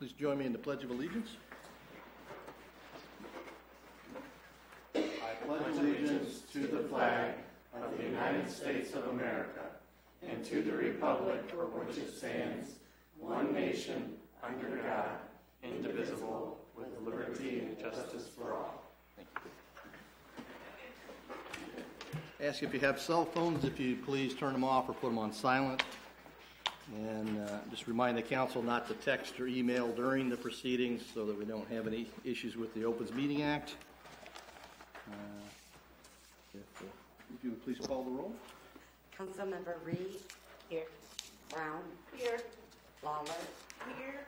Please join me in the Pledge of Allegiance. I pledge allegiance to the flag of the United States of America and to the republic for which it stands, one nation, under God, indivisible, with liberty and justice for all. Thank you. Ask if you have cell phones, if you please turn them off or put them on silent. And just remind the council not to text or email during the proceedings so that we don't have any issues with the Opens Meeting Act. If you would please call the roll. Councilmember Reed. Here. Brown. Here. Lawler. Here.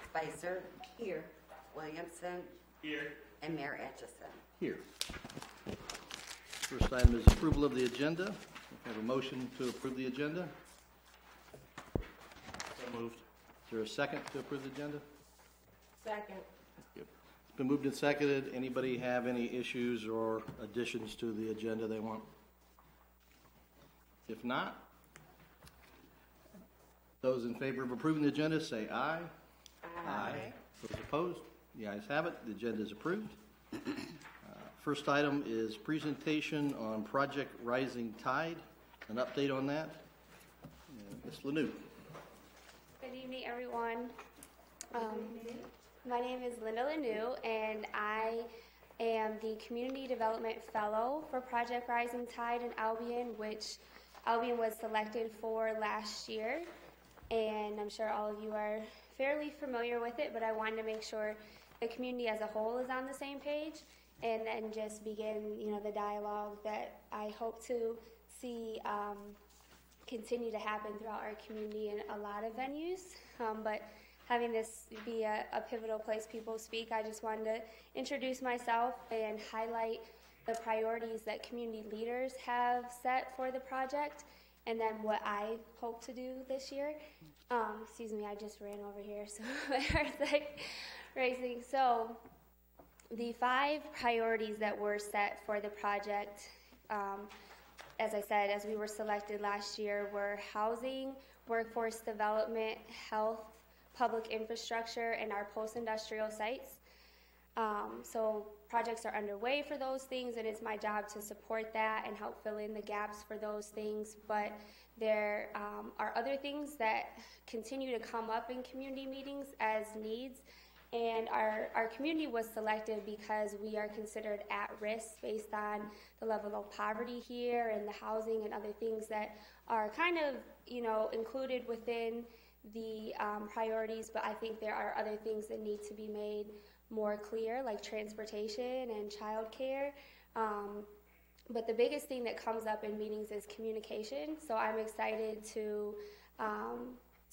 Spicer. Here. Williamson. Here. And Mayor Atchison. Here. First item is approval of the agenda. We have a motion to approve the agenda. So moved. Is there a second to approve the agenda? Second. It's been moved and seconded. Anybody have any issues or additions to the agenda they want? If not, those in favor of approving the agenda say aye. Aye. Those opposed? The ayes have it. The agenda is approved. First item is presentation on Project Rising Tide. An update on that. Ms. Lanou. Good evening, everyone. My name is Linda Lanou, and I am the Community Development Fellow for Project Rising Tide in Albion, which Albion was selected for last year. And I'm sure all of you are fairly familiar with it, but I wanted to make sure the community as a whole is on the same page, and then just begin, the dialogue that I hope to see continue to happen throughout our community in a lot of venues. But having this be a pivotal place people speak, I just wanted to introduce myself and highlight the priorities that community leaders have set for the project, and then what I hope to do this year. Excuse me, I just ran over here, so my heart's like racing. So the 5 priorities that were set for the project, as I said, as we were selected last year, were housing, workforce development, health, public infrastructure, and our post-industrial sites. So projects are underway for those things, and it's my job to support that and help fill in the gaps for those things. But there are other things that continue to come up in community meetings as needs. And our community was selected because we are considered at risk based on the level of poverty here and the housing and other things that are kind of, included within the priorities. But I think there are other things that need to be made more clear, like transportation and childcare. But the biggest thing that comes up in meetings is communication. So I'm excited to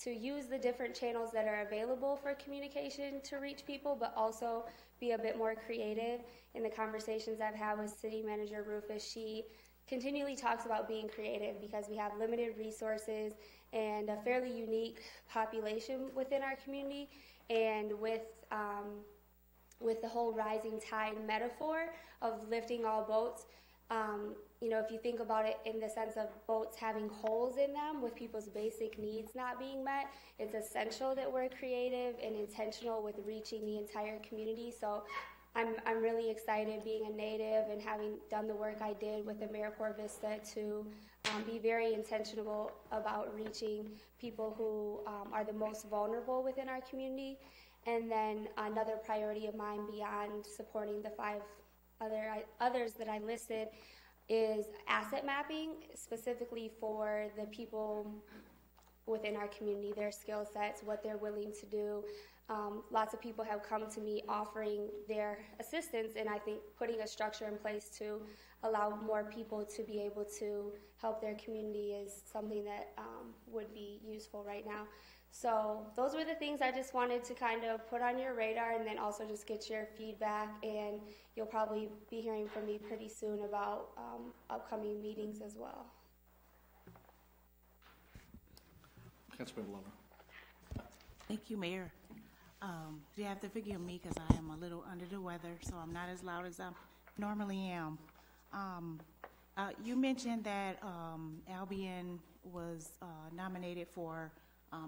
use the different channels that are available for communication to reach people, but also be a bit more creative. In the conversations I've had with City Manager Rufus, she continually talks about being creative because we have limited resources and a fairly unique population within our community. And with the whole rising tide metaphor of lifting all boats, if you think about it in the sense of boats having holes in them with people's basic needs not being met, it's essential that we're creative and intentional with reaching the entire community. So I'm really excited being a native and having done the work I did with AmeriCorps Vista to be very intentional about reaching people who are the most vulnerable within our community. And then another priority of mine beyond supporting the 5 others that I listed is asset mapping, specifically for the people within our community, their skill sets, what they're willing to do. Lots of people have come to me offering their assistance, and I think putting a structure in place to allow more people to be able to help their community is something that would be useful right now. So those were the things I just wanted to kind of put on your radar, and then also just get your feedback, and you'll probably be hearing from me pretty soon about upcoming meetings as well. Councilmember Lover. Thank you, Mayor. You have to forgive me because I am a little under the weather, so I'm not as loud as I normally am. You mentioned that Albion was nominated for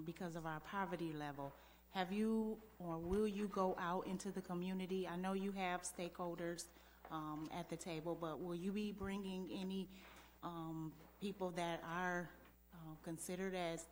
because of our poverty level. have you or will you go out into the community? I know you have stakeholders at the table, but will you be bringing any people that are considered as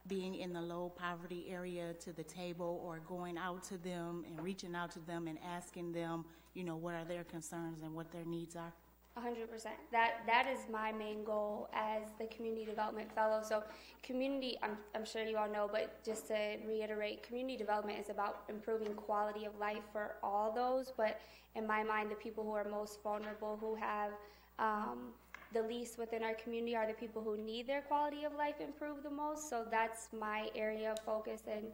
being in the low poverty area to the table, or going out to them and reaching out to them and asking them, you know, what are their concerns and what their needs are? 100%. That is my main goal as the community development fellow. So community, I'm sure you all know, but just to reiterate, community development is about improving quality of life for all those, but in my mind, the people who are most vulnerable, who have the least within our community, are the people who need their quality of life improved the most. So that's my area of focus, and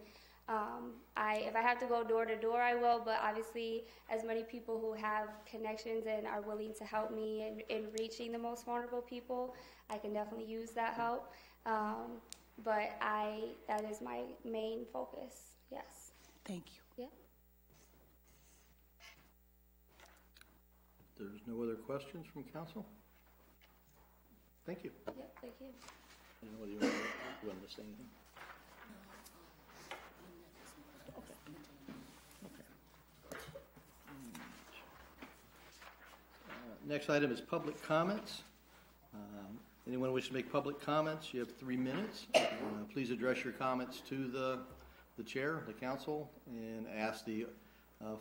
if I have to go door to door, I will, but obviously as many people who have connections and are willing to help me in reaching the most vulnerable people, I can definitely use that help. But that is my main focus, yes. Thank you. Yeah. There's no other questions from council? Thank you. Yeah, thank you. I don't know whether you want to say anything. Next item is public comments. Anyone wish to make public comments, you have 3 minutes. Please address your comments to the chair, the council, and ask the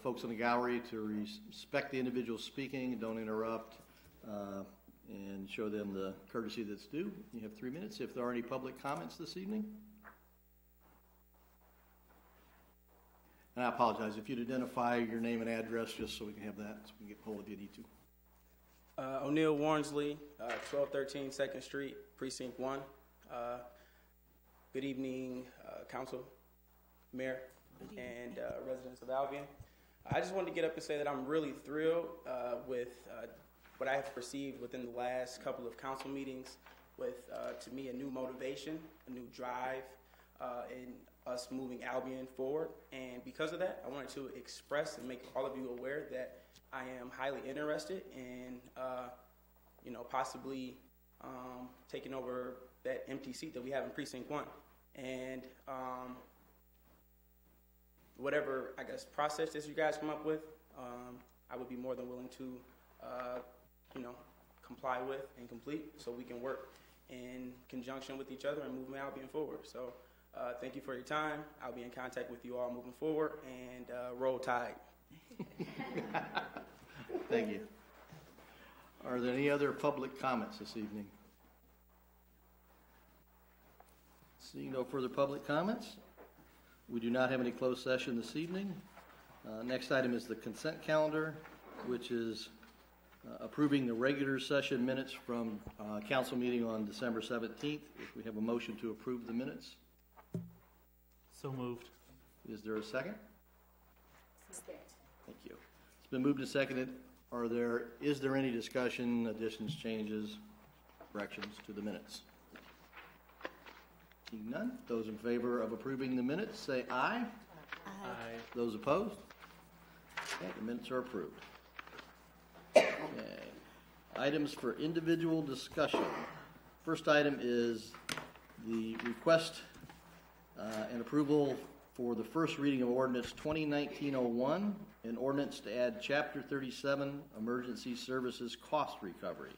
folks in the gallery to respect the individual speaking, don't interrupt, and show them the courtesy that's due. You have 3 minutes. If there are any public comments this evening. And I apologize, if you'd identify your name and address just so we can have that, so we can get hold of you if you need to. O'Neill Warnsley, 1213 2nd Street, Precinct 1. Good evening, Council, Mayor, and residents of Albion. I just wanted to get up and say that I'm really thrilled with what I have perceived within the last couple of council meetings with, to me, a new motivation, a new drive in us moving Albion forward. And because of that, I wanted to express and make all of you aware that I am highly interested in, possibly taking over that empty seat that we have in Precinct 1. And whatever, I guess, process that you guys come up with, I would be more than willing to, comply with and complete, so we can work in conjunction with each other and move Albion forward. So thank you for your time. I'll be in contact with you all moving forward, and roll tide. Thank you. Are there any other public comments this evening? Seeing no further public comments, we do not have any closed session this evening. Next item is the consent calendar, which is approving the regular session minutes from council meeting on December 17th. If we have a motion to approve the minutes. So moved. Is there a second? Thank you. It's been moved and seconded. Is there any discussion, additions, changes, corrections to the minutes? Seeing none, those in favor of approving the minutes say aye. Aye. Those opposed? Okay, the minutes are approved. Okay. Items for individual discussion. First item is the request and approval for the first reading of ordinance 2019-01, an ordinance to add Chapter 37, Emergency Services Cost Recovery.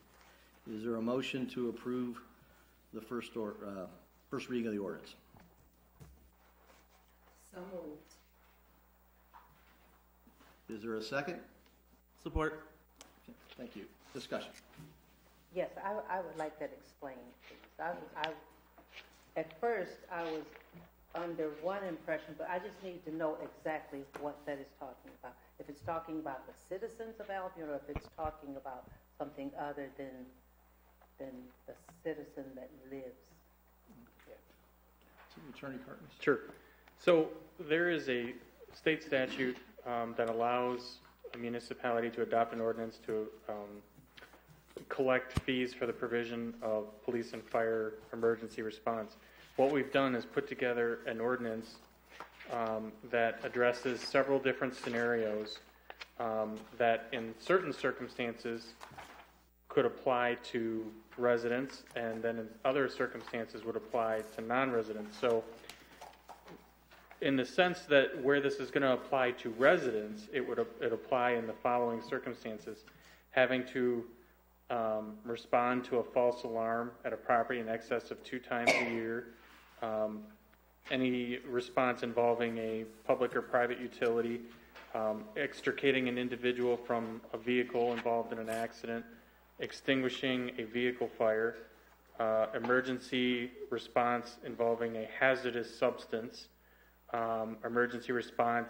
Is there a motion to approve the first reading of the ordinance? So moved. Is there a second? Support. Okay, thank you. Discussion. Yes, I would like that explained, please. At first, I was under one impression, but I just need to know exactly what that is talking about. If it's talking about the citizens of Albion, or if it's talking about something other than the citizen that lives. Attorney Cartons. Sure. So there is a state statute that allows a municipality to adopt an ordinance to collect fees for the provision of police and fire emergency response. What we've done is put together an ordinance that addresses several different scenarios that in certain circumstances could apply to residents, and then in other circumstances would apply to non-residents. So in the sense that where this is going to apply to residents, it would apply in the following circumstances: having to respond to a false alarm at a property in excess of 2 times a year, any response involving a public or private utility, extricating an individual from a vehicle involved in an accident, extinguishing a vehicle fire, emergency response involving a hazardous substance, emergency response,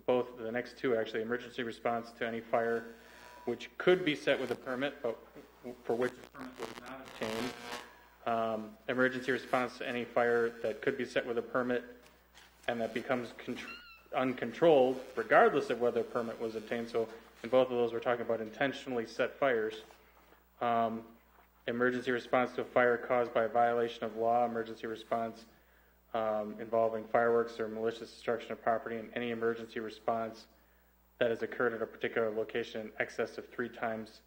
both the next two actually, emergency response to any fire which could be set with a permit, but for which a permit was not obtained, emergency response to any fire that could be set with a permit and that becomes uncontrolled, regardless of whether a permit was obtained. So in both of those, we're talking about intentionally set fires. Emergency response to a fire caused by a violation of law, emergency response involving fireworks or malicious destruction of property, and any emergency response that has occurred at a particular location in excess of 3 times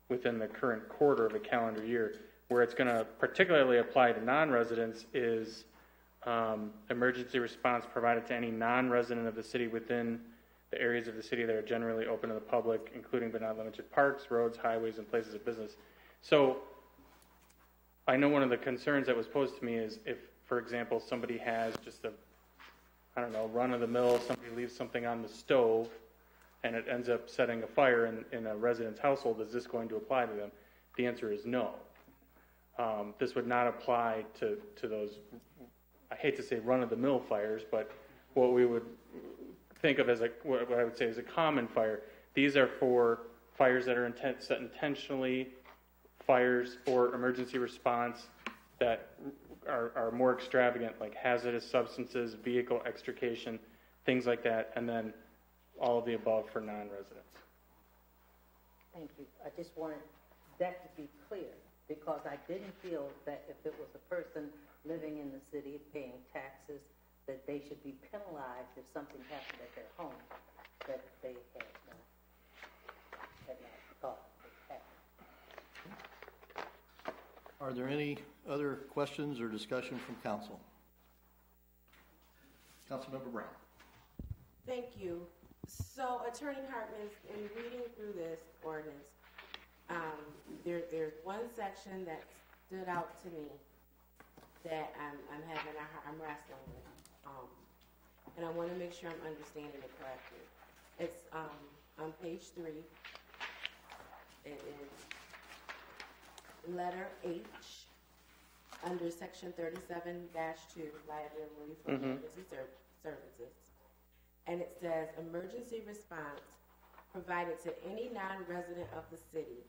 within the current quarter of a calendar year. Where it's going to particularly apply to non-residents is emergency response provided to any non-resident of the city within the areas of the city that are generally open to the public, including but not limited to parks, roads, highways, and places of business. So I know one of the concerns that was posed to me is if, for example, somebody has just a, run-of-the-mill, somebody leaves something on the stove and it ends up setting a fire in a resident's household, is this going to apply to them? The answer is no. This would not apply to those, I hate to say run-of-the-mill fires, but what we would think of as what I would say is a common fire. These are for fires that are set intentionally, fires or emergency response that are more extravagant, like hazardous substances, vehicle extrication, things like that, and then all of the above for non-residents. Thank you. I just wanted that to be clear, because I didn't feel that if it was a person living in the city paying taxes, that they should be penalized if something happened at their home that they had not thought would happen. Are there any other questions or discussion from council? Councilmember Brown. Thank you. So, Attorney Hartman, in reading through this ordinance, there's one section that stood out to me that I'm wrestling with, and I want to make sure I'm understanding it correctly. It's on page 3. It is letter H under section 37-2, liability for emergency services. And it says, emergency response provided to any non-resident of the city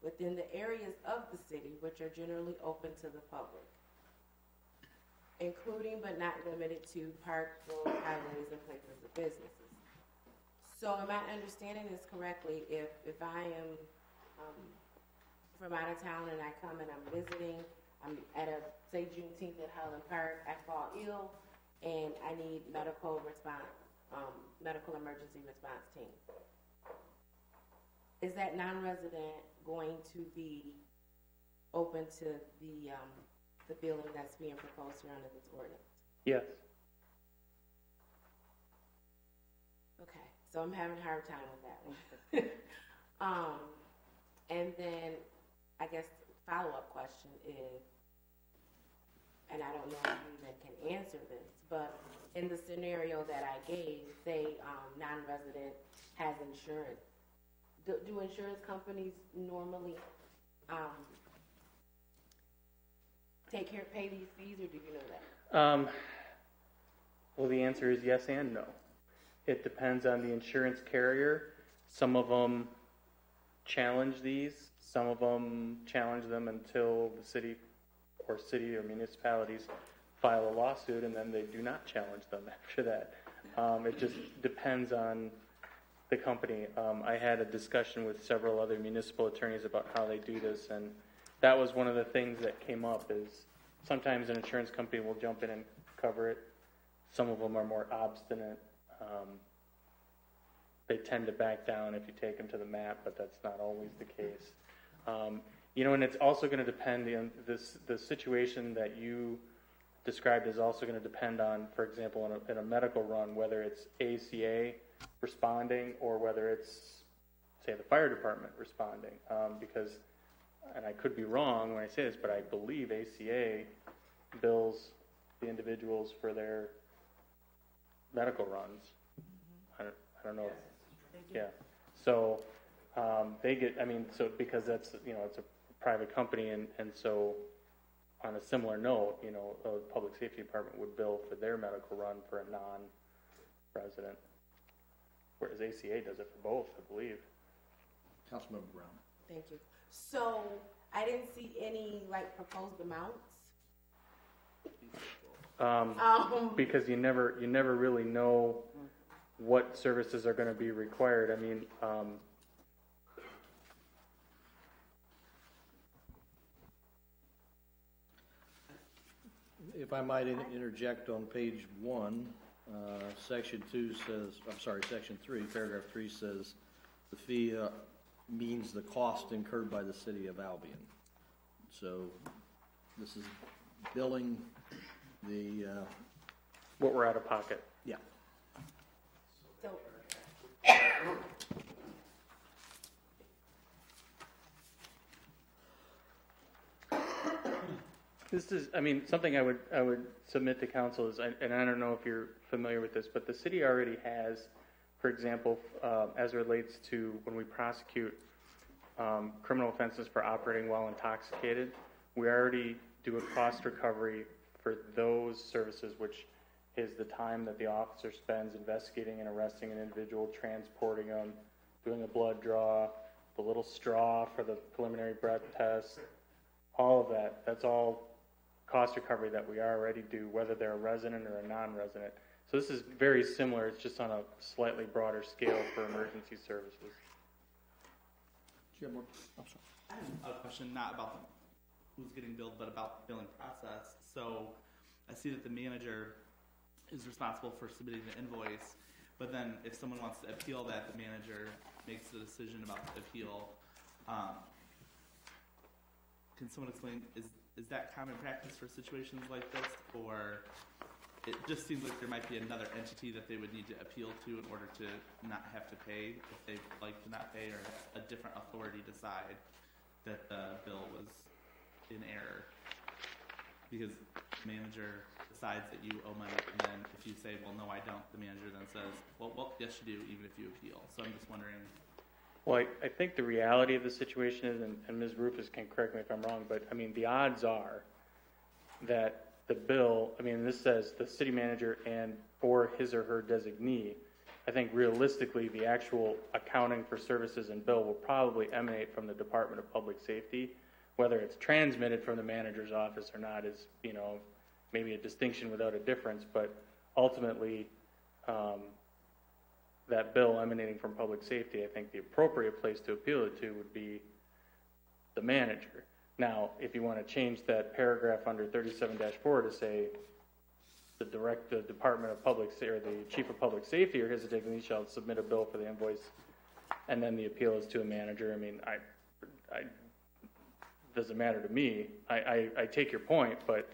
within the areas of the city which are generally open to the public, including but not limited to parks, roads, highways, and places of businesses. So am I understanding this correctly? If I am from out of town and I come and I'm visiting, I'm at say Juneteenth at Highland Park, I fall ill, and I need medical emergency response team. Is that non-resident going to be open to the building that's being proposed here under this ordinance? Yes. Okay, so I'm having a hard time with that one. And then I guess the follow-up question is, and I don't know if you even can answer this, but in the scenario that I gave, say non-resident has insurance, do insurance companies normally pay these fees, or do you know that? Well, the answer is yes and no. It depends on the insurance carrier. Some of them challenge these. Some of them challenge them until the city or municipalities file a lawsuit, and then they do not challenge them after that. It just depends on the company. I had a discussion with several other municipal attorneys about how they do this, and that was one of the things that came up is sometimes an insurance company will jump in and cover it. Some of them are more obstinate. They tend to back down if you take them to the map, but that's not always the case. And it's also going to depend on the situation that you described is also going to depend on, for example, in a medical run, whether it's ACA responding or whether it's, say, the fire department responding. Because, and I could be wrong when I say this, but I believe ACA bills the individuals for their medical runs. I don't know. Yeah. So they get, I mean, so because that's, you know, it's a private company, and so on a similar note, you know, a public safety department would bill for their medical run for a non-resident, whereas ACA does it for both, I believe. Councilmember Brown. Thank you. So I didn't see any like proposed amounts. Because you never really know what services are going to be required. I mean, If I might interject on page 1, section 2 says, I'm sorry, section 3, paragraph 3 says the fee means the cost incurred by the city of Albion. So this is billing the what we're out of pocket. yeah. So This is, I mean, something I would submit to council is, and I don't know if you're familiar with this, but the city already has, for example, as it relates to when we prosecute criminal offenses for operating while intoxicated, we already do a cost recovery for those services, which is the time that the officer spends investigating and arresting an individual, transporting them, doing a blood draw, the little straw for the preliminary breath test, all of that. That's all cost recovery that we already do, whether they're a resident or a non-resident. So this is very similar. It's just on a slightly broader scale for emergency services. Jim, I'm sorry. I have a question, not about who's getting billed, but about the billing process. So I see that the manager is responsible for submitting the invoice, but then if someone wants to appeal that, the manager makes the decision about the appeal. Can someone explain, is that common practice for situations like this, or it just seems like there might be another entity that they would need to appeal to in order to not have to pay if they'd like to not pay, or a different authority decide that the bill was in error? Because the manager decides that you owe money, and then if you say, well, no, I don't, the manager then says, well, yes, you do, even if you appeal. So I'm just wondering. Well, I think the reality of the situation is, and Ms. Rufus can correct me if I'm wrong, but I mean, the odds are that the bill, I mean, this says the city manager and or his or her designee. I think realistically, the actual accounting for services and bill will probably emanate from the Department of Public Safety. Whether it's transmitted from the manager's office or not is, you know, maybe a distinction without a difference, but ultimately, that bill emanating from public safety, I think the appropriate place to appeal it to would be the manager. Now, if you want to change that paragraph under 37-4 to say the Department of Public Safety or the Chief of Public Safety or his designee shall submit a bill for the invoice, and then the appeal is to a manager. I mean, I doesn't matter to me. I take your point, but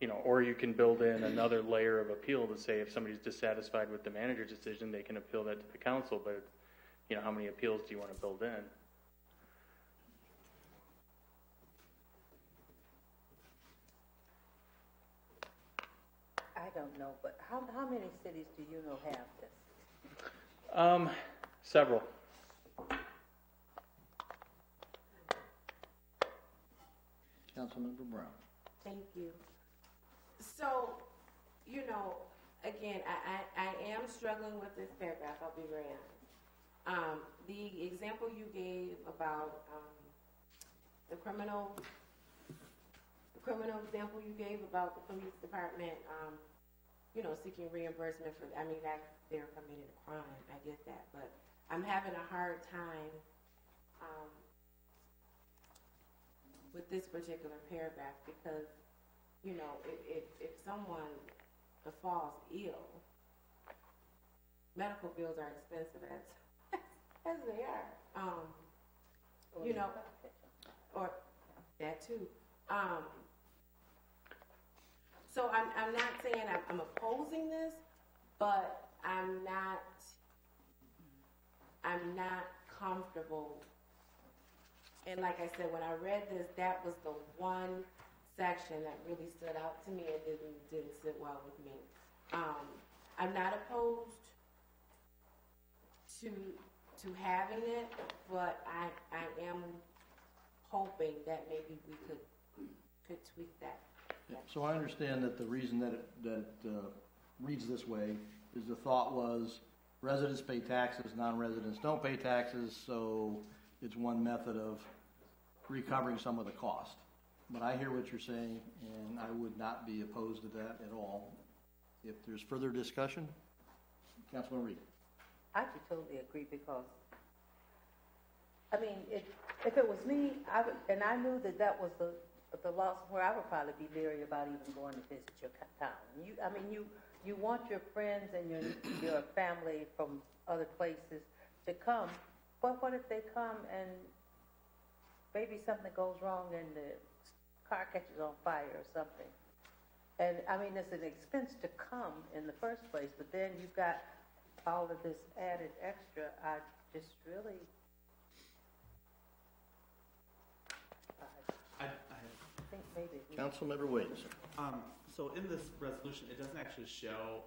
you know, or you can build in another layer of appeal to say if somebody's dissatisfied with the manager's decision, they can appeal that to the council. But you know, how many appeals do you want to build in? I don't know, but how many cities do you know have this? Several. Councilmember Brown. thank you. So, you know, again, I am struggling with this paragraph, I'll be very honest. The example you gave about the criminal example you gave about the police department, you know, seeking reimbursement for, I mean, that they're committing a crime, I get that, but I'm having a hard time with this particular paragraph because, you know, if someone falls ill, medical bills are expensive as they are. You know, or that too. So I'm not saying I'm opposing this, but I'm not comfortable. And like I said, when I read this, that was the one section that really stood out to me and didn't sit well with me. I'm not opposed to having it, but I am hoping that maybe we could tweak that. So I understand that the reason that it reads this way is the thought was residents pay taxes, non-residents don't pay taxes, so it's one method of recovering some of the cost. But I hear what you're saying, and I would not be opposed to that at all. If there's further discussion, Councilman Reed. I could totally agree because, I mean, if it was me, and I knew that was the loss where I would probably be leery about even going to visit your town. You want your friends and your family from other places to come, but what if they come and maybe something goes wrong and the car catches on fire or something? And I mean, it's an expense to come in the first place, but then you've got all of this added extra. I just really, I think maybe. Councilmember Williams. So in this resolution, it doesn't actually show,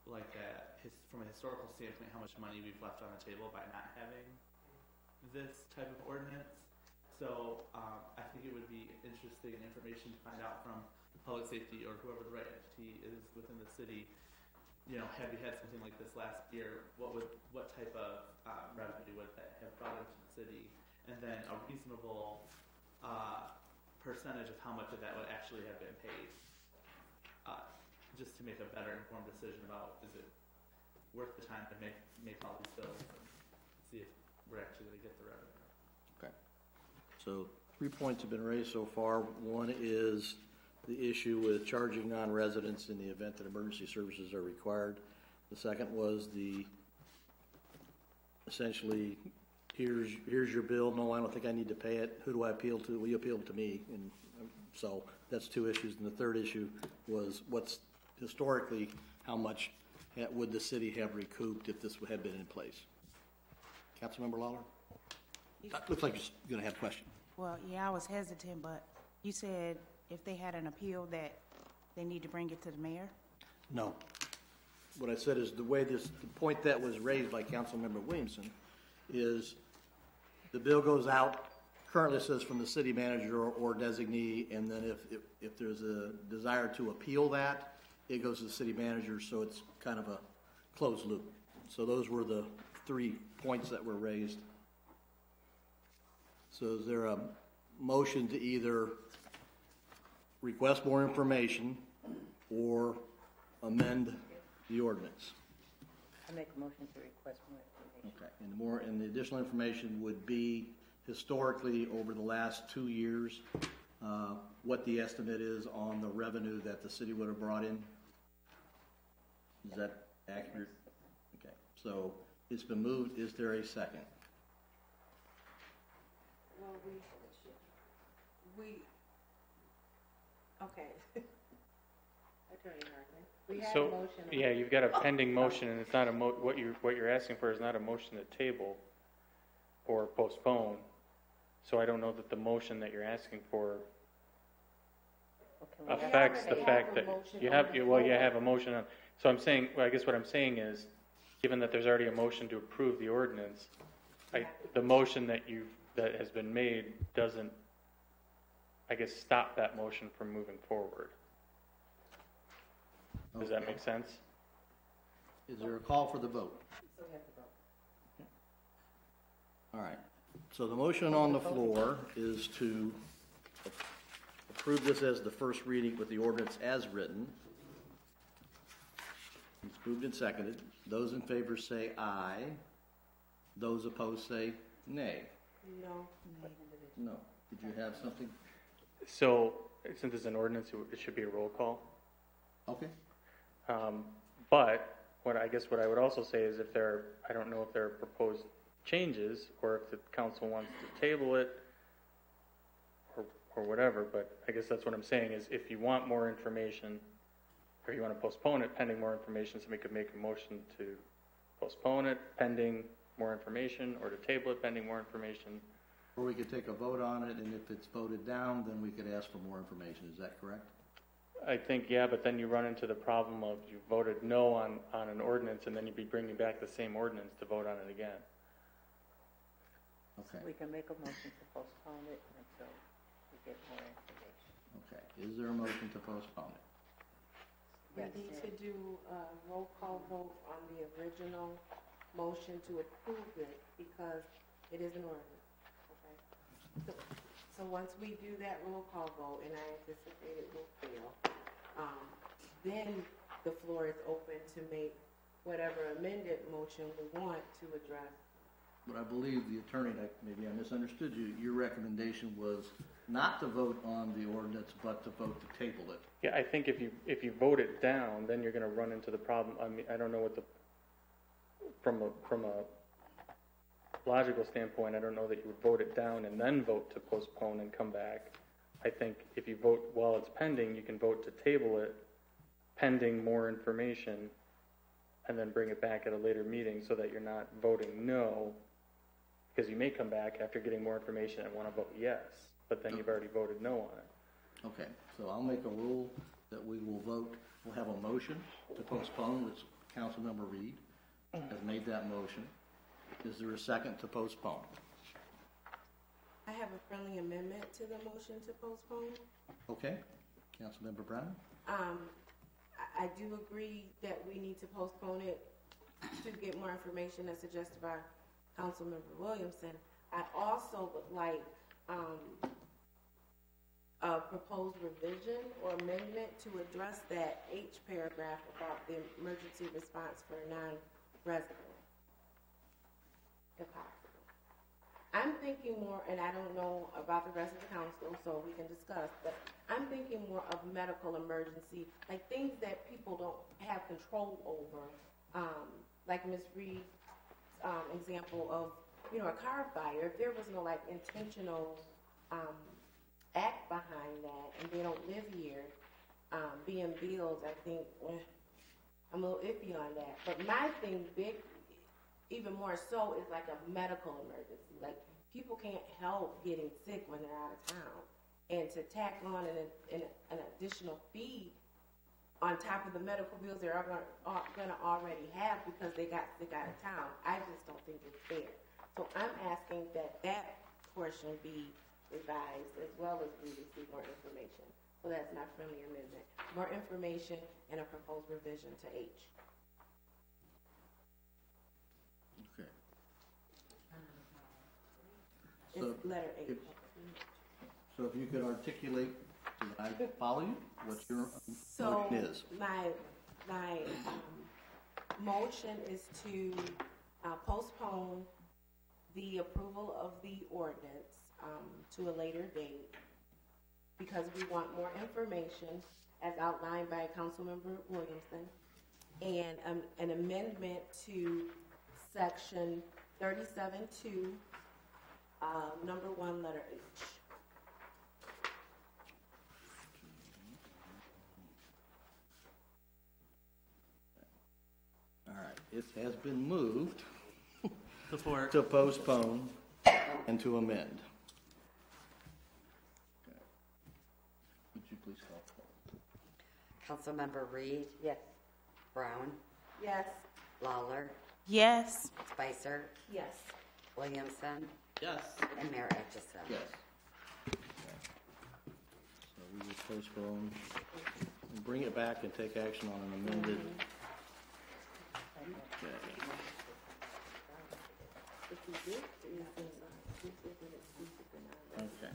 from a historical standpoint, how much money we've left on the table by not having this type of ordinance. So I think it would be interesting information to find out from public safety or whoever the right entity is within the city. You know, have you had something like this last year? What type of revenue would that have brought into the city? And then a reasonable percentage of how much of that would actually have been paid, just to make a better informed decision about is it worth the time to make all these bills and see if we're actually going to get the revenue. Okay. So 3 points have been raised so far. One is the issue with charging non-residents in the event that emergency services are required. The second was essentially, here's your bill. No, I don't think I need to pay it. Who do I appeal to? Well, you appeal to me. And so that's two issues. And the third issue was what's historically, how much would the city have recouped if this had been in place? Councilmember Lawler? Looks like you're going to have a question. Well, yeah, I was hesitant, but you said if they had an appeal that they need to bring it to the mayor? No. What I said is the point that was raised by Councilmember Williamson is the bill goes out, currently says from the city manager or designee, and then if there's a desire to appeal that, it goes to the city manager, so it's kind of a closed loop. So those were the 3 points that were raised. So is there a motion to either request more information or amend the ordinance? I make a motion to request more information. Okay, and the additional information would be historically over the last 2 years, what the estimate is on the revenue that the city would have brought in. Is that accurate? Okay, so it's been moved. Is there a second? Well, okay. Attorney Hartman. We had a motion. Yeah, you've got a pending motion, and it's not what you're asking for is not a motion to table or postpone. So I don't know that the motion that you're asking for affects the fact that you have a motion on. So I'm saying, I guess what I'm saying is, given that there's already a motion to approve the ordinance, the motion that has been made doesn't, I guess, stop that motion from moving forward. Does that make sense? Is there a call for the vote? So we have to vote. All right. So the motion on the floor is to approve this as the first reading with the ordinance as written. It's moved and seconded. Those in favor say aye. Those opposed say nay. No. No. Did you have something? So, since it's an ordinance, it should be a roll call. Okay. But what I would also say is I don't know if there are proposed changes or if the council wants to table it whatever, but I guess that's what I'm saying, is if you want more information, or you want to postpone it pending more information, somebody could make a motion to postpone it pending more information, or to table it pending more information. Or we could take a vote on it, and if it's voted down, then we could ask for more information. Is that correct? I think, yeah, but then you run into the problem of you voted no on an ordinance, and then you'd be bringing back the same ordinance to vote on it again. Okay. We can make a motion to postpone it until we get more information. Okay. Is there a motion to postpone it? We Yes. need to do a roll call vote on the original motion to approve it because it is an ordinance, okay? So once we do that roll call vote, and I anticipate it will fail, then the floor is open to make whatever amended motion we want to address. But I believe the attorney, maybe I misunderstood you, your recommendation was not to vote on the ordinance, but to vote to table it. Yeah, I think if you vote it down, then you're going to run into the problem. I mean, I don't know what from a logical standpoint, I don't know that you would vote it down and then vote to postpone and come back. I think if you vote while it's pending, you can vote to table it pending more information and then bring it back at a later meeting so that you're not voting no, because you may come back after getting more information and want to vote yes, but then you've already voted no on it. Okay, so I'll make a rule that we will vote, we'll have a motion to postpone, which Councilmember Reed has made that motion. Is there a second to postpone? I have a friendly amendment to the motion to postpone. Okay, Councilmember Brown? I do agree that we need to postpone it to get more information as suggested by Councilmember Williamson. I also would like a proposed revision or amendment to address that H paragraph about the emergency response for non-residents, if possible. I'm thinking more, and I don't know about the rest of the council, so we can discuss, but I'm thinking more of medical emergency, like things that people don't have control over, like Ms. Reed's example of, you know, a car fire. If there was no like intentional act behind that, and they don't live here, being billed, I think I'm a little iffy on that. But my thing, big, even more so, is like a medical emergency. Like people can't help getting sick when they're out of town, and to tack on an additional fee on top of the medical bills they're going to already have because they got sick out of town, I just don't think it's fair. So I'm asking that that portion be revised as well as we receive more information. So that's my friendly amendment. More information and a proposed revision to H. Okay. It's letter H. So if you could articulate, did I follow you, what your So motion is? my motion is to postpone the approval of the ordinance to a later date because we want more information as outlined by Councilmember Williamson and an amendment to section 37.2, number 1, letter H. All right, it has been moved Support. to postpone and to amend. Okay. Would you please call the roll? Councilmember Reed, Yes. Brown, Yes. Lawler, Yes. Spicer, Yes. Williamson, Yes. and Mayor Atchison. Yes. Okay. So we will postpone and bring it back and take action on an amended. Okay. Okay.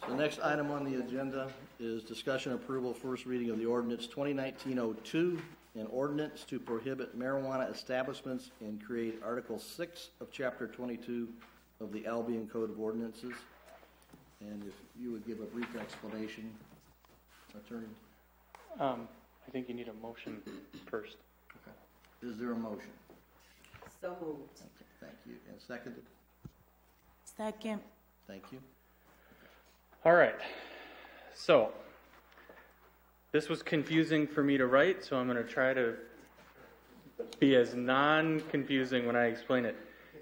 So the next item on the agenda is discussion approval, first reading of the ordinance 2019-02, an ordinance to prohibit marijuana establishments and create Article 6 of Chapter 22 of the Albion Code of Ordinances. And if you would give a brief explanation, Attorney. I think you need a motion first. Okay. Is there a motion? So moved. Okay, thank you. And seconded? Second. Thank you. All right. So, this was confusing for me to write, so I'm going to try to be as non-confusing when I explain it.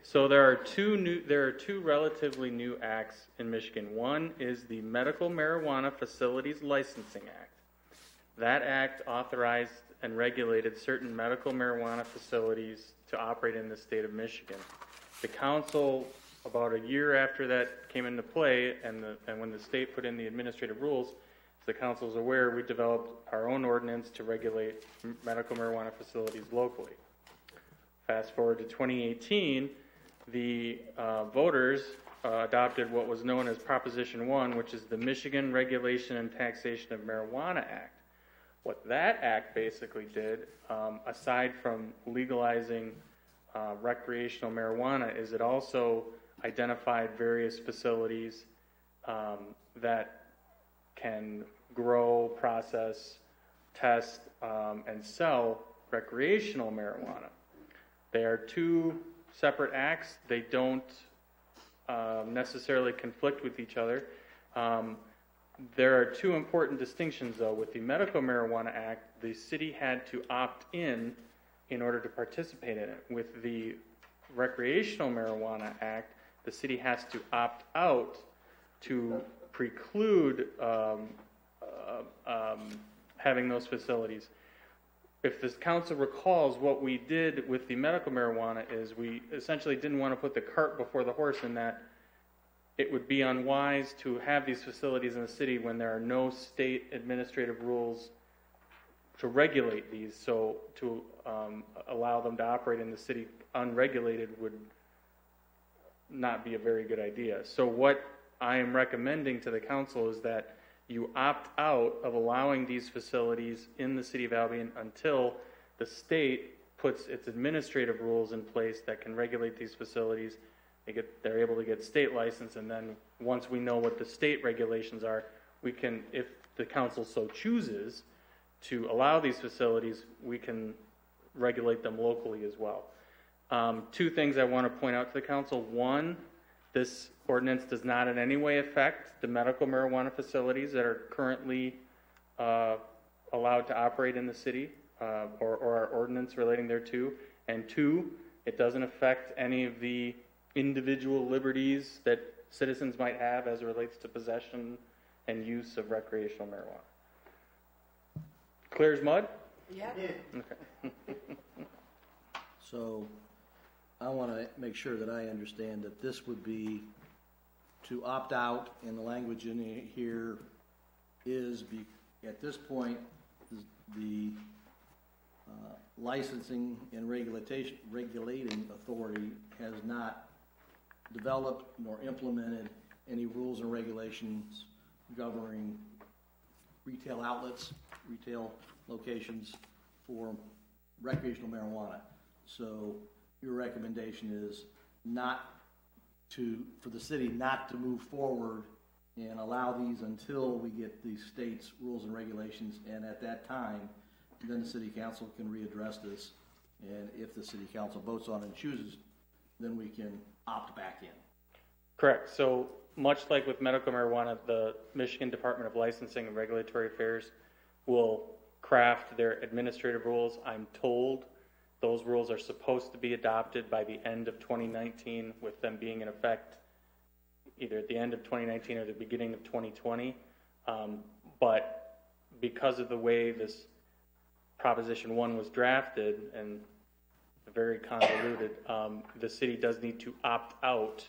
So there are two relatively new acts in Michigan. One is the Medical Marijuana Facilities Licensing Act. That act authorized and regulated certain medical marijuana facilities to operate in the state of Michigan. The council, about a year after that came into play, and when the state put in the administrative rules, as the council is aware, we developed our own ordinance to regulate medical marijuana facilities locally. Fast forward to 2018, the voters adopted what was known as Proposition 1, which is the Michigan Regulation and Taxation of Marijuana Act. What that act basically did, aside from legalizing recreational marijuana, is it also identified various facilities that can grow, process, test, and sell recreational marijuana. They are two separate acts. They don't necessarily conflict with each other. There are two important distinctions, though. With the Medical Marijuana Act, the city had to opt in order to participate in it. With the Recreational Marijuana Act, the city has to opt out to preclude having those facilities. If the council recalls, what we did with the medical marijuana is we essentially didn't want to put the cart before the horse, in that it would be unwise to have these facilities in the city when there are no state administrative rules to regulate these. So to allow them to operate in the city unregulated would not be a very good idea. So what I am recommending to the council is that you opt out of allowing these facilities in the city of Albion until the state puts its administrative rules in place that can regulate these facilities. They're able to get state license, and then once we know what the state regulations are, we can, if the council so chooses to allow these facilities, we can regulate them locally as well. Two things I want to point out to the council. One, this ordinance does not in any way affect the medical marijuana facilities that are currently allowed to operate in the city, or our ordinance relating thereto. And two, it doesn't affect any of the individual liberties that citizens might have as it relates to possession and use of recreational marijuana. Clear as mud? Yeah. Okay. So I want to make sure that I understand that this would be to opt out, and the language in here is, at this point, the licensing and regulating authority has not developed nor implemented any rules and regulations governing retail outlets, retail locations for recreational marijuana. So your recommendation is for the city not to move forward and allow these until we get the state's rules and regulations, and at that time, then the city council can readdress this, and if the city council votes on it and chooses, then we can opt back in. Correct. So much like with medical marijuana, the Michigan Department of Licensing and Regulatory Affairs will craft their administrative rules. I'm told those rules are supposed to be adopted by the end of 2019, with them being in effect either at the end of 2019 or the beginning of 2020. But because of the way this Proposition 1 was drafted and very convoluted, the city does need to opt out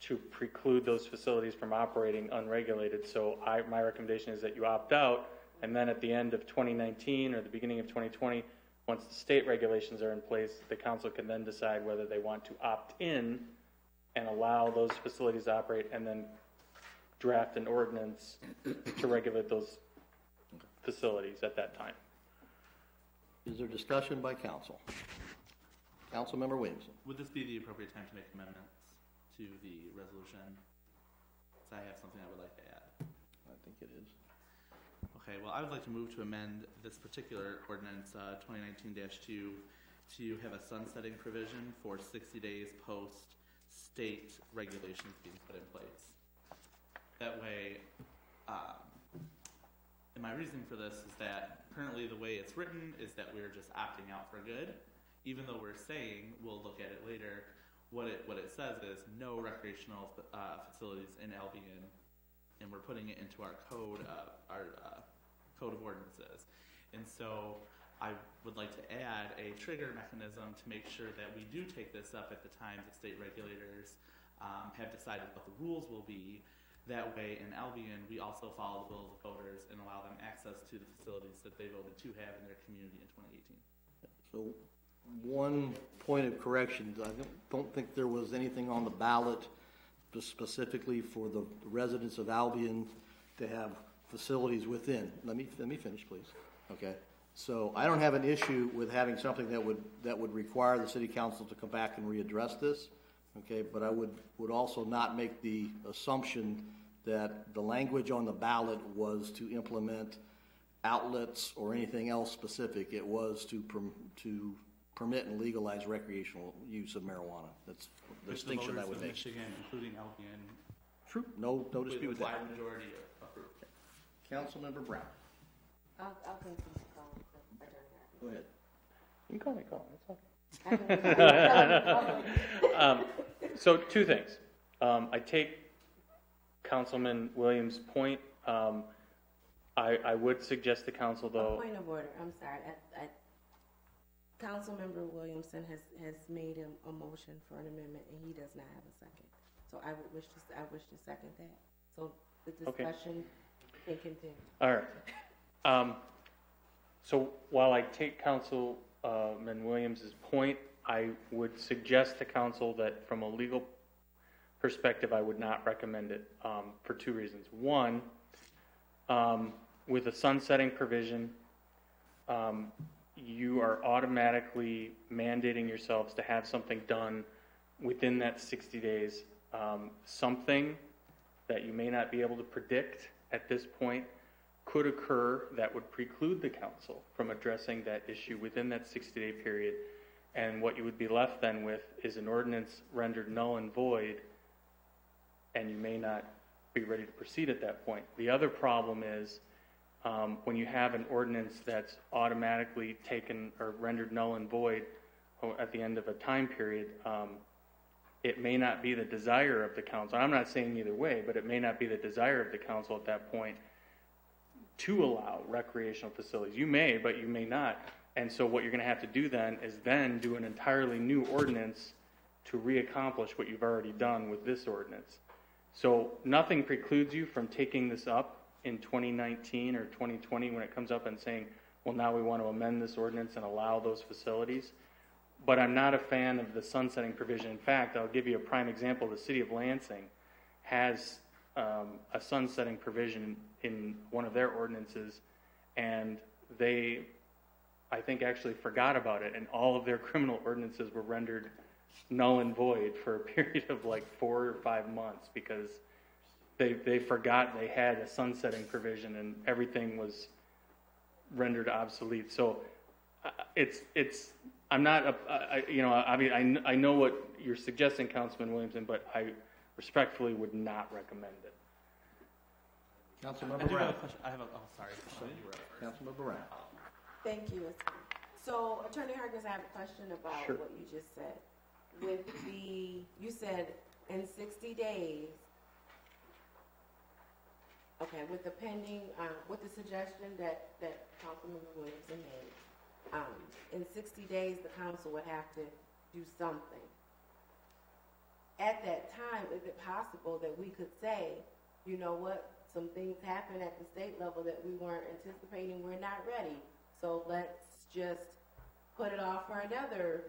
to preclude those facilities from operating unregulated. So my recommendation is that you opt out, and then at the end of 2019 or the beginning of 2020, once the state regulations are in place, the council can then decide whether they want to opt in and allow those facilities to operate, and then draft an ordinance to regulate those facilities at that time. Is there discussion by council? Councilmember Williamson. Would this be the appropriate time to make amendments to the resolution? So I have something I would like to add. I think it is. Okay, well, I would like to move to amend this particular ordinance, 2019-2, to have a sunsetting provision for 60 days post state regulations being put in place. That way, and my reasoning for this is that currently the way it's written is that we're just opting out for good, even though we're saying we'll look at it later. What it says is no recreational facilities in Albion, and we're putting it into our code of ordinances. And so I would like to add a trigger mechanism to make sure that we do take this up at the time that state regulators have decided what the rules will be. That way, in Albion, we also follow the will of the voters and allow them access to the facilities that they voted to have in their community in 2018. So, one point of correction, I don't think there was anything on the ballot specifically for the residents of Albion to have facilities within. Let me finish, please. Okay. So I don't have an issue with having something that would require the city council to come back and readdress this. Okay, but I would also not make the assumption that the language on the ballot was to implement outlets or anything else specific. It was to permit and legalize recreational use of marijuana. That's the distinction I would make. Michigan, including Albion, true. No dispute with that. Wide majority approved. Councilmember Brown. I'll continue to call the attorney. Go ahead. You can call me Colin. It's okay. So two things. I take Councilman Williams' point. I would suggest to council, though. Point of order. I'm sorry. Councilmember Williamson has made a motion for an amendment, and he does not have a second. So I wish to second that. So the discussion can continue. All right. So while I take Councilman Williams' point, I would suggest to council that from a legal perspective, I would not recommend it for two reasons. One, with a sunsetting provision, you are automatically mandating yourselves to have something done within that 60 days. Something that you may not be able to predict at this point could occur that would preclude the council from addressing that issue within that 60-day period. And what you would be left then with is an ordinance rendered null and void, and you may not be ready to proceed at that point. The other problem is when you have an ordinance that's automatically taken or rendered null and void at the end of a time period, it may not be the desire of the council. I'm not saying either way, but it may not be the desire of the council at that point to allow recreational facilities. You may, but you may not. And so what you're going to have to do then is do an entirely new ordinance to reaccomplish what you've already done with this ordinance. So nothing precludes you from taking this up in 2019 or 2020 when it comes up and saying, well, now we want to amend this ordinance and allow those facilities. But I'm not a fan of the sunsetting provision. In fact, I'll give you a prime example. The city of Lansing has a sunsetting provision in one of their ordinances, and they, I think, actually forgot about it, and all of their criminal ordinances were rendered null and void for a period of like 4 or 5 months because they forgot they had a sunsetting provision and everything was rendered obsolete. So I'm not I know what you're suggesting, Councilman Williamson, but I respectfully would not recommend it. Councilmember Brown. Sorry. Councilmember Brown. Thank you. So, Attorney Harkins, I have a question about Sure. what you just said. You said in 60 days, okay, with the pending, with the suggestion that Councilmember Williamson made, in 60 days, the council would have to do something. At that time, is it possible that we could say, you know what, some things happen at the state level that we weren't anticipating, we're not ready, so let's just put it off for another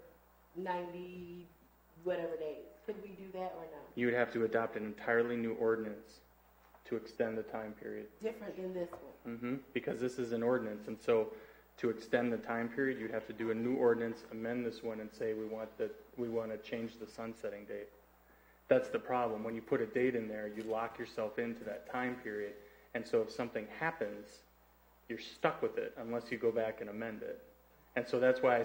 90 whatever days? Could we do that or no? You would have to adopt an entirely new ordinance to extend the time period. Different than this one? Because this is an ordinance, and so to extend the time period, you'd have to do a new ordinance, amend this one, and say we want to change the sunsetting date. That's the problem. When you put a date in there, you lock yourself into that time period, and so if something happens, you're stuck with it unless you go back and amend it. And so that's why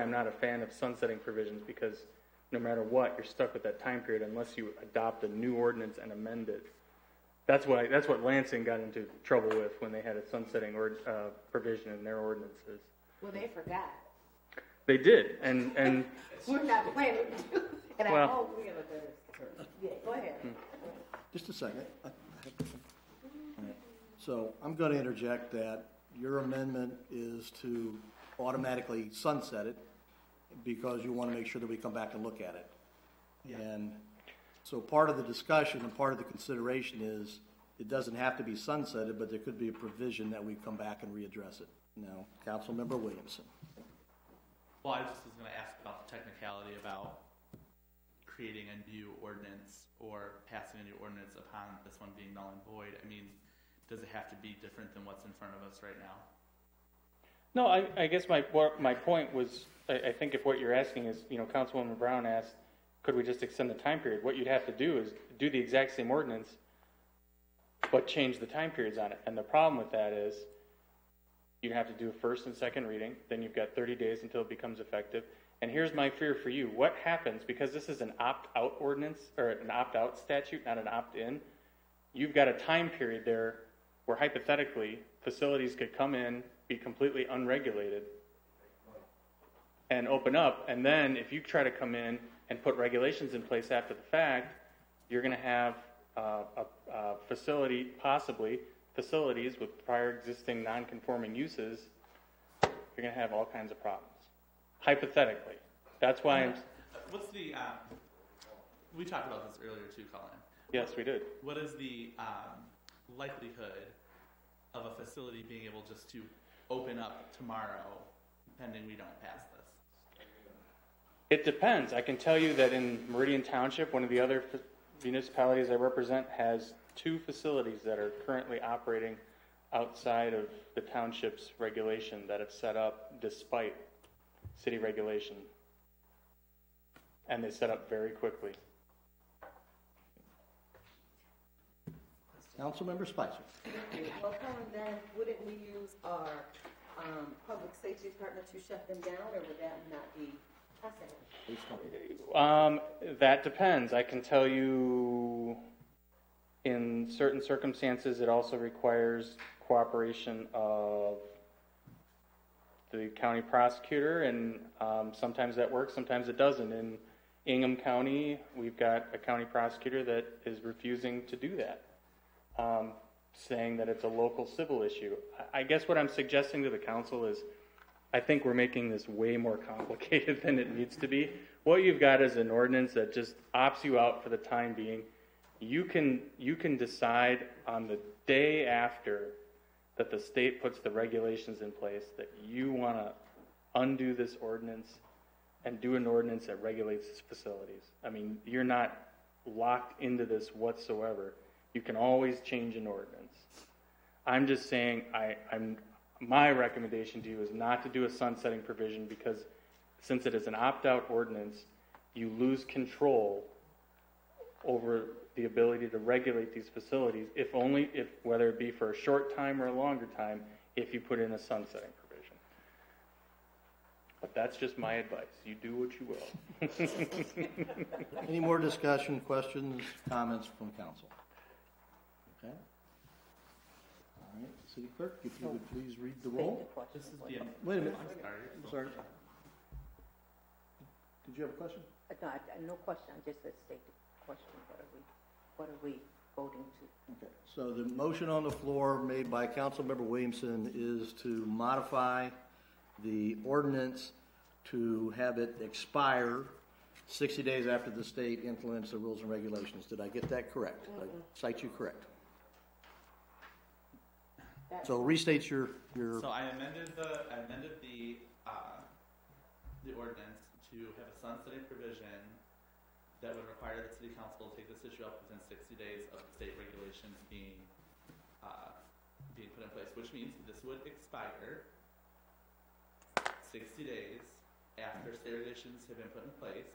I'm not a fan of sunsetting provisions, because no matter what, you're stuck with that time period unless you adopt a new ordinance and amend it. That's what Lansing got into trouble with when they had a sunsetting provision in their ordinances. Well, they forgot. They did, and We're not planning to. And I Well- hope we have a better. Yeah, go ahead. Just a second. All right. So I'm going to interject that your amendment is to automatically sunset it because you want to make sure that we come back and look at it. And so part of the discussion and part of the consideration is it doesn't have to be sunsetted, but there could be a provision that we come back and readdress it. Now, Councilmember Williamson. Well, I just was going to ask about the technicality about creating a new ordinance or passing a new ordinance upon this one being null and void. I mean, does it have to be different than what's in front of us right now? no, I guess my point was, I think if what you're asking is, Councilwoman Brown asked, could we just extend the time period? What you'd have to do is do the exact same ordinance, but change the time periods on it. And the problem with that is you'd have to do a first and second reading, then you've got 30 days until it becomes effective. And here's my fear for you. What happens, because this is an opt-out ordinance, or an opt-out statute, not an opt-in, you've got a time period there where hypothetically facilities could come in, be completely unregulated, and open up, and then if you try to come in and put regulations in place after the fact, you're going to have a facility, possibly facilities with prior existing non-conforming uses, you're going to have all kinds of problems. Hypothetically. That's why I'm... What's the, we talked about this earlier too, Colin. Yes, we did. What is the likelihood of a facility being able just to open up tomorrow, pending we don't pass this? It depends. I can tell you that in Meridian Township, one of the other municipalities I represent has 2 facilities that are currently operating outside of the township's regulation that have set up despite city regulation. And they set up very quickly. Councilmember Spicer. Well, Colin, then, wouldn't we use our public safety department to shut them down, or would that not be possible? That depends. I can tell you in certain circumstances it also requires cooperation of the county prosecutor, and sometimes that works, sometimes it doesn't. In Ingham County, we've got a county prosecutor that is refusing to do that, saying that it's a local civil issue. I guess what I'm suggesting to the council is I think we're making this way more complicated than it needs to be. What you've got is an ordinance that just opts you out for the time being. You can decide on the day after that the state puts the regulations in place that you want to undo this ordinance and do an ordinance that regulates its facilities. I mean, you're not locked into this whatsoever. You can always change an ordinance. I'm just saying my recommendation to you is not to do a sunsetting provision because since it is an opt-out ordinance, you lose control over the ability to regulate these facilities, if whether it be for a short time or a longer time, if you put in a sunsetting provision. But that's just my advice. You do what you will. Any more discussion, questions, comments from council? Okay. All right, City Clerk, if you would please read the roll. This is the... Wait a minute. I'm Sorry. Did you have a question? No question. I just said state the question. What are we voting to? Okay, so the motion on the floor made by Councilmember Williamson is to modify the ordinance to have it expire 60 days after the state implements the rules and regulations. Did I get that correct? Did I cite you correct? So restate your. So I amended the ordinance to have a sunsetting provision that would require the city council to take this issue up within 60 days of the state regulations being put in place, which means this would expire 60 days after state regulations have been put in place,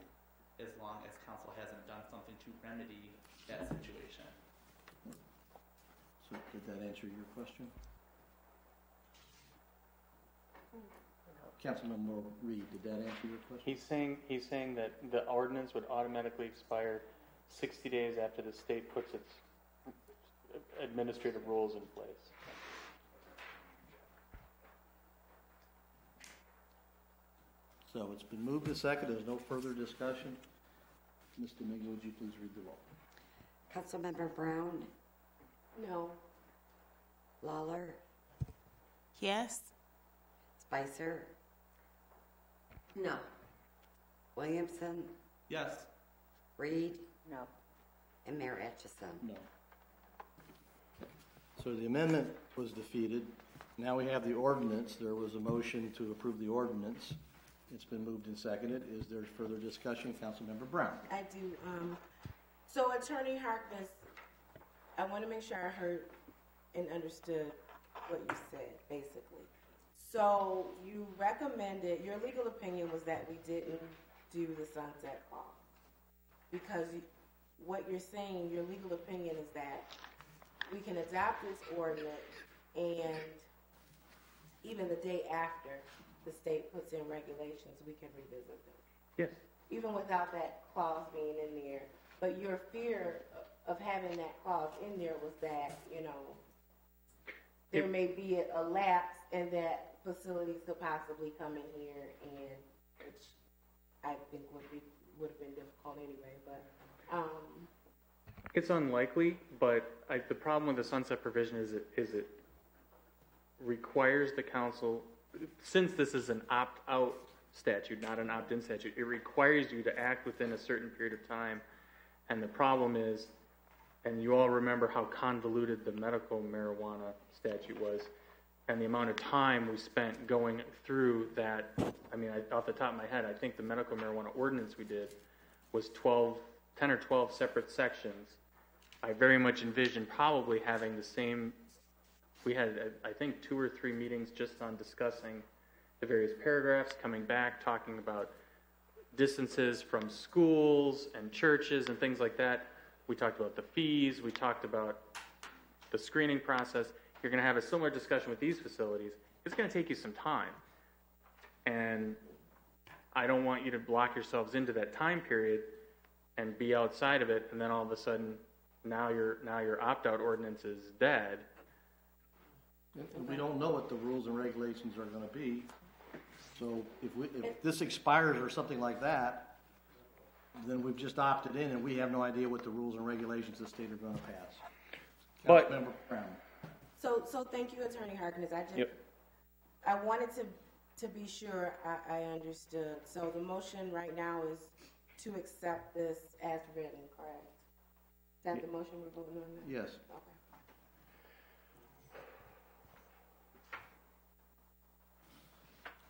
as long as council hasn't done something to remedy that situation. So did that answer your question? Councilmember Reed, did that answer your question? He's saying that the ordinance would automatically expire 60 days after the state puts its administrative rules in place. So it's been moved to second. There's no further discussion. Ms. Domingo, would you please read the roll? Councilmember Brown, No. Lawler, Yes? Spicer, No. Williamson, Yes. Reed, No. and Mayor Atchison. No. So the amendment was defeated. Now we have the ordinance. There was a motion to approve the ordinance. It's been moved and seconded. Is there further discussion? Councilmember Brown. I do. So Attorney Harkness, I want to make sure I heard and understood what you said, basically. So you recommended, your legal opinion was that we didn't do the sunset clause. Because what you're saying, your legal opinion is that we can adopt this ordinance and even the day after the state puts in regulations, we can revisit them. Yes. Even without that clause being in there. But your fear of having that clause in there was that, there may be a lapse and that facilities could possibly come in here and, which I think would have been difficult anyway, but, It's unlikely, but the problem with the sunset provision is it requires the council, since this is an opt-out statute, not an opt-in statute, it requires you to act within a certain period of time. And the problem is, and you all remember how convoluted the medical marijuana statute was, and the amount of time we spent going through that. Off the top of my head, I think the medical marijuana ordinance we did was 10 or 12 separate sections. I very much envisioned probably having the same. We had, I think, 2 or 3 meetings just on discussing the various paragraphs, coming back, talking about distances from schools and churches and things like that. We talked about the fees. We talked about the screening process. You're going to have a similar discussion with these facilities. It's going to take you some time. And I don't want you to block yourselves into that time period and be outside of it, and then all of a sudden, now your opt-out ordinance is dead. We don't know what the rules and regulations are going to be. So if this expires or something like that, then we've just opted in and we have no idea what the rules and regulations of the state are going to pass. But- Councilmember Brown. so thank you, Attorney Harkness. I wanted to be sure I understood. So the motion right now is to accept this as written, correct? Is that the motion we're voting on now? Yes. Okay.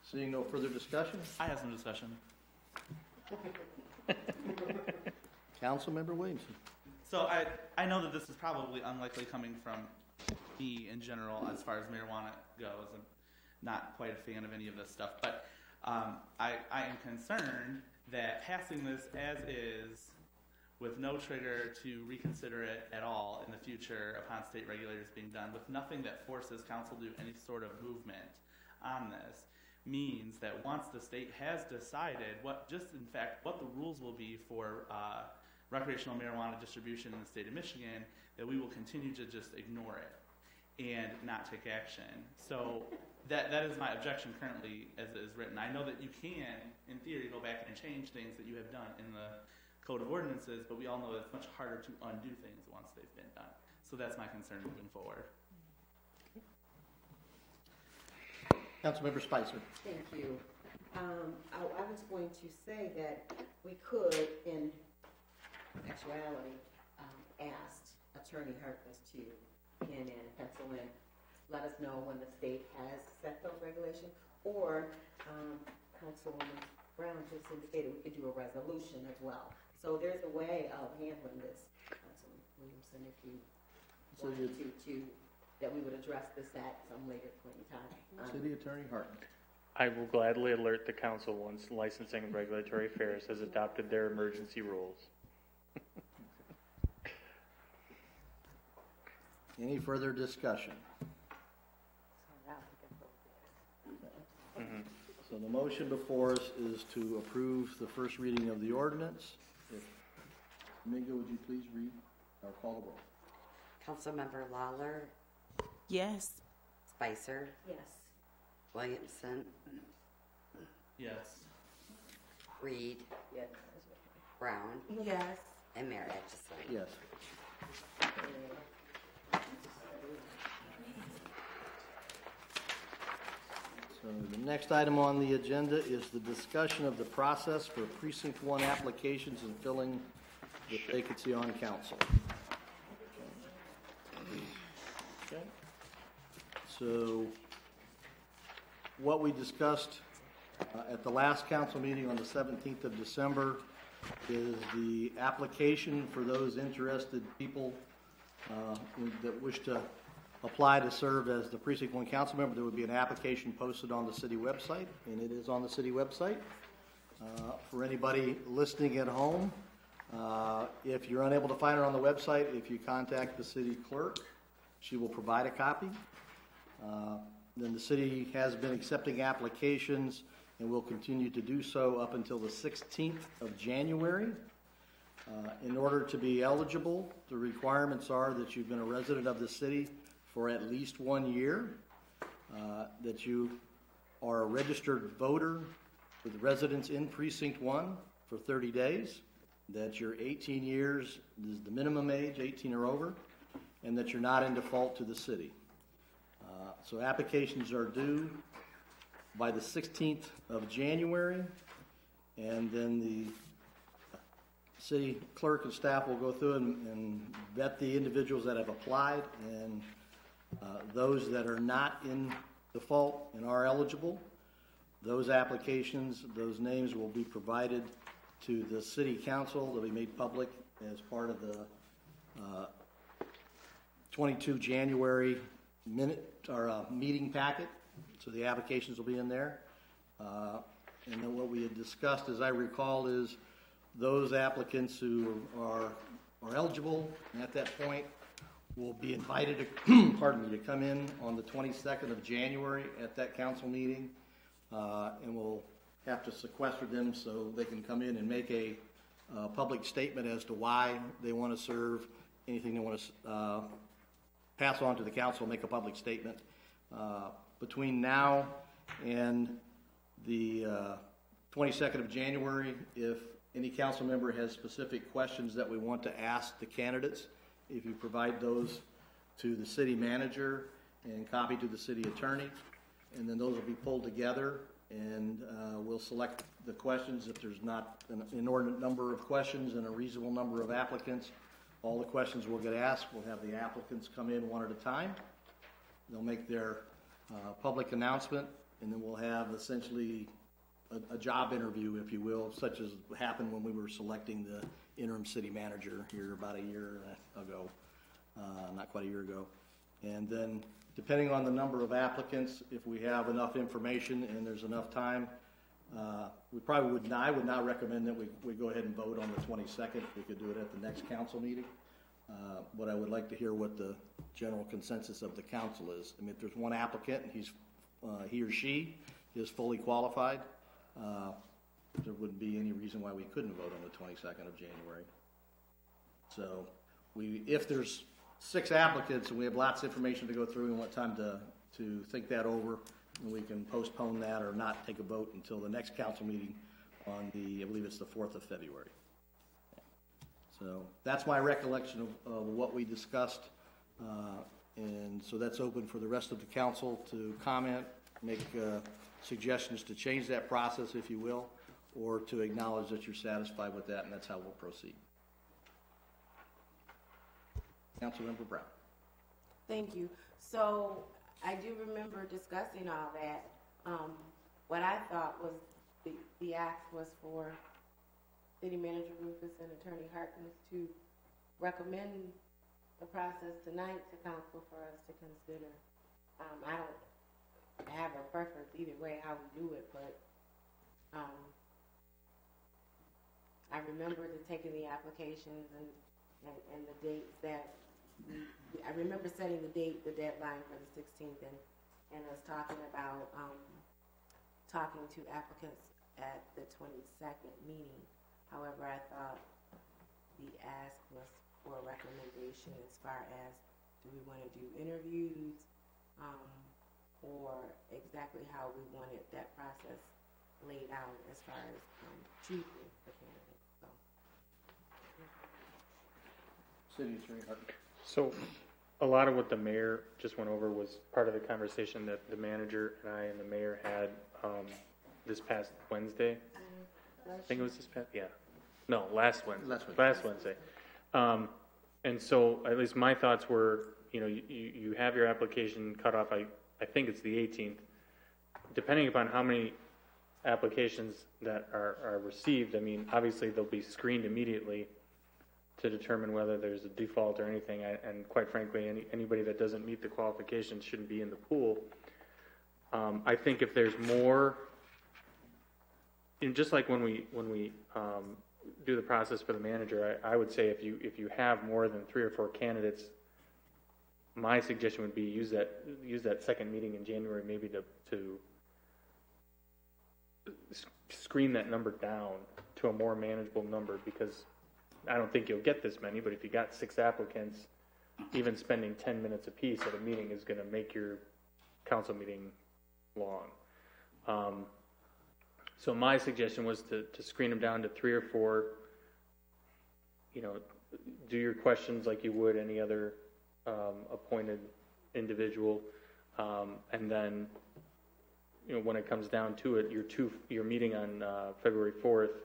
Seeing no further discussion, I have some discussion. Councilmember Williamson. So I know that this is probably unlikely coming from me in general as far as marijuana goes. I'm not quite a fan of any of this stuff, but I am concerned that passing this as is with no trigger to reconsider it at all in the future upon state regulators being done, with nothing that forces council to do any sort of movement on this, means that once the state has decided what the rules will be for recreational marijuana distribution in the state of Michigan, that we will continue to just ignore it and not take action. So that is my objection currently as it is written. I know that you can, in theory, go back and change things that you have done in the Code of Ordinances, but we all know that it's much harder to undo things once they've been done. So that's my concern moving forward. Councilmember Spicer. Thank you. I was going to say that we could, in actuality, ask Attorney Harkness to pen and pencil in, let us know when the state has set those regulations, or Councilwoman Brown just indicated we could do a resolution as well. So there's a way of handling this, Councilman Williamson, if you wanted to that we would address this at some later point in time. City Attorney Hartman. I will gladly alert the council once Licensing and Regulatory Affairs has adopted their emergency rules. Any further discussion? So the motion before us is to approve the first reading of the ordinance. Domingo, would you please read or call the roll? Councilmember Lawler, Yes. Spicer, Yes. Williamson, Yes. Reed, Yes. Brown, Yes. and Mayor Atchison. Yes. So the next item on the agenda is the discussion of the process for Precinct 1 applications and filling the vacancy on council. Okay. So what we discussed at the last council meeting on the 17th of December is the application for those interested people that wish to apply to serve as the Precinct 1 council member. There would be an application posted on the city website, and it is on the city website. For anybody listening at home, if you're unable to find it on the website, if you contact the city clerk, she will provide a copy. Then the city has been accepting applications and will continue to do so up until the 16th of January. In order to be eligible, the requirements are that you've been a resident of the city for at least 1 year, that you are a registered voter with residence in Precinct 1 for 30 days, that you're 18 years is the minimum age, 18 or over, and that you're not in default to the city. So applications are due by the 16th of January, and then the city clerk and staff will go through and vet the individuals that have applied, and those that are not in default and are eligible, those applications, those names will be provided to the city council. They'll be made public as part of the 22 January meeting packet. So the applications will be in there. And then what we had discussed, as I recall, is those applicants who are eligible at that point will be invited to, to come in on the 22nd of January at that council meeting, and we'll have to sequester them so they can come in and make a public statement as to why they want to serve, anything they want to pass on to the council, make a public statement. Between now and the 22nd of January, if any council member has specific questions that we want to ask the candidates, if you provide those to the city manager and copy to the city attorney, and then those will be pulled together, and we'll select the questions. If there's not an inordinate number of questions and a reasonable number of applicants, all the questions will get asked. We'll have the applicants come in one at a time. They'll make their public announcement, and then we'll have essentially a job interview, if you will, such as happened when we were selecting the interim city manager here about a year ago, not quite a year ago. And then depending on the number of applicants, if we have enough information and there's enough time, we probably would not, I would not recommend that we go ahead and vote on the 22nd. We could do it at the next council meeting. But I would like to hear what the general consensus of the council is. I mean, if there's one applicant and he or she is fully qualified, there wouldn't be any reason why we couldn't vote on the 22nd of January. So if there's 6 applicants and we have lots of information to go through and want time to think that over, and we can postpone that or not take a vote until the next council meeting on I believe it's the 4th of February. So that's my recollection of what we discussed. And so that's open for the rest of the council to comment, make suggestions to change that process, if you will, or to acknowledge that you're satisfied with that, and that's how we'll proceed. Councilmember Brown. Thank you. So I do remember discussing all that. What I thought was the ask was for City Manager Rufus and Attorney Harkness to recommend the process tonight to council for us to consider. I don't have a preference either way how we do it, but I remember taking the applications and the dates that I remember setting the deadline for the 16th, and us talking about talking to applicants at the 22nd meeting. However, I thought the ask was for a recommendation as far as Do we want to do interviews, or exactly how we wanted that process laid out as far as choosing the candidates? So. City Attorney Hartman. So a lot of what the mayor just went over was part of the conversation that the manager and I and the mayor had this past Wednesday. I think it was this past, no, last Wednesday. Last Wednesday. And so at least my thoughts were, you have your application cut off, I think it's the 18th. Depending upon how many applications that are received, I mean, obviously they'll be screened immediately to determine whether there's a default or anything. And quite frankly, anybody that doesn't meet the qualifications shouldn't be in the pool. I think if there's more, just like when we do the process for the manager, I would say if you have more than 3 or 4 candidates, my suggestion would be use that second meeting in January maybe to screen that number down to a more manageable number, because I don't think you'll get this many, but if you got 6 applicants, even spending 10 minutes apiece at a meeting is going to make your council meeting long. So my suggestion was to screen them down to 3 or 4, do your questions like you would any other appointed individual, and then when it comes down to it, your meeting on February 4th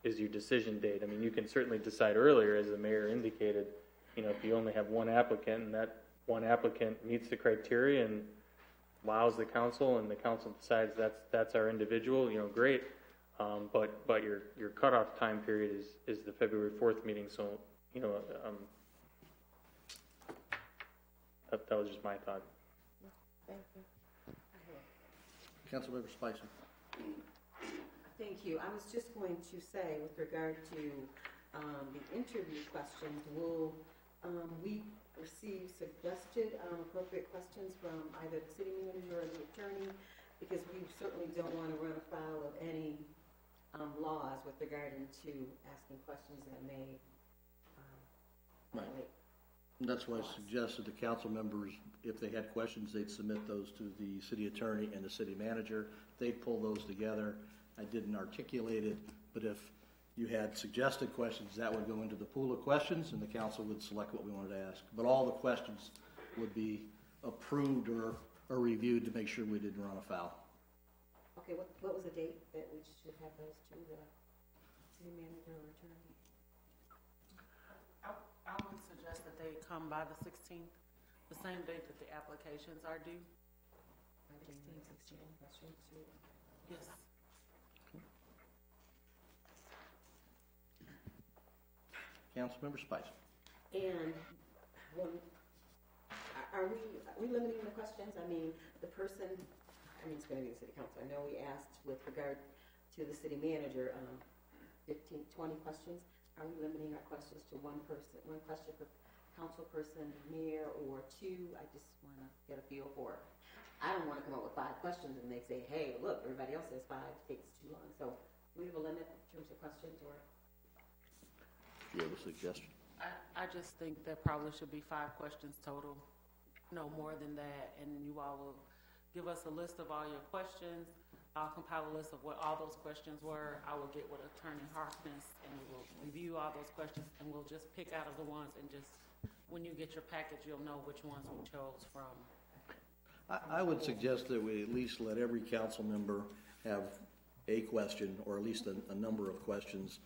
is your decision date. I mean, you can certainly decide earlier, as the mayor indicated, if you only have 1 applicant and that 1 applicant meets the criteria and allows the council, and the council decides that's our individual, great. But your cutoff time period is the February 4th meeting. So, that was just my thought. Thank you. Councilmember Spicer. Thank you. I was just going to say, with regard to the interview questions, will we receive suggested appropriate questions from either the city manager or the attorney? Because we certainly don't want to run afoul of any laws with regard to asking questions that may violate. That's why I suggested to council members, if they had questions, they'd submit those to the city attorney and the city manager. They'd pull those together. I didn't articulate it, but if you had suggested questions, that would go into the pool of questions, and the council would select what we wanted to ask. But all the questions would be approved or reviewed to make sure we didn't run afoul. Okay, what was the date that we should have those to the city manager or attorney? I would suggest that they come by the 16th, the same date that the applications are due. 16 questions. Yes. Councilmember Spicer. And are we limiting the questions? I mean, it's going to be the city council. I know we asked with regard to the city manager, 15, 20 questions. Are we limiting our questions to one question per council person, mayor, or 2? I just want to get a feel for it. I don't want to come up with 5 questions and they say, hey, look, everybody else says 5, it takes too long. So do we have a limit in terms of questions, or? Do you have a suggestion? I just think there probably should be 5 questions total, no more than that. And you all will give us a list of all your questions. I'll compile a list of what all those questions were. I will get with Attorney Harkness, and we will review all those questions, and we'll just pick out of the ones, and just when you get your package, you'll know which ones we chose from. I would suggest that we at least let every council member have a question, or at least a number of questions,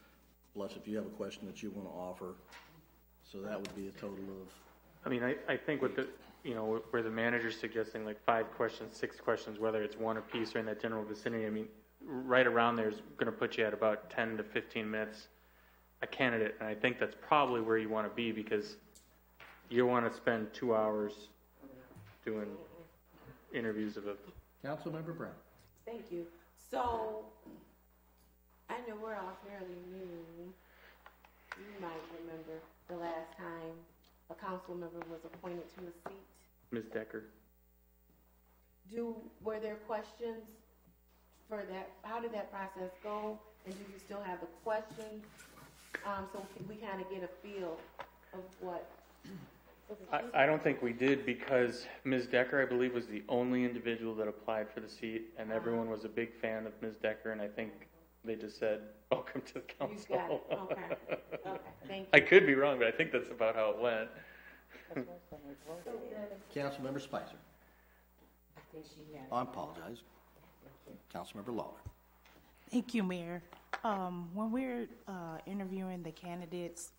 plus if you have a question that you want to offer. So that would be a total of... I mean, I think with the, where the manager's suggesting like 5 questions, 6 questions, whether it's 1 apiece or in that general vicinity, I mean, right around there is going to put you at about 10 to 15 minutes a candidate. And I think that's probably where you want to be, because you want to spend 2 hours doing interviews of a... Councilmember Brown. Thank you. So, I know we're all fairly new. You might remember the last time a council member was appointed to a seat. Ms. Decker. Were there questions for that? How did that process go? And do you still have the questions? So we kind of get a feel of what I don't think we did because Ms. Decker, I believe, was the only individual that applied for the seat, and everyone was a big fan of Ms. Decker, and I think they just said, welcome to the council. You got it. Okay. Okay. Thank you. I could be wrong, but I think that's about how it went. Councilmember Spicer. I think she has. I apologize. Councilmember Lawler. Thank you, Mayor. When we're interviewing the candidates,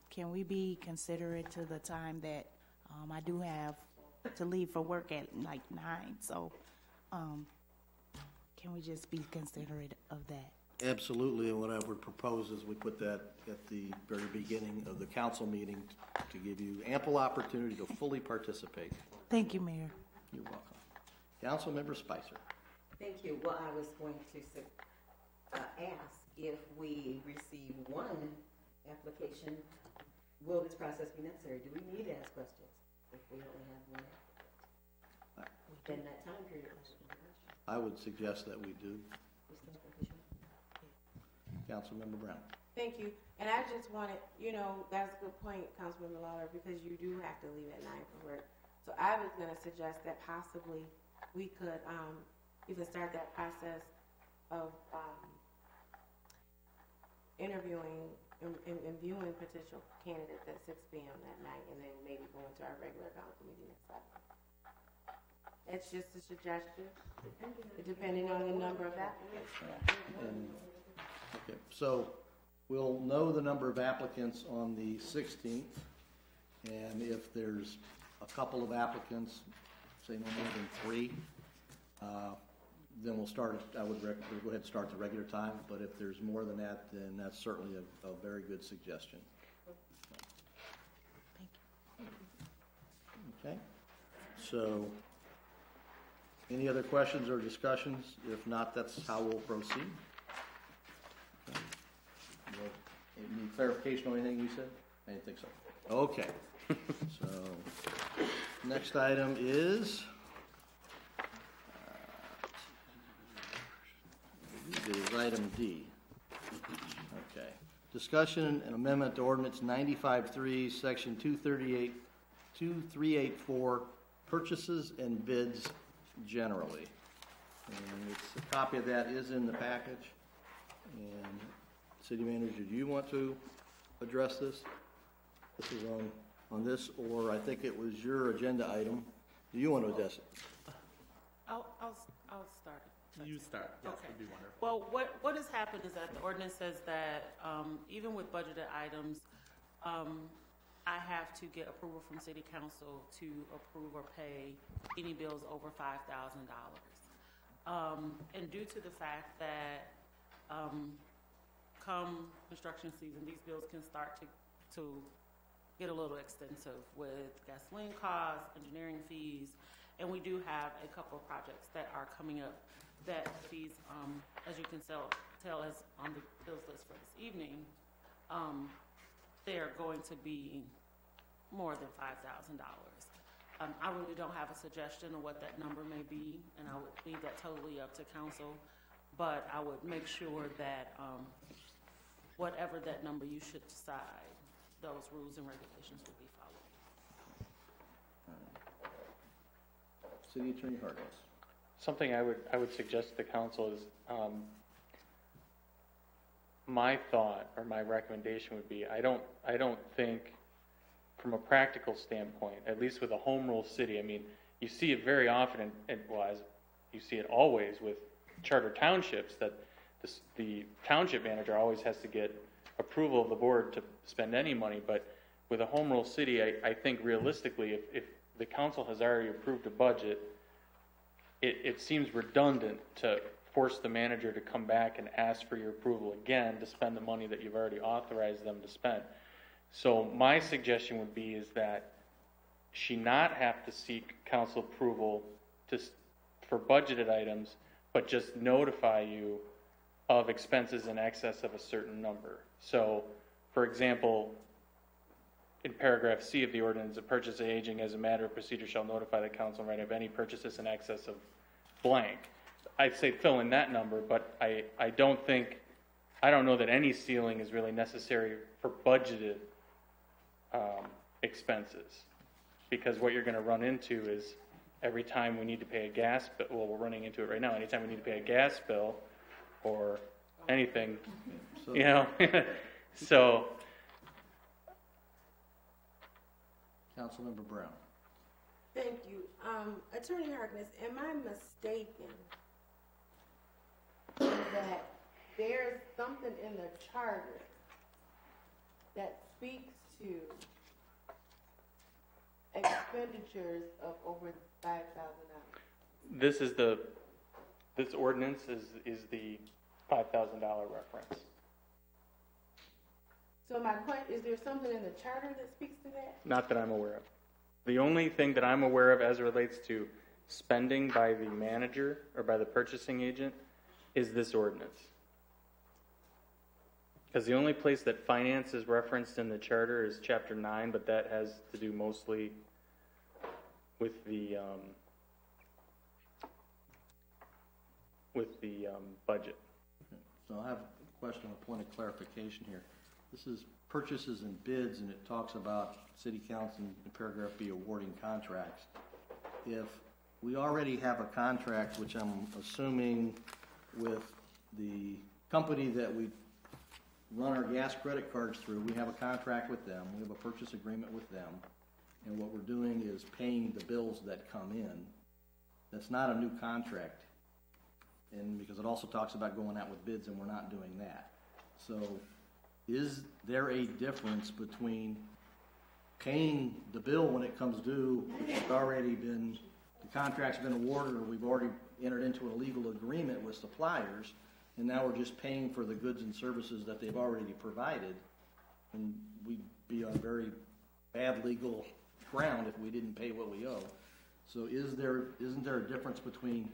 can we be considerate to the time that I do have to leave for work at like 9? So can we just be considerate of that? Absolutely, and what I would propose is we put that at the very beginning of the council meeting to give you ample opportunity to fully participate. Thank you, Mayor. You're welcome. Councilmember Spicer. Thank you. Well, I was going to ask if we receive one application, will this process be necessary? Do we need to ask questions if we only have one applicant? Within that time period. I would suggest that we do. Councilmember Brown. Thank you. And I just wanted, that's a good point, Councilmember Lawler, because you do have to leave at 9 for work. So I was going to suggest that possibly we could even start that process of interviewing and viewing potential candidates at 6 p.m. that night, and then maybe go into our regular council meeting at 7. It's just a suggestion, depending on the number of applicants. Okay, so we'll know the number of applicants on the 16th, and if there's a couple of applicants, say no more than 3, then we'll start. I would go ahead and start the regular time. But if there's more than that, then that's certainly a very good suggestion. Thank you. Okay. So, any other questions or discussions? If not, that's how we'll proceed. Okay. Any clarification on anything we said? I didn't think so. Okay. So, next item is. It is item D. Okay. Discussion and amendment to ordinance 95.3, section 2384, purchases and bids generally. And a copy of that is in the package. And City Manager, do you want to address this? This is on this, or I think it was your agenda item. Do you want to address it? I'll start it. You start. Yes, Okay. would be wonderful. Well, what has happened is that the ordinance says that even with budgeted items, I have to get approval from City Council to approve or pay any bills over $5,000. And due to the fact that come construction season, these bills can start to get a little extensive with gasoline costs, engineering fees, and we do have a couple of projects that are coming up that fees, as you can tell as on the bills list for this evening, they are going to be more than $5,000. I really don't have a suggestion of what that number may be, and I would leave that totally up to council, but I would make sure that whatever that number you should decide, those rules and regulations will be followed. City Attorney Hargis. Something I would suggest to the council is my thought or my recommendation would be I don't think from a practical standpoint, at least with a home rule city, I mean, you see it very often, as you see it always with charter townships, that the township manager always has to get approval of the board to spend any money. But with a home rule city, I think realistically, if the council has already approved a budget, it seems redundant to force the manager to come back and ask for your approval again to spend the money that you've already authorized them to spend. So my suggestion would be is that she not have to seek council approval for budgeted items, but just notify you of expenses in excess of a certain number. So, for example, in paragraph C of the ordinance, the purchase agent as a matter of procedure shall notify the council right of any purchases in excess of blank. I'd say fill in that number, but I don't know that any ceiling is really necessary for budgeted expenses. Because what you're going to run into is every time we need to pay a gas bill, well, we're running into it right now, anytime we need to pay a gas bill or anything, you know, so. Councilmember Brown. Thank you. Attorney Harkness, am I mistaken that there's something in the charter that speaks to expenditures of over $5,000? This ordinance is the $5,000 reference. So my question, is there something in the charter that speaks to that? Not that I'm aware of. The only thing that I'm aware of as it relates to spending by the manager or by the purchasing agent is this ordinance. Because the only place that finance is referenced in the charter is Chapter 9, but that has to do mostly with the budget. Okay. So I have a question, a point of clarification here. This is purchases and bids, and it talks about City Council in paragraph B awarding contracts. If we already have a contract, which I'm assuming with the company that we run our gas credit cards through, we have a contract with them, we have a purchase agreement with them, and what we're doing is paying the bills that come in. That's not a new contract, and because it also talks about going out with bids, and we're not doing that. So is there a difference between paying the bill when it comes due, which has already been, the contract's been awarded, or we've already entered into a legal agreement with suppliers, and now we're just paying for the goods and services that they've already provided, and we'd be on very bad legal ground if we didn't pay what we owe. So isn't there a difference between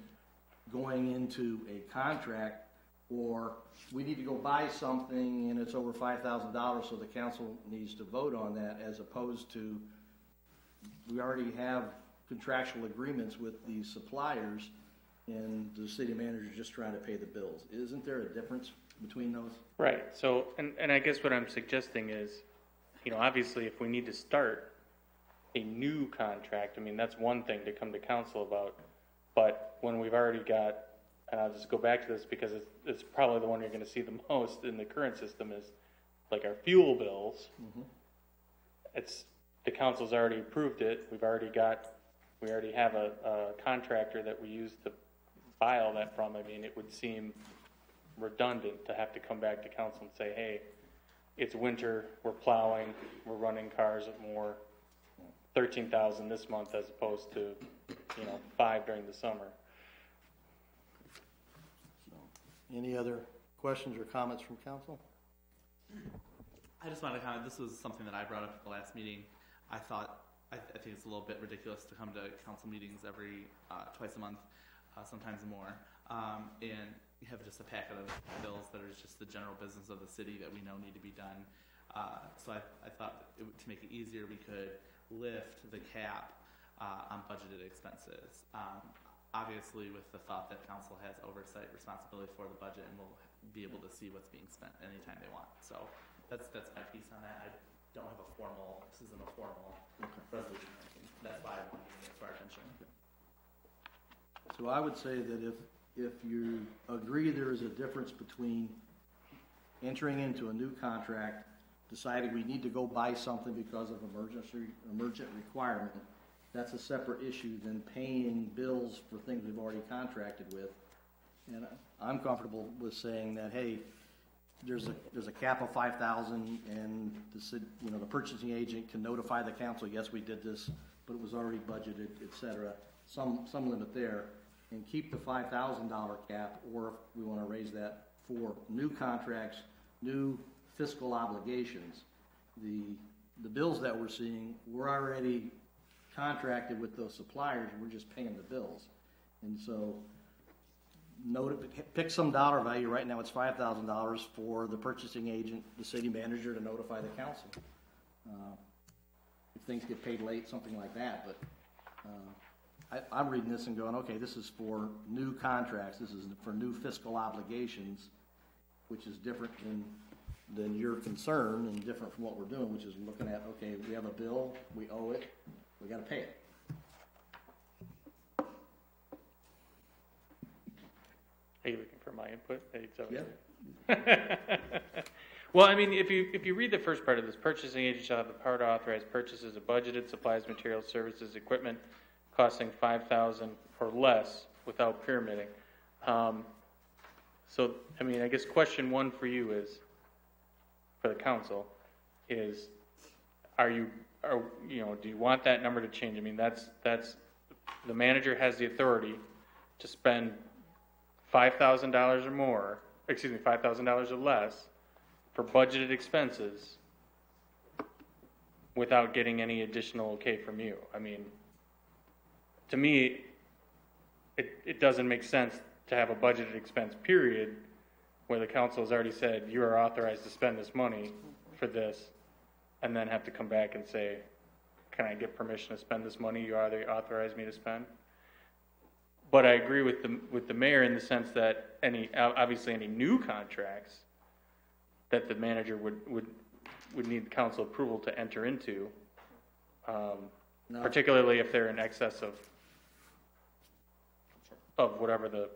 going into a contract, or we need to go buy something and it's over $5,000, so the council needs to vote on that, as opposed to we already have contractual agreements with the suppliers and the city manager just trying to pay the bills? Isn't there a difference between those? Right. So, and I guess what I'm suggesting is, you know, obviously if we need to start a new contract, I mean, that's one thing to come to council about, but when we've already got, and I'll just go back to this because it's probably the one you're going to see the most in the current system, is like our fuel bills. Mm-hmm. It's, the council's already approved it. We already have a contractor that we use to buy all that from. I mean, it would seem redundant to have to come back to council and say, hey, it's winter, we're plowing, we're running cars at more, 13,000 this month as opposed to, you know, 5 during the summer. Any other questions or comments from council? I just wanted to comment, this was something that I brought up at the last meeting. I think it's a little bit ridiculous to come to council meetings every twice a month, sometimes more, and you have just a packet of bills that are just the general business of the city that we know need to be done. So I thought to make it easier, we could lift the cap on budgeted expenses. Obviously, with the thought that council has oversight responsibility for the budget and will be able to see what's being spent anytime they want. So that's my piece on that. I don't have this isn't a formal resolution or anything. That's why I wanted to bring it to our attention. So I would say that if you agree there is a difference between entering into a new contract, deciding we need to go buy something because of emergent requirement, that's a separate issue than paying bills for things we've already contracted with. And I'm comfortable with saying that, hey, there's a cap of 5,000, and the purchasing agent can notify the council, yes, we did this, but it was already budgeted, etc. Some limit there, and keep the $5,000 cap, or if we want to raise that for new contracts, new fiscal obligations. The bills that we're seeing, we're already contracted with those suppliers, and we're just paying the bills. And so pick some dollar value. Right now it's $5,000 for the purchasing agent, the city manager, to notify the council. If things get paid late, something like that. But I'm reading this and going, okay, this is for new contracts. This is for new fiscal obligations, which is different than then your concern, and different from what we're doing, which is looking at, okay, we have a bill, we owe it, we gotta pay it. Are you looking for my input? Yeah. Well, I mean, if you read the first part of this, purchasing agent shall have the power to authorize purchases of budgeted supplies, materials, services, equipment costing $5,000 or less without pyramiding. So, I mean, I guess question one for you is, for the council, is, do you want that number to change? I mean, that's the manager has the authority to spend $5,000 or more, $5,000 or less for budgeted expenses without getting any additional okay from you. I mean, to me, it doesn't make sense to have a budgeted expense period where the council has already said you are authorized to spend this money for this, and then have to come back and say, can I get permission to spend this money you already authorized me to spend? But I agree with the mayor in the sense that obviously any new contracts that the manager would need council approval to enter into, particularly if they're in excess of whatever the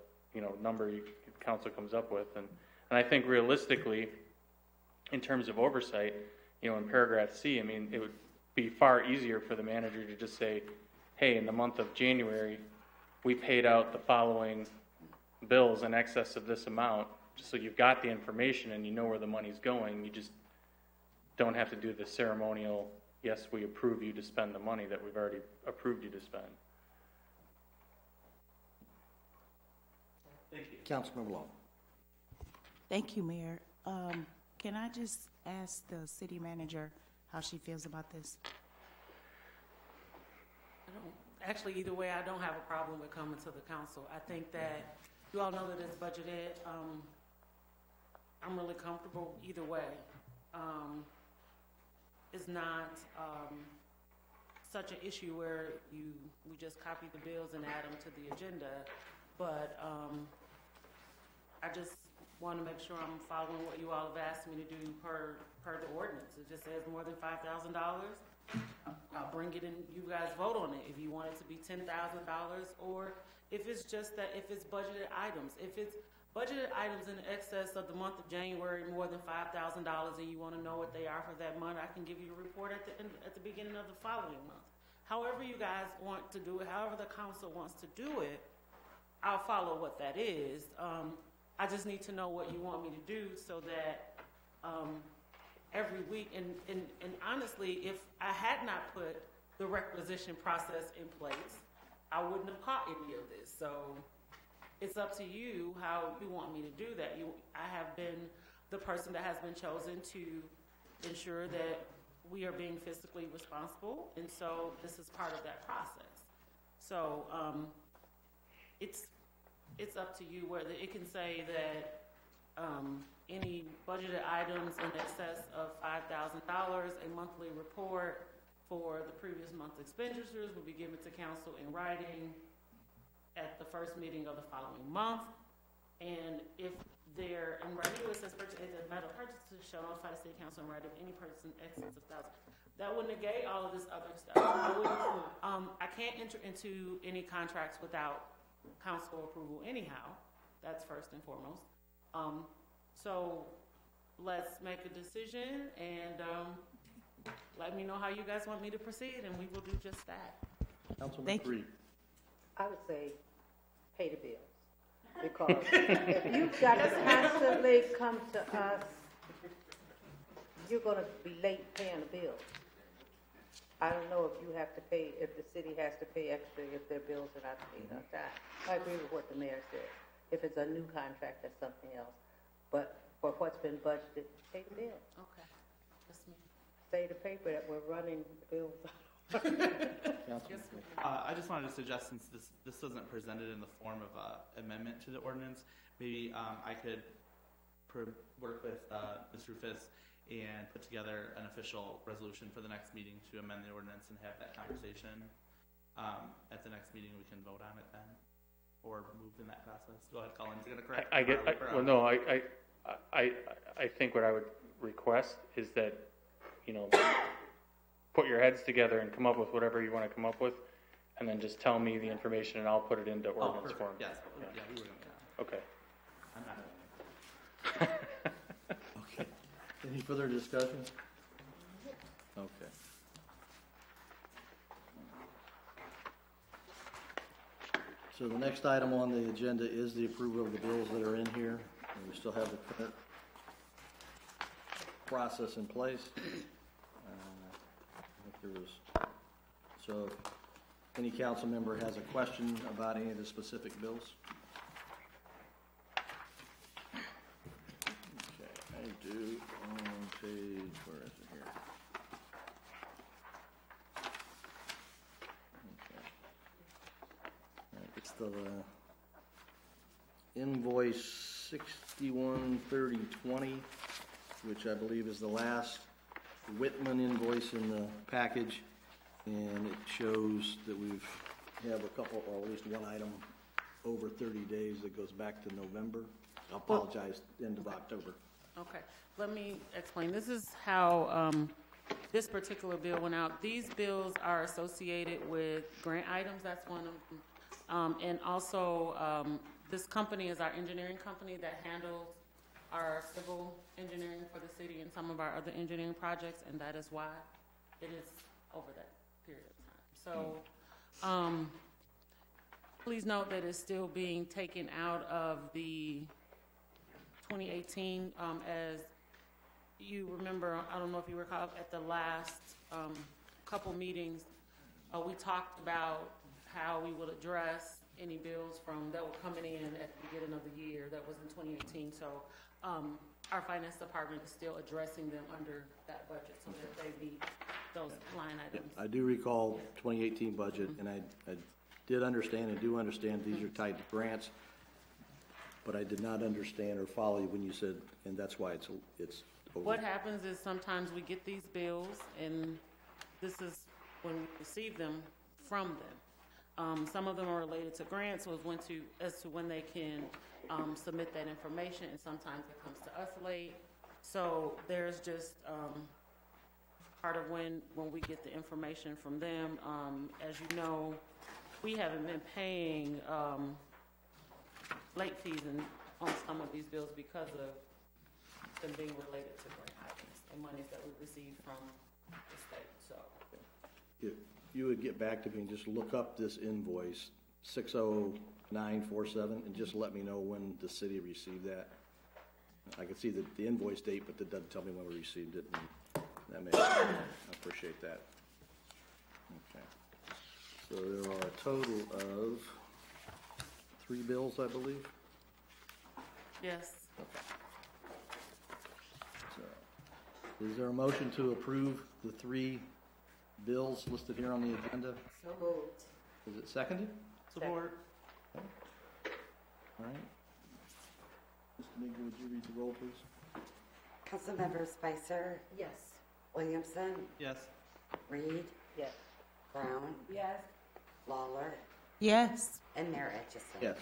number council comes up with, and I think realistically, in terms of oversight, in paragraph C, I mean, it would be far easier for the manager to just say, hey, in the month of January, we paid out the following bills in excess of this amount, just so you've got the information and you know where the money's going. You just don't have to do the ceremonial, yes, we approve you to spend the money that we've already approved you to spend. Thank you. Councilmember Long. Thank you, Mayor. Can I just ask the city manager how she feels about this? Actually, either way, I don't have a problem with coming to the council. I think that you all know that it's budgeted. I'm really comfortable either way. It's not such an issue where we just copy the bills and add them to the agenda, but I just want to make sure I'm following what you all have asked me to do per the ordinance. It just says more than $5,000. I'll bring it in, you guys vote on it. If you want it to be $10,000, or if it's just that, if it's budgeted items. If it's budgeted items in excess of the month of January, more than $5,000, and you want to know what they are for that month, I can give you a report at the beginning of the following month. However you guys want to do it, however the council wants to do it, I'll follow what that is. I just need to know what you want me to do so that every week, and honestly, if I had not put the requisition process in place, I wouldn't have caught any of this. So it's up to you how you want me to do that. I have been the person that has been chosen to ensure that we are being fiscally responsible, and so this is part of that process. So it's up to you whether it can say that any budgeted items in excess of $5,000, a monthly report for the previous month's expenditures will be given to council in writing at the first meeting of the following month. And if they're in writing, it says purchase, as a matter of purchases shall notify the city council in writing of any purchase in excess of $1,000. That would negate all of this other stuff. I can't enter into any contracts without council approval anyhow. That's first and foremost. So let's make a decision and let me know how you guys want me to proceed, and we will do just that. Councilman Reed. I would say pay the bills. Because if you've got to constantly come to us, you're going to be late paying the bills. I don't know if you have to pay, if the city has to pay extra if their bills are not paid on time. I agree with what the mayor said. If it's a new contract, that's something else. But for what's been budgeted, pay the bill. Okay. That's me. Say the paper that we're running the bills. I just wanted to suggest, since this wasn't presented in the form of an amendment to the ordinance, maybe I could work with Ms. Rufus and put together an official resolution for the next meeting to amend the ordinance and have that conversation. At the next meeting, we can vote on it then, or move in that process. Go ahead, Colin. You're going to correct. I think what I would request is that, put your heads together and come up with whatever you want to come up with, and then just tell me the information and I'll put it into ordinance form. Yes. Yeah, we were gonna. Okay. I'm not. Okay. Any further discussion? Okay. So the next item on the agenda is the approval of the bills that are in here. And we still have the current process in place. I think there was, so if any council member has a question about any of the specific bills. Okay, I do on page, where is it here? Okay. All right, it's the invoice 613020, which I believe is the last Whitman invoice in the package, and it shows that we've have a couple, or at least one item over 30 days that goes back to November. I apologize, end of October. Okay, let me explain. This is how this particular bill went out. These bills are associated with grant items. That's one of them. And also, this company is our engineering company that handles our civil engineering for the city and some of our other engineering projects, and that is why it is over that period of time. So, please note that it's still being taken out of the 2018. As you remember, I don't know if you recall, at the last couple meetings, we talked about how we would address any bills that were coming in at the beginning of the year. That was in 2018. So our finance department is still addressing them under that budget so that they meet those line items. I do recall 2018 budget, and I did understand and do understand these are tied to grants, but I did not understand or follow you when you said, and that's why it's over. What happens is sometimes we get these bills, and this is when we receive them from them. Some of them are related to grants, so as to when they can submit that information, and sometimes it comes to us late. So there's just part of when we get the information from them. As you know, we haven't been paying late fees on some of these bills because of them being related to grant items and monies that we receive from the state. So If you would get back to me and just look up this invoice 60947 and just let me know when the city received that. I can see the invoice date, but that doesn't tell me when we received it. And I appreciate that. Okay. So there are a total of 3 bills, I believe. yes. Okay. So, is there a motion to approve the 3 bills listed here on the agenda? So moved. Is it seconded? Support. Okay. All right. Mr. Meager, would you read the roll, please? Councilmember Spicer, Yes. Williamson, Yes. Reed, Yes. Brown, Yes. Lawler, Yes. and Mayor Atchison. Yes.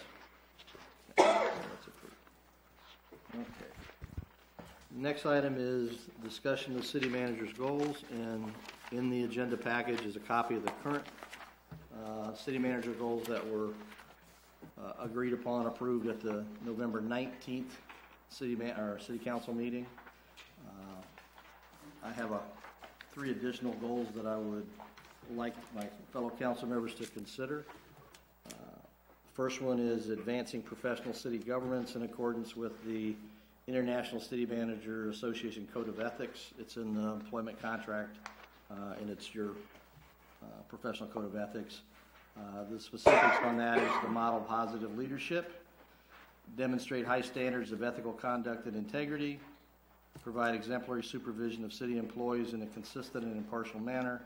That's approved. Okay. Next item is discussion of city manager's goals, and in the agenda package is a copy of the current city manager goals that were agreed upon, approved at the November 19th city council meeting. I have 3 additional goals that I would like my fellow council members to consider. First one is advancing professional city governance in accordance with the International City Manager Association Code of Ethics. It's in the employment contract, and it's your professional code of ethics. The specifics on that is the model positive leadership, demonstrate high standards of ethical conduct and integrity, provide exemplary supervision of city employees in a consistent and impartial manner,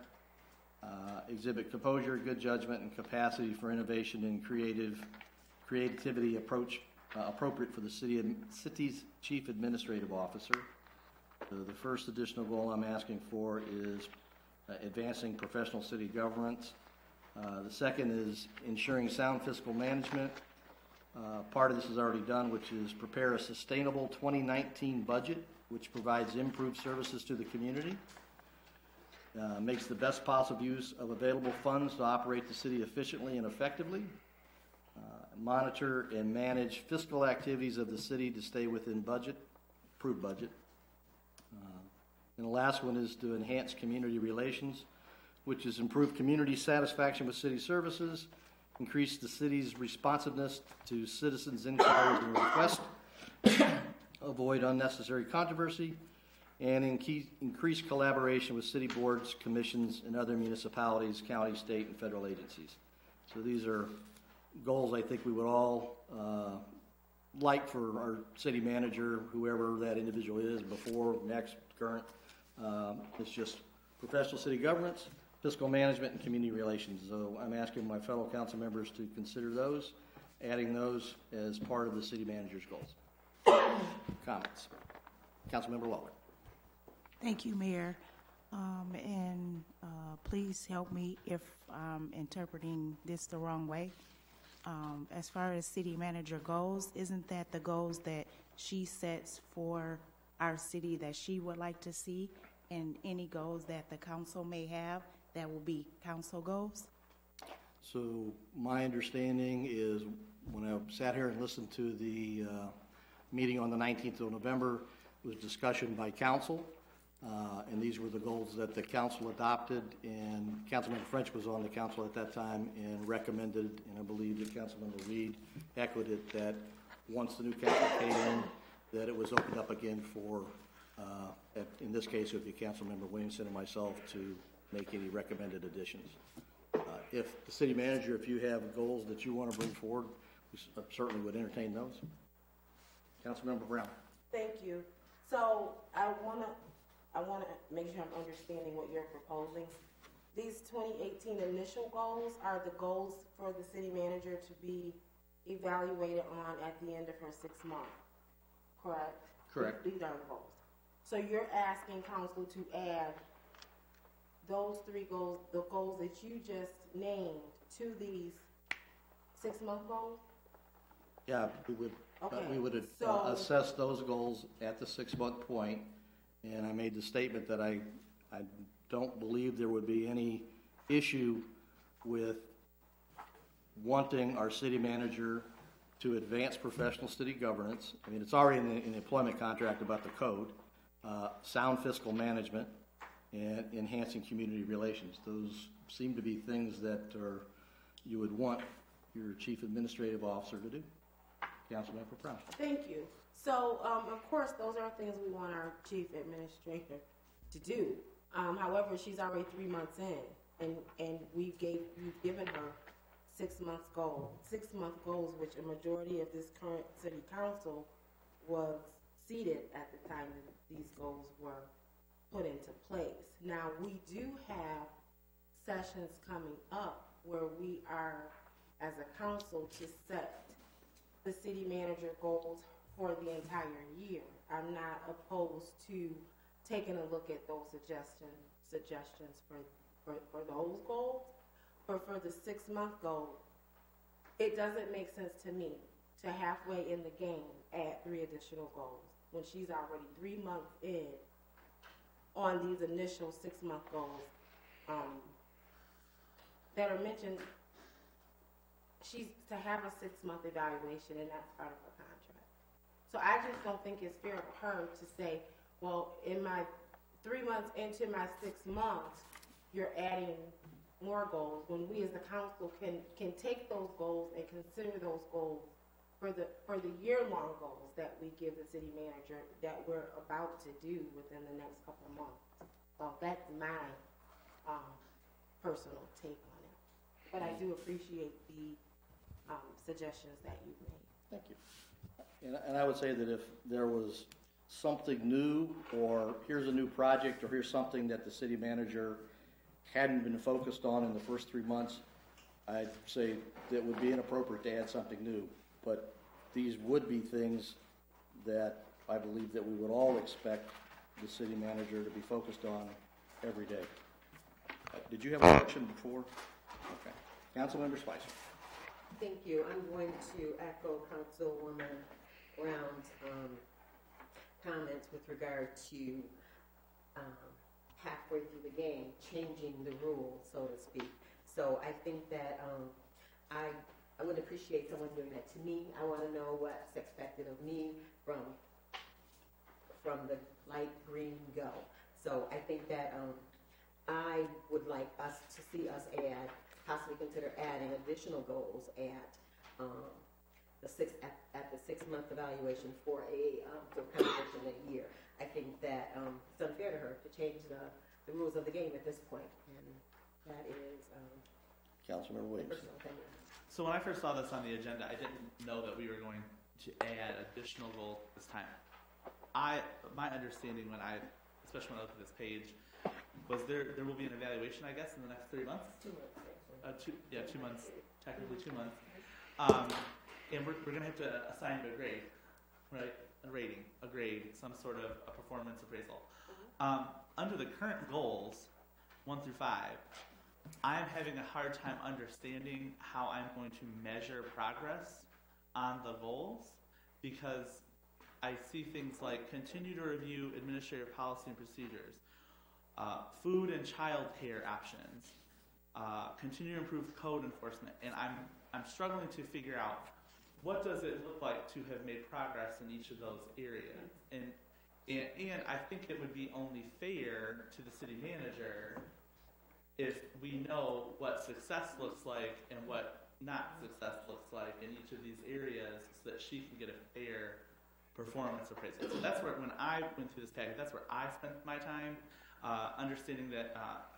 exhibit composure, good judgment, and capacity for innovation and creativity appropriate for the city's chief administrative officer. The first additional goal I'm asking for is advancing professional city governance. The second is ensuring sound fiscal management, Part of this is already done, which is prepare a sustainable 2019 budget, which provides improved services to the community, makes the best possible use of available funds to operate the city efficiently and effectively, monitor and manage fiscal activities of the city to stay within budget, approved budget. And the last one is to enhance community relations, which is improve community satisfaction with city services, increase the city's responsiveness to citizens' inquiries and requests, avoid unnecessary controversy, and increase collaboration with city boards, commissions, and other municipalities, county, state, and federal agencies. So these are goals I think we would all like for our city manager, whoever that individual is, before, next, current. It's just professional city governance, fiscal management, and community relations. So I'm asking my fellow council members to consider those, adding those as part of the city manager's goals. Comments? Councilmember Lawler. Thank you, Mayor. And please help me if I'm interpreting this the wrong way. As far as city manager goals, isn't that the goals that she sets for our city that she would like to see, and any goals that the council may have that will be council goals? So my understanding is when I sat here and listened to the meeting on the 19th of November, it was discussion by council, and these were the goals that the council adopted, and Councilmember French was on the council at that time and recommended, and I believe that Councilmember Reed echoed it, that once the new council came in, that it was opened up again for, in this case, it would be Councilmember Williamson and myself to make any recommended additions. If the city manager, if you have goals that you want to bring forward, we certainly would entertain those. Councilmember Brown. Thank you. So I want to make sure I'm understanding what you're proposing. These 2018 initial goals are the goals for the city manager to be evaluated on at the end of her 6 months, correct? Correct. These are the goals. So you're asking council to add those 3 goals, the goals that you just named, to these 6-month goals? Yeah, we would assess those goals at the 6-month point, and I made the statement that I don't believe there would be any issue with wanting our city manager to advance professional city governance. I mean, it's already in the employment contract about the code, sound fiscal management, and enhancing community relations. Those seem to be things that you would want your chief administrative officer to do. Councilmember Brown. Thank you. So, of course, those are things we want our chief administrator to do. However, she's already 3 months in, and you've given her 6-month goals, which a majority of this current city council was seated at the time that these goals were put into place. Now, we do have sessions coming up where we are, as a council, to set the city manager goals for the entire year. I'm not opposed to taking a look at those suggestions for those goals, but for the 6-month goal, it doesn't make sense to me to halfway in the game add 3 additional goals when she's already 3 months in on these initial 6-month goals that are mentioned. She's to have a 6-month evaluation, and that's part of her contract. So I just don't think it's fair for her to say, well, in my 3 months into my 6 months, you're adding more goals, when we as a council can take those goals and consider those goals for the year-long goals that we give the city manager that we're about to do within the next couple of months. So that's my personal take on it. But I do appreciate the suggestions that you've made. Thank you. And I would say that if there was something new, or here's a new project, or here's something that the city manager hadn't been focused on in the first 3 months, I'd say that would be inappropriate to add something new. But these would be things that I believe that we would all expect the city manager to be focused on every day. Did you have a question before? Okay. Councilmember Spicer. Thank you. I'm going to echo Councilwoman Brown's comments with regard to halfway through the game, changing the rules, so to speak. So I think that I would appreciate someone doing that to me. I want to know what's expected of me from the light green go. So I think that I would like us to see us possibly consider adding additional goals at the 6-month evaluation for competition a year. I think that it's unfair to her to change the rules of the game at this point, and that is Councilmember Williams. personal opinion. So when I first saw this on the agenda, I didn't know that we were going to add additional goals this time. My understanding especially when I looked at this page, was there will be an evaluation, I guess, in the next 3 months? 2 months. 2 months, technically 2 months. And we're going to have to assign it a grade, right? A rating, a grade, some sort of a performance appraisal. Under the current goals, 1 through 5, I'm having a hard time understanding how I'm going to measure progress on the goals, because I see things like continue to review administrative policy and procedures, food and child care options, continue to improve code enforcement, and I'm struggling to figure out what does it look like to have made progress in each of those areas. And I think it would be only fair to the city manager if we know what success looks like and what not success looks like in each of these areas, so that she can get a fair performance appraisal. So that's where, when I went through this packet, that's where I spent my time, understanding that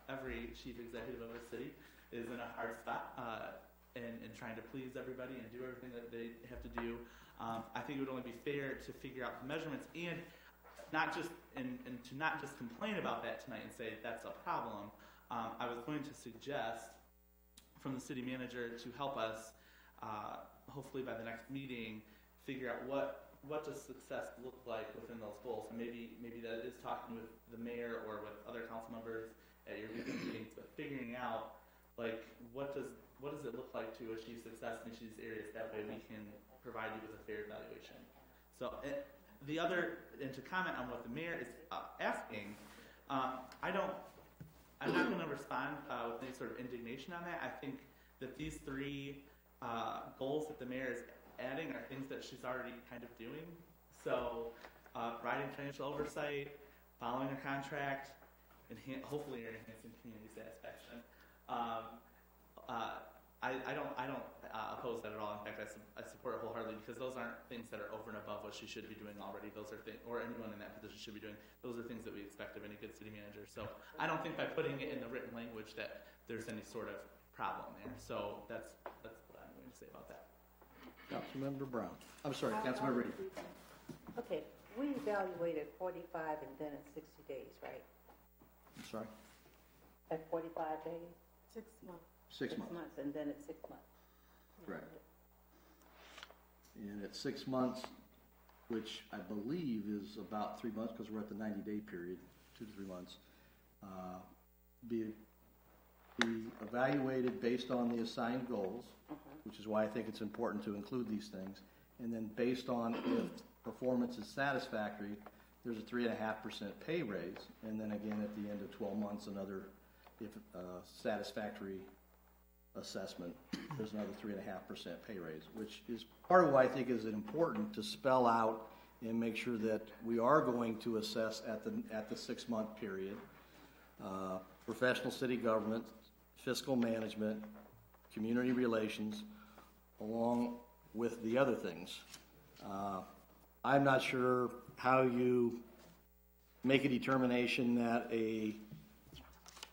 every chief executive of a city is in a hard spot and trying to please everybody and do everything that they have to do. I think it would only be fair to figure out the measurements and to not just complain about that tonight and say that's a problem. I was going to suggest from the city manager to help us, hopefully by the next meeting, figure out what does success look like within those goals. And maybe that is talking with the mayor or with other council members at your meetings, but figuring out like what does it look like to achieve success in each of these areas. That way we can provide you with a fair evaluation. So and to comment on what the mayor is asking, I'm not going to respond with any sort of indignation on that. I think that these 3 goals that the mayor is adding are things that she's already kind of doing. So providing financial oversight, following a contract, hopefully you're enhancing community satisfaction. I don't oppose that at all. In fact, I support it wholeheartedly, because those aren't things that are over and above what she should be doing already. Those are things, or anyone in that position should be doing. Those are things that we expect of any good city manager. So I don't think by putting it in the written language that there's any sort of problem there. So that's what I'm going to say about that. Councilmember Brown. I'm sorry, Councilmember Reed. Okay, we evaluated 45 and then at 60 days, right? I'm sorry? At 45 days? 6 months. 6 months. And then at 6 months. Correct. And at 6 months, which I believe is about 3 months, because we're at the 90-day period, 2 to 3 months, be evaluated based on the assigned goals, which is why I think it's important to include these things, and then based on if performance is satisfactory, there's a 3.5% pay raise, and then again at the end of 12 months, another, if satisfactory assessment, there's another 3.5% pay raise, which is part of why I think is important to spell out and make sure that we are going to assess at the 6 month period, professional city government, fiscal management, community relations, along with the other things. I'm not sure how you make a determination that a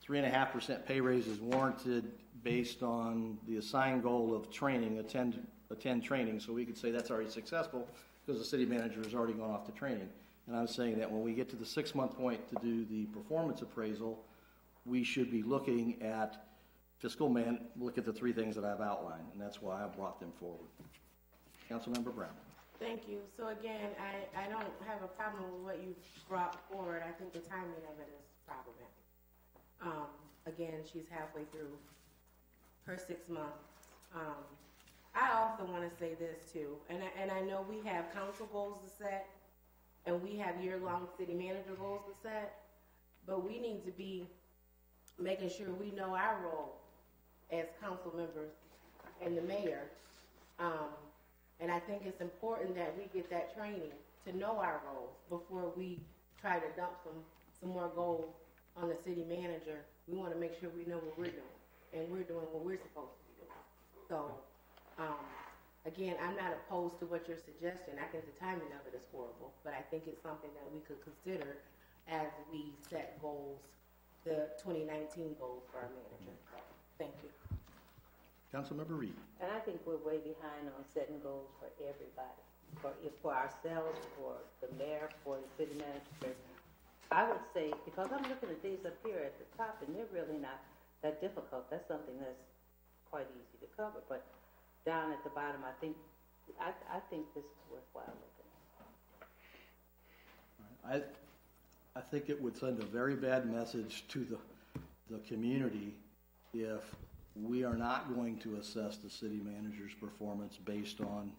3.5% pay raise is warranted based on the assigned goal of training, attend training, so we could say that's already successful because the city manager has already gone off to training. And I'm saying that when we get to the 6 month point to do the performance appraisal, we should be looking at look at the 3 things that I've outlined, and that's why I brought them forward. Councilmember Brown. Thank you. So again, I don't have a problem with what you brought forward. I think the timing of it is problematic. Again, she's halfway through her 6 months. I also want to say this too, and I know we have council goals to set, and we have year-long city manager goals to set, but we need to be making sure we know our role as council members and the mayor. And I think it's important that we get that training to know our roles before we try to dump some more goals on the city manager. We want to make sure we know what we're doing, and we're doing what we're supposed to be doing. So, again, I'm not opposed to what you're suggesting. I think the timing of it is horrible, but I think it's something that we could consider as we set goals, the 2019 goals for our manager. Thank you. Councilmember Reed. And I think we're way behind on setting goals for everybody, for ourselves, for the mayor, for the city manager. I would say, because I'm looking at these up here at the top, and they're really not that difficult. That's something that's quite easy to cover. But down at the bottom, I think this is worthwhile looking at. I think it would send a very bad message to the community if we are not going to assess the city manager's performance based on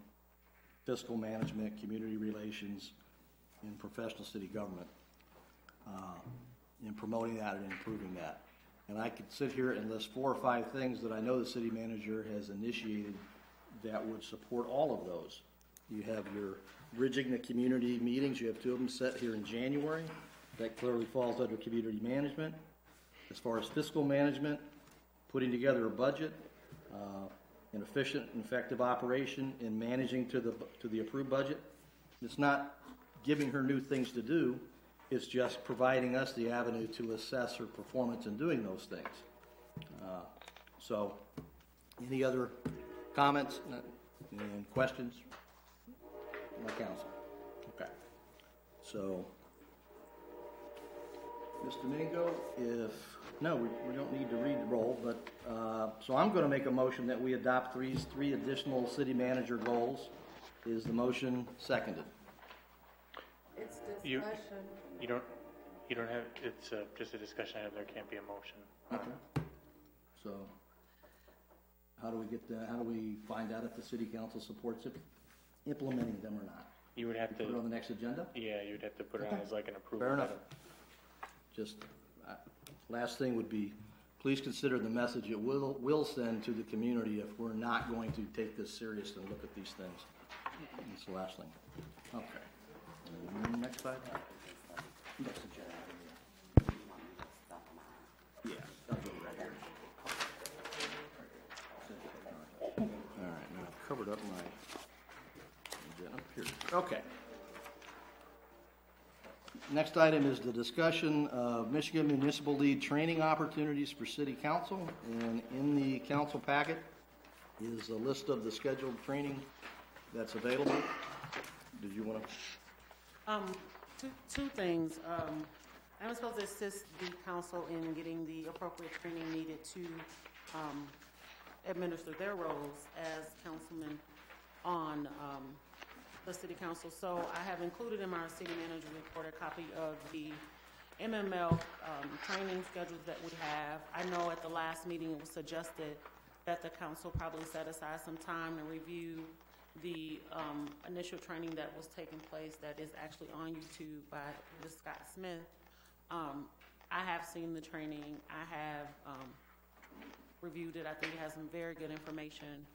fiscal management, community relations, and professional city government, in promoting that and improving that. And I could sit here and list 4 or 5 things that I know the city manager has initiated that would support all of those. You have your bridging the community meetings. You have 2 of them set here in January. That clearly falls under community management. As far as fiscal management, putting together a budget, an efficient and effective operation in managing to the approved budget. It's not giving her new things to do. It's just providing us the avenue to assess her performance in doing those things. So, any other comments and questions from the council? Okay. So, Mr. Mingo, no, we don't need to read the roll, but so I'm going to make a motion that we adopt three additional city manager goals. Is the motion seconded? It's discussion. You don't have, it's just a discussion item. There can't be a motion. Okay. So how do we find out if the city council supports implementing them or not? You would have to put it on the next agenda? Yeah, you'd have to put it on as like an approval. Fair enough. item. Just last thing would be, please consider the message it will send to the community if we're not going to take this serious and look at these things. That's the last thing. Okay. Next slide. Next agenda. Yeah, I'll do it right here. All right, now I've covered up my agenda. Here. Okay. Next item is the discussion of Michigan Municipal League training opportunities for City Council. And in the council packet is a list of the scheduled training that's available. Did you want to? Two things. I'm supposed to assist the council in getting the appropriate training needed to administer their roles as councilmen on the city council. So I have included in our city manager report a copy of the MML training schedules that we have. I know at the last meeting it was suggested that the council probably set aside some time to review the initial training that was taking place that is actually on YouTube by Ms. Scott Smith. I have seen the training. I have reviewed it. I think it has some very good information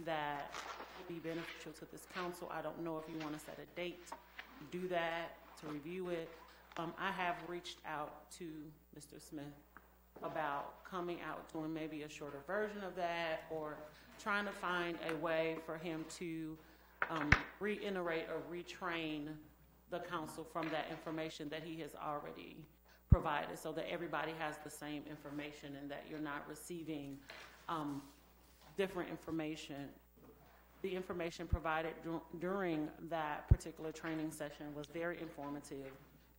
that would be beneficial to this council. I don't know if you want to set a date to do that, to review it. I have reached out to Mr. Smith about coming out, doing maybe a shorter version of that, or trying to find a way for him to reiterate or retrain the council from that information that he has already provided, so that everybody has the same information and that you're not receiving different information. The information provided during that particular training session was very informative,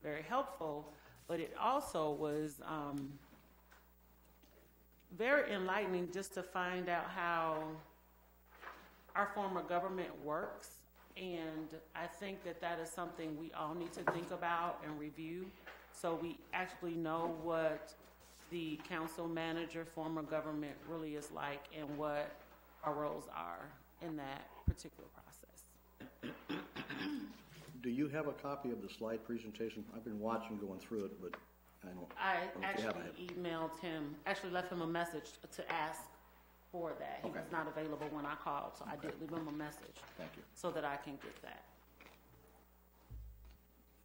very helpful, but it also was very enlightening just to find out how our form of government works. And I think that that is something we all need to think about and review, so we actually know what the council manager form of government really is like and what our roles are. in that particular process. Do you have a copy of the slide presentation? I've been watching, going through it, but I don't. I don't know if you have actually it. emailed him, actually left him a message to ask for that. He Okay. was not available when I called, so I did leave him a message Thank you. so that I can get that.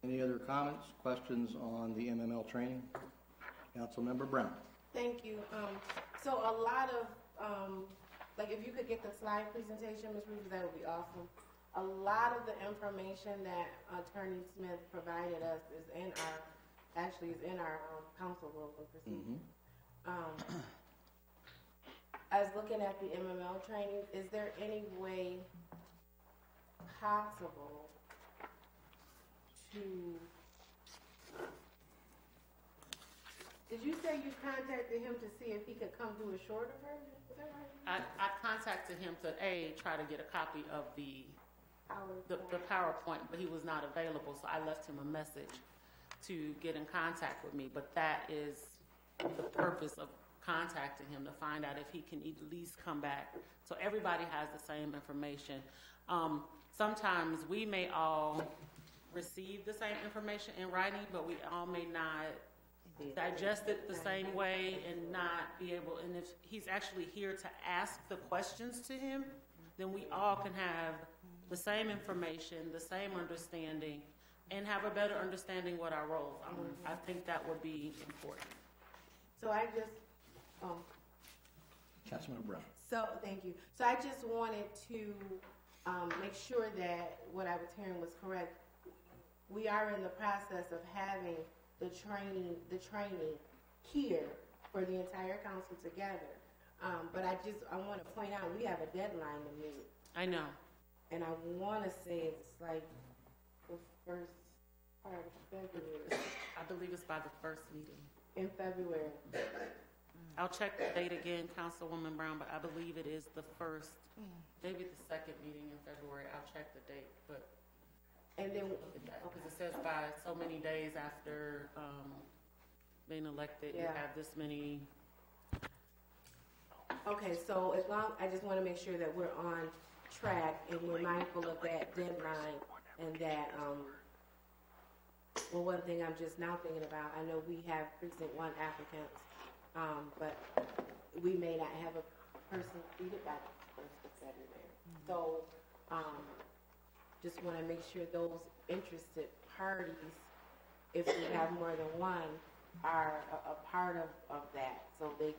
Any other comments, questions on the MML training? Councilmember Brown. Thank you. So a lot of, like if you could get the slide presentation, Ms. Rivers, that would be awesome. A lot of the information that Attorney Smith provided us is in our council rules and procedures. I was looking at the MML training. Is there any way possible to, did you say you contacted him to see if he could come do a shorter version? Is that right? I contacted him to try to get a copy of the PowerPoint, but he was not available, so I left him a message to get in contact with me. But that is the purpose of contacting him, to find out if he can at least come back so everybody has the same information. Sometimes we may all receive the same information in writing, but we all may not digest it the same way and not be able, and if he's actually here to ask the questions to him, then we all can have the same information, the same understanding, and have a better understanding what our roles are. I think that would be important. So I just, Councilmember Brown. so thank you. So I just wanted to make sure that what I was hearing was correct. We are in the process of having the training here for the entire council together. But I want to point out, we have a deadline to meet. I know. And I want to say it's like the first part of February. I believe it's by the first meeting. In February. I'll check the date again, Councilwoman Brown, but I believe it is the first, maybe the second meeting in February. I'll check the date, but. And then, because it says by so many days after being elected, you have this many. okay, so as long, I just want to make sure that we're on track and we're mindful of that deadline and that, well, one thing I'm just now thinking about, I know we have precinct 1 applicants, but we may not have a person seated by the 1st of February. So, just want to make sure those interested parties, if we have more than one, are a part of that. So they,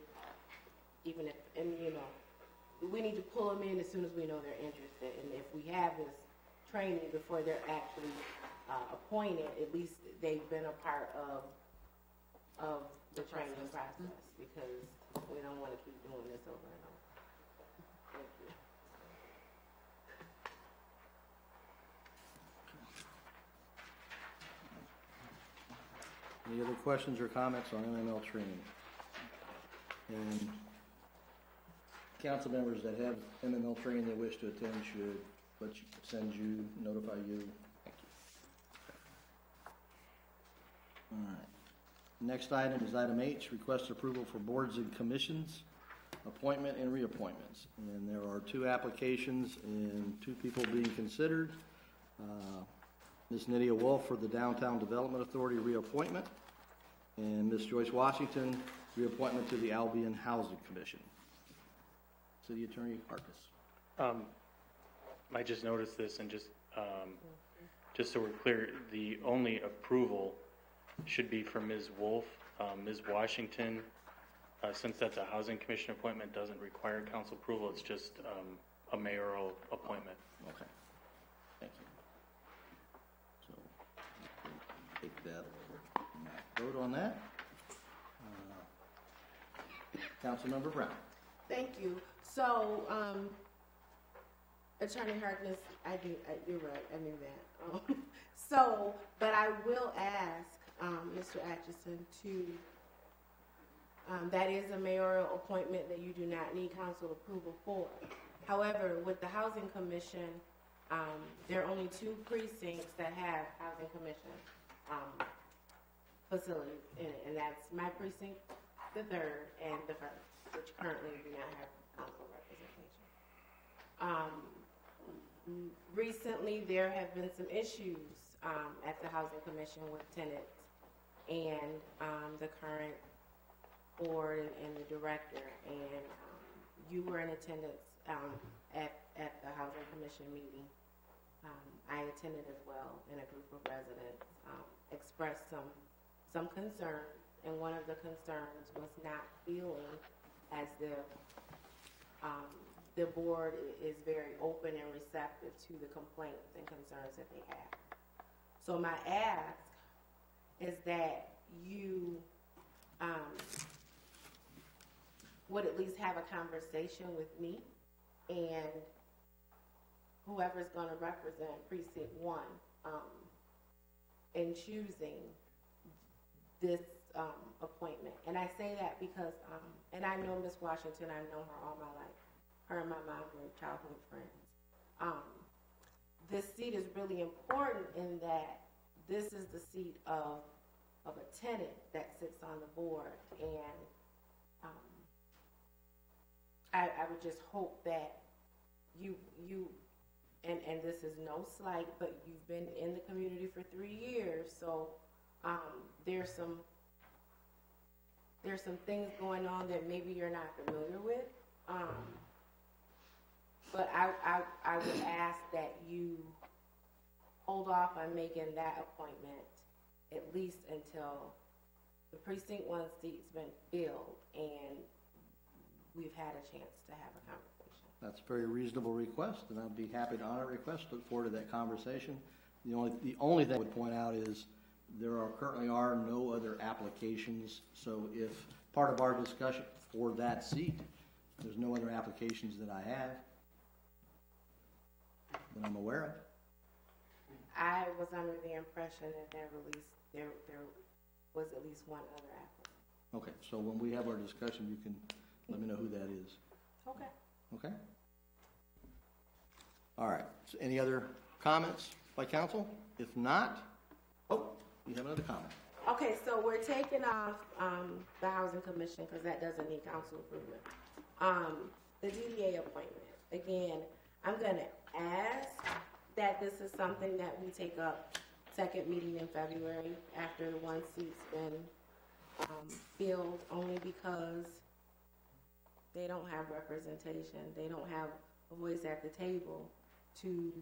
even if, and you know, we need to pull them in as soon as we know they're interested. And if we have this training before they're actually appointed, at least they've been a part of the training process, because we don't want to keep doing this over and over. Thank you. Any other questions or comments on MML training? And council members that have MML training they wish to attend should notify you. Thank you. All right. Next item is item H, request approval for boards and commissions, appointment and reappointments. And there are 2 applications and 2 people being considered. Ms. Nydia Wolf for the Downtown Development Authority reappointment, and Ms. Joyce Washington reappointment to the Albion Housing Commission. City Attorney Harkis. I just noticed this, and just so we're clear, the only approval should be for Ms. Wolf. Ms. Washington, since that's a Housing Commission appointment, doesn't require council approval. It's just a mayoral appointment. Okay. Thank you. So, take that, vote on that. Councilmember Brown. Thank you. So, Attorney Harkness, you're right, I knew that. So, but I will ask Mr. Atchison to, that is a mayoral appointment that you do not need council approval for. However, with the Housing Commission, there are only 2 precincts that have Housing Commission facilities in it, and that's my precinct, the 3rd, and the 1st, which currently do not have council representation. Recently, there have been some issues at the Housing Commission with tenants and the current board and the director. And you were in attendance at the Housing Commission meeting. I attended as well, and a group of residents expressed some concern, and one of the concerns was not feeling as if the board is very open and receptive to the complaints and concerns that they have. So my ask is that you would at least have a conversation with me and whoever's going to represent Precinct 1 in choosing this appointment. And I say that because, and I know Ms. Washington, I've known her all my life. Her and my mom were childhood friends. This seat is really important in that this is the seat of a tenant that sits on the board. And I would just hope that you and this is no slight, but you've been in the community for 3 years, so there's some things going on that maybe you're not familiar with. But I would ask that you hold off on making that appointment at least until the Precinct 1 seat's been filled and we've had a chance to have a conversation. That's a very reasonable request, and I'd be happy to honor a request. Look forward to that conversation. The only thing I would point out is there currently are no other applications. So if part of our discussion for that seat, there's no other applications that I have that I'm aware of. I was under the impression that there was at least one other applicant. Okay, so when we have our discussion, you can let me know who that is. Okay. Okay? All right. So any other comments by council? If not, you have another comment. Okay, so we're taking off the Housing Commission because that doesn't need council approval. The DDA appointment. Again, I'm going to ask that this is something that we take up second meeting in February after the one seat's been filled, only because they don't have representation. They don't have a voice at the table to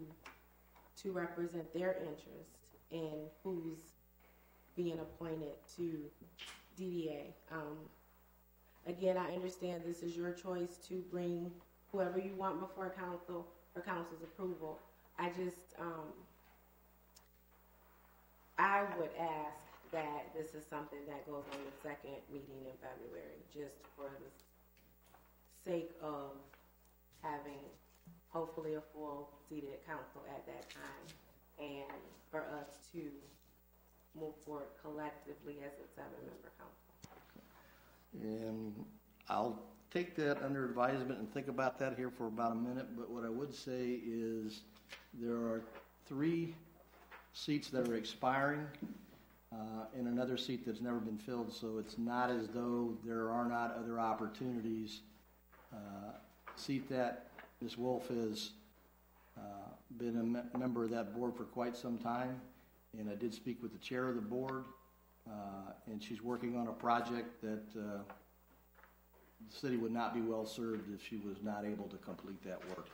represent their interest in who's being appointed to DDA. Again, I understand this is your choice to bring whoever you want before council for council's approval. I just, I would ask that this is something that goes on the second meeting in February, just for the sake of having hopefully a full seated council at that time, and for us to move forward collectively as a 7-member council. And I'll take that under advisement and think about that here for about a minute, but what I would say is there are 3 seats that are expiring and another seat that's never been filled, so it's not as though there are not other opportunities. Seat that Ms. Wolf has been a member of that board for quite some time, and I did speak with the chair of the board, and she's working on a project that the city would not be well served if she was not able to complete that work.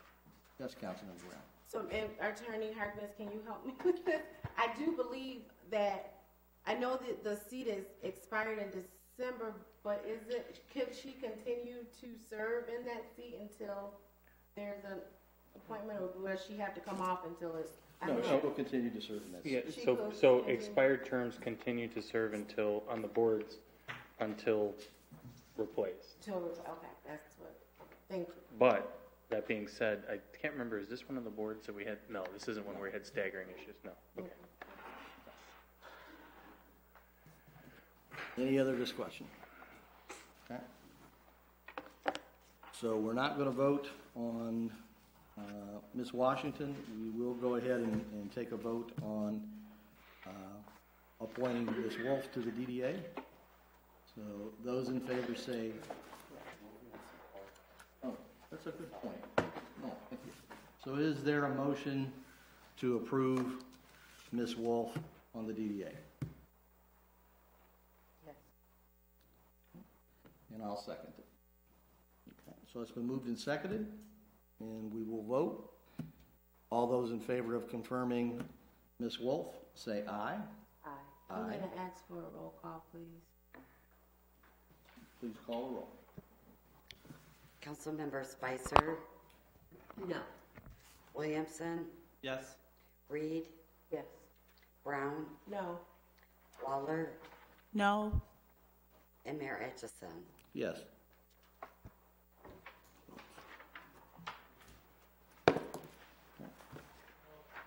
That's Councilman Brown. So, Attorney Harkness, can you help me with this? I do believe that, I know that the seat is expired in December, but could she continue to serve in that seat until there's an appointment, or does she have to come off until it's? No, she will continue to serve in that seat. Yeah, so expired terms continue to serve on the boards until replaced. Okay, that's what, thank you. But, that being said, I can't remember, is this one of the boards that we had? No, this isn't one where we had staggering issues, no. Okay. Any other discussion? Okay. So we're not going to vote on Ms. Washington. We will go ahead and take a vote on appointing Ms. Wolf to the DDA. So those in favor say, oh, that's a good point. No, thank you. So is there a motion to approve Ms. Wolf on the DDA? Yes. And I'll second it. Okay, so it's been moved and seconded, and we will vote. All those in favor of confirming Ms. Wolf, say aye. Aye. I'm Aye. going to ask for a roll call, please. Please call the roll. Councilmember Spicer, No. Williamson, Yes. Reed, Yes. Brown, No. Lawler, No. and Mayor Atchison. Yes.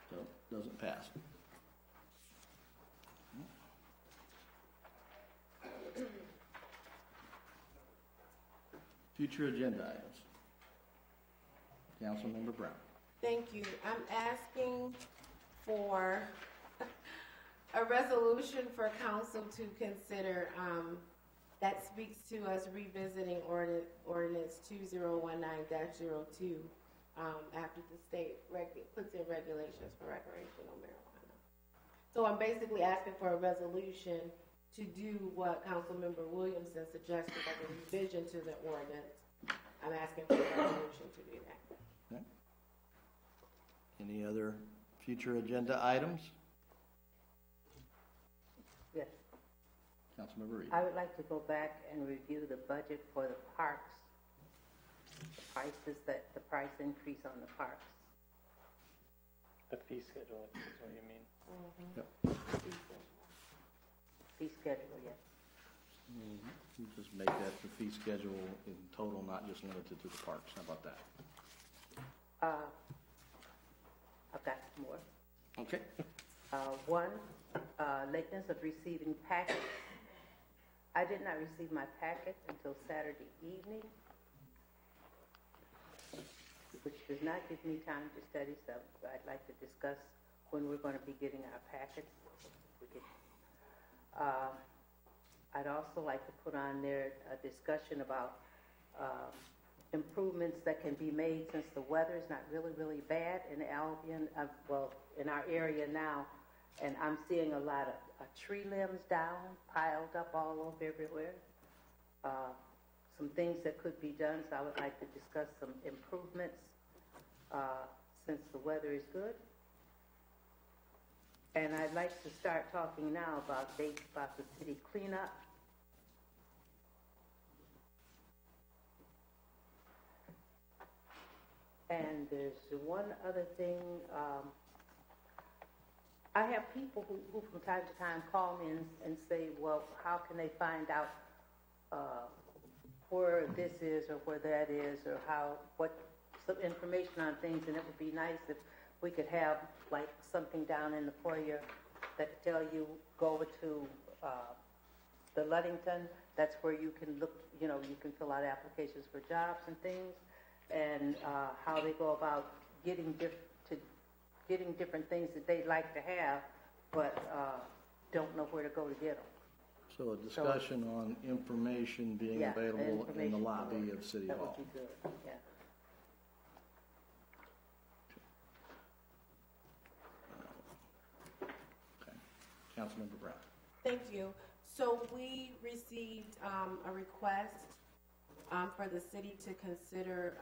So, doesn't pass. Future agenda items. Councilmember Brown. Thank you. I'm asking for a resolution for council to consider that speaks to us revisiting ordinance 2019-02 after the state puts in regulations for recreational marijuana. So I'm basically asking for a resolution to do what Councilmember Williamson suggested as a revision to the ordinance. I'm asking for a resolution to do that. Okay. Any other future agenda items? Yes. Councilmember Reed. I would like to go back and review the budget for the parks. The price increase on the parks. The fee schedule is what you mean. Yep. Fee schedule, yes. You just make that the fee schedule in total, not just limited to the parks. How about that? I've got more. Okay. One, lateness of receiving packets. I did not receive my packet until Saturday evening, which does not give me time to study stuff. So I'd like to discuss when we're going to be getting our packets. I'd also like to put on there a discussion about improvements that can be made since the weather is not really bad in Albion, in our area now. And I'm seeing a lot of tree limbs down, piled up all over everywhere. Some things that could be done, so I would like to discuss some improvements since the weather is good. And I'd like to start talking now about dates about the city cleanup. And there's one other thing. I have people who from time to time call me and say, well, how can they find out where this is or where that is, or some information on things, and it would be nice if we could have like something down in the foyer that tell you, go over to the Ludington. That's where you can look, you can fill out applications for jobs and things, and how they go about getting different things that they'd like to have, but don't know where to go to get them. So a discussion on information being available in the lobby of City Hall. That would be good, yeah. Okay. Councilmember Brown. Thank you. So we received a request for the city to consider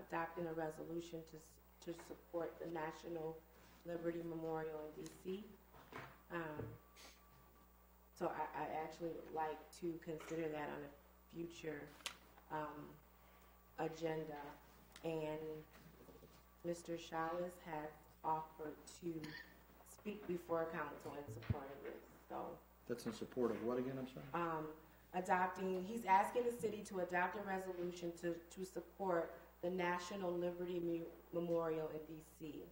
adopting a resolution to support the National Liberty Memorial in D.C. So I actually would like to consider that on a future agenda. And Mr. Chalice has offered to speak before council in support of this. So That's in support of what again, I'm sorry? he's asking the city to adopt a resolution to support the National Liberty Memorial in D.C.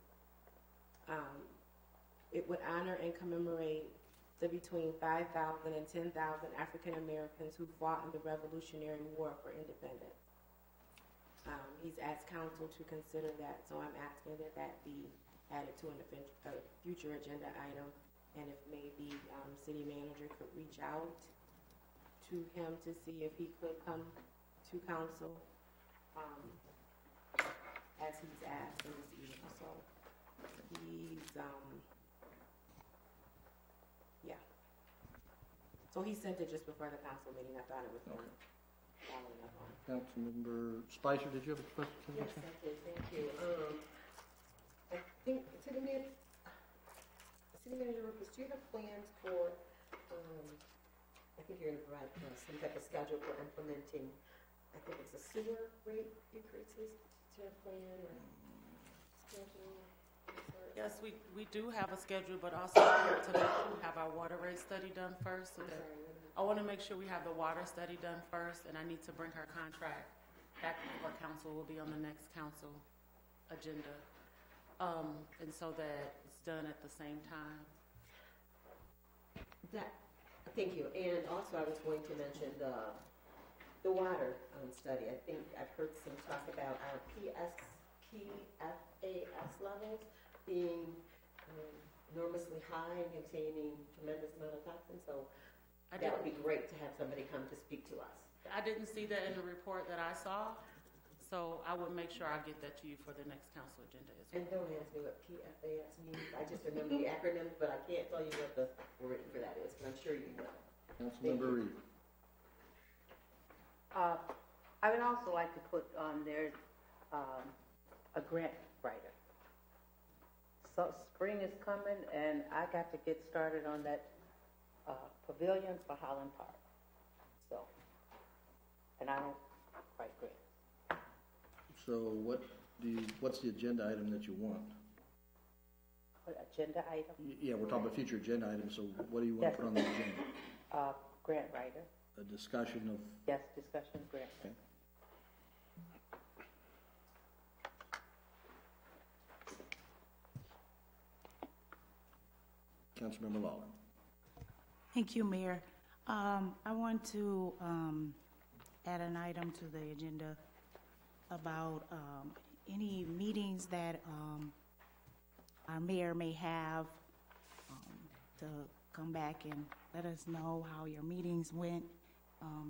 It would honor and commemorate the between 5,000 and 10,000 African Americans who fought in the Revolutionary War for independence. He's asked council to consider that, so I'm asking that that be added to a future agenda item, and if maybe city manager could reach out to him to see if he could come to council as he's asked in this email. So he's, yeah. So he sent it just before the council meeting. I thought it was worth following up on. Councilmember Spicer, did you have a question? Yes, I did, thank you. I think, City Manager Rufus, do you have plans for, I think you're gonna provide some type of schedule for implementing, I think it's a sewer rate increases to plan or schedule? Yes, we do have a schedule, but also to have our water rate study done first. So that I want to make sure we have the water study done first, and I need to bring her contract back before council. Will be on the next council agenda, and so that it's done at the same time. Thank you. And also, I was going to mention the water study. I think I've heard some talk about our PFAS levels being enormously high and containing tremendous amount of toxins. So that would be great to have somebody come to speak to us. I didn't see that in the report that I saw, so I will make sure I get that to you for the next council agenda as well. And don't ask me what PFAS means. I just remember the acronyms, but I can't tell you what the word for that is, but I'm sure you know. Councilmember Reed. I would also like to put on there a grant writer. So spring is coming, and I got to get started on that pavilion for Holland Park. So, and I don't write grants. So what's the agenda item that you want? What agenda item? Yeah, we're talking about future agenda items, so what do you want to put on the agenda? Grant writer. A discussion of... Yes, discussion of grant. Okay. Councilmember Lawler. Thank you, Mayor. I want to add an item to the agenda about any meetings that our mayor may have to come back and let us know how your meetings went,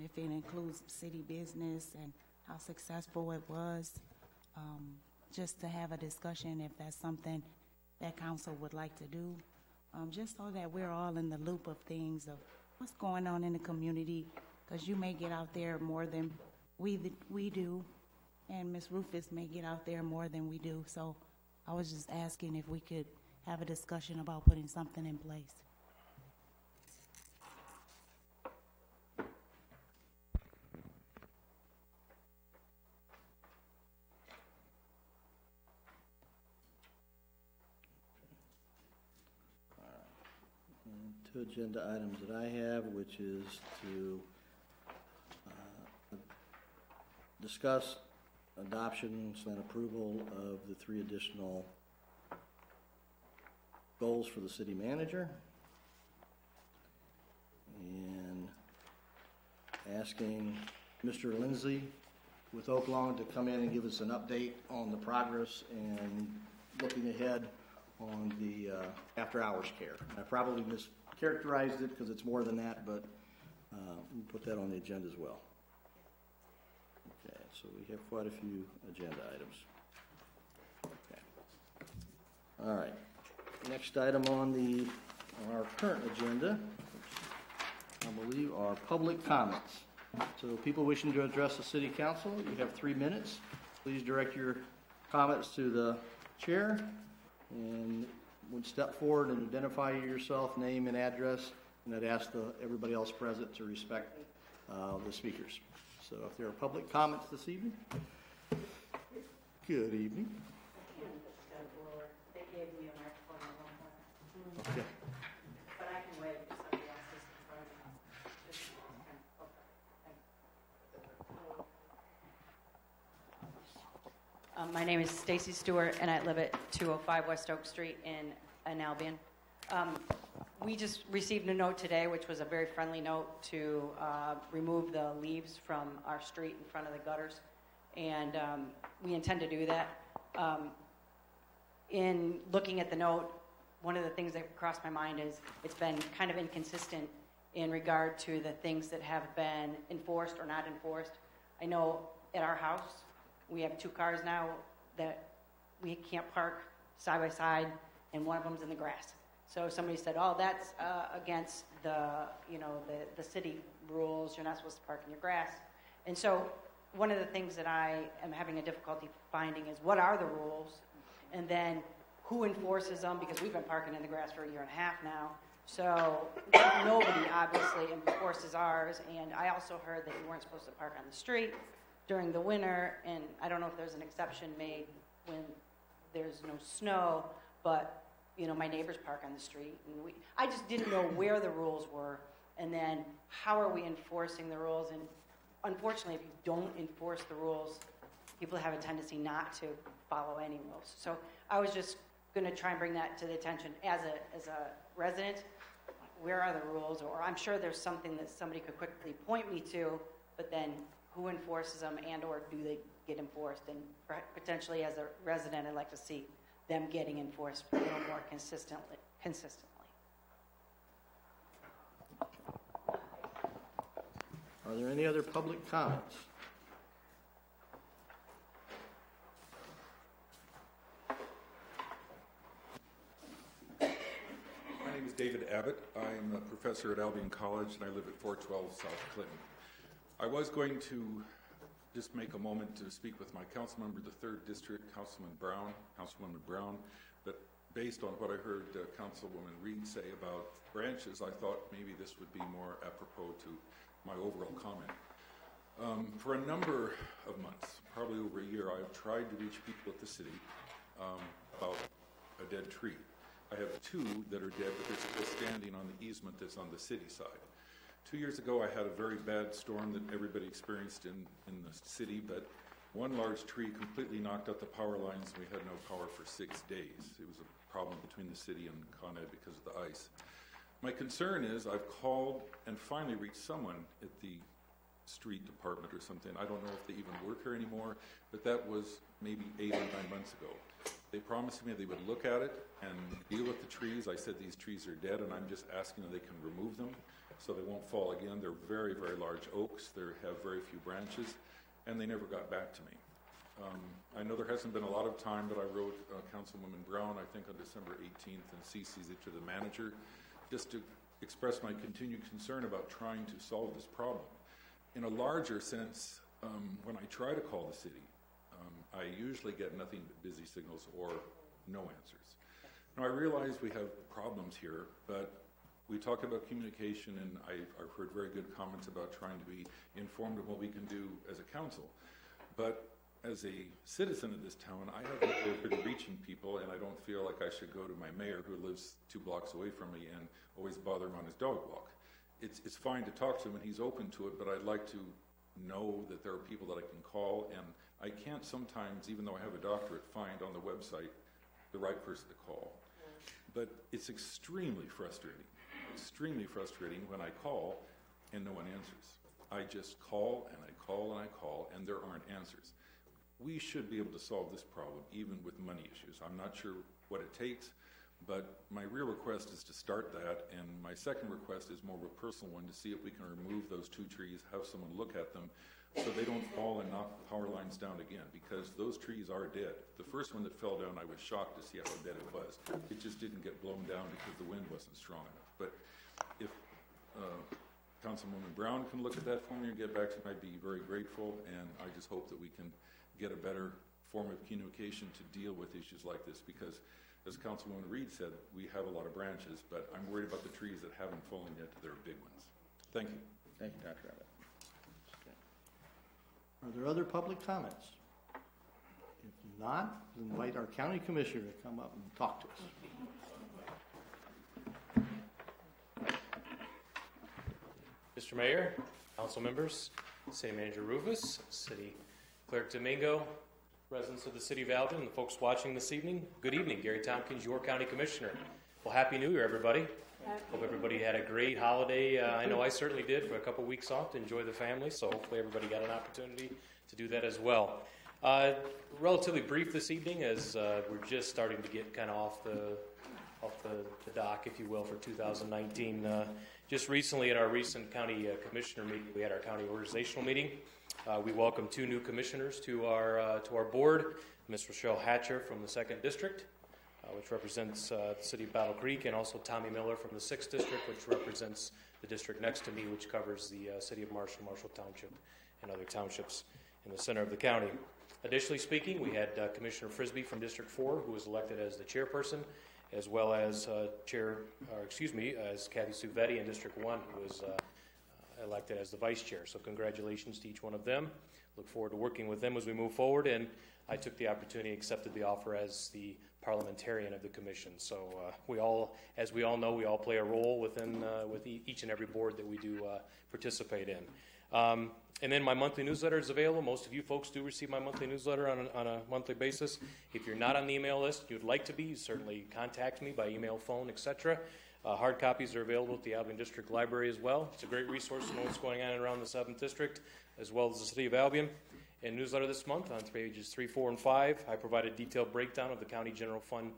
if it includes city business and how successful it was, just to have a discussion if that's something that council would like to do. Just so that we're all in the loop of things of what's going on in the community, because you may get out there more than we do, and Ms. Rufus may get out there more than we do. So I was just asking if we could have a discussion about putting something in place. Two agenda items that I have, which is to discuss adoption and approval of the 3 additional goals for the city manager, and asking Mr. Lindsay with Oaklawn to come in and give us an update on the progress and looking ahead on the after-hours care. I probably mischaracterized it because it's more than that, but we'll put that on the agenda as well. Okay, so we have quite a few agenda items. Okay. All right. Next item on our current agenda, I believe, are public comments. So people wishing to address the city council, you have 3 minutes. Please direct your comments to the chair, and would step forward and identify yourself, name and address, and I'd ask everybody else present to respect the speakers. So if there are public comments this evening, good evening. They gave me a microphone at one point. Okay. But I can wait if somebody else is in front of me. My name is Stacy Stewart, and I live at 205 West Oak Street in Albion. We just received a note today, which was a very friendly note, to remove the leaves from our street in front of the gutters, and we intend to do that. In looking at the note, one of the things that crossed my mind is it's been kind of inconsistent in regard to the things that have been enforced or not enforced. I know at our house, we have 2 cars now that we can't park side by side, and one of them's in the grass. So somebody said, oh, that's against the city rules. You're not supposed to park in your grass. And so one of the things that I am having a difficulty finding is what are the rules, and then who enforces them, because we've been parking in the grass for 1.5 years now. So nobody obviously enforces ours. And I also heard that you weren't supposed to park on the street during the winter, and I don't know if there's an exception made when there's no snow, but my neighbors park on the street, and I just didn't know where the rules were, and then how are we enforcing the rules? And unfortunately, if you don't enforce the rules, people have a tendency not to follow any rules. So I was just going to try and bring that to the attention as a resident. Where are the rules? Or I'm sure there's something that somebody could quickly point me to, but then who enforces them, and or do they get enforced? And potentially as a resident, I'd like to see them getting enforced a little more consistently. Are there any other public comments? My name is David Abbott. I'm a professor at Albion College, and I live at 412 South Clinton. I was going to just make a moment to speak with my council member, the 3rd District, Councilwoman Brown, but based on what I heard Councilwoman Reed say about branches, I thought maybe this would be more apropos to my overall comment. For a number of months, probably over a year, I've tried to reach people at the city about a dead tree. I have 2 that are dead, but they're still standing on the easement that's on the city side. 2 years ago, I had a very bad storm that everybody experienced in the city, but one large tree completely knocked out the power lines, and we had no power for 6 days. It was a problem between the city and Con Ed because of the ice. My concern is I've called and finally reached someone at the street department or something. I don't know if they even work here anymore, but that was maybe 8 or 9 months ago. They promised me they would look at it and deal with the trees. I said these trees are dead, and I'm just asking if they can remove them so they won't fall again. They're very, very large oaks. They have very few branches, and they never got back to me. I know there hasn't been a lot of time, but I wrote Councilwoman Brown, I think on December 18th, and CC'd it to the manager, just to express my continued concern about trying to solve this problem. In a larger sense, when I try to call the city, I usually get nothing but busy signals or no answers. Now, I realize we have problems here, but we talk about communication, and I've heard very good comments about trying to be informed of what we can do as a council. But as a citizen of this town, I have difficulty reaching people, and I don't feel like I should go to my mayor, who lives 2 blocks away from me, and always bother him on his dog walk. It's fine to talk to him, and he's open to it, but I'd like to know that there are people that I can call, and I can't sometimes, even though I have a doctorate, find on the website the right person to call. But it's extremely frustrating when I call and no one answers. I just call and I call and I call, and there aren't answers. We should be able to solve this problem, even with money issues. I'm not sure what it takes, but my real request is to start that, and my second request is more of a personal one, to see if we can remove those 2 trees, have someone look at them, so they don't fall and knock the power lines down again, because those trees are dead. The first one that fell down, I was shocked to see how dead it was. It just didn't get blown down because the wind wasn't strong enough. But if Councilwoman Brown can look at that for me and get back to me, I'd be very grateful, and I just hope that we can get a better form of communication to deal with issues like this, because as Councilwoman Reed said, we have a lot of branches, but I'm worried about the trees that haven't fallen yet to their big ones. Thank you. Thank you, Dr. Abbott. Are there other public comments? If not, invite our county commissioner to come up and talk to us. Mr. Mayor, council members, City Manager Rufus, City Clerk Domingo, residents of the City of Albion, and the folks watching this evening, good evening. Gary Tompkins, your County Commissioner. Well, Happy New Year, everybody. Hope everybody had a great holiday. I know I certainly did, for a couple weeks off to enjoy the family, so hopefully everybody got an opportunity to do that as well. Relatively brief this evening, as we're just starting to get kind of off the dock, if you will, for 2019. Just recently at our recent county commissioner meeting, we had our county organizational meeting. We welcomed 2 new commissioners to our board, Ms. Rochelle Hatcher from the 2nd District, which represents the city of Battle Creek, and also Tommy Miller from the 6th District, which represents the district next to me, which covers the city of Marshall, Marshall Township, and other townships in the center of the county. Additionally speaking, we had Commissioner Frisbee from District 4, who was elected as the chairperson, as well as as Kathy Suvetti in District 1, who was elected as the vice chair. So congratulations to each one of them. Look forward to working with them as we move forward, and I took the opportunity, accepted the offer as the parliamentarian of the commission. So we all, as we all know, we all play a role within with each and every board that we do participate in. And then my monthly newsletter is available. Most of you folks do receive my monthly newsletter on a monthly basis. If you're not on the email list, you'd like to be, you certainly contact me by email, phone, etc. Hard copies are available at the Albion District Library as well. It's a great resource to know what's going on around the 7th District, as well as the city of Albion. In newsletter this month, on pages 3, 4, and 5, I provide a detailed breakdown of the county general fund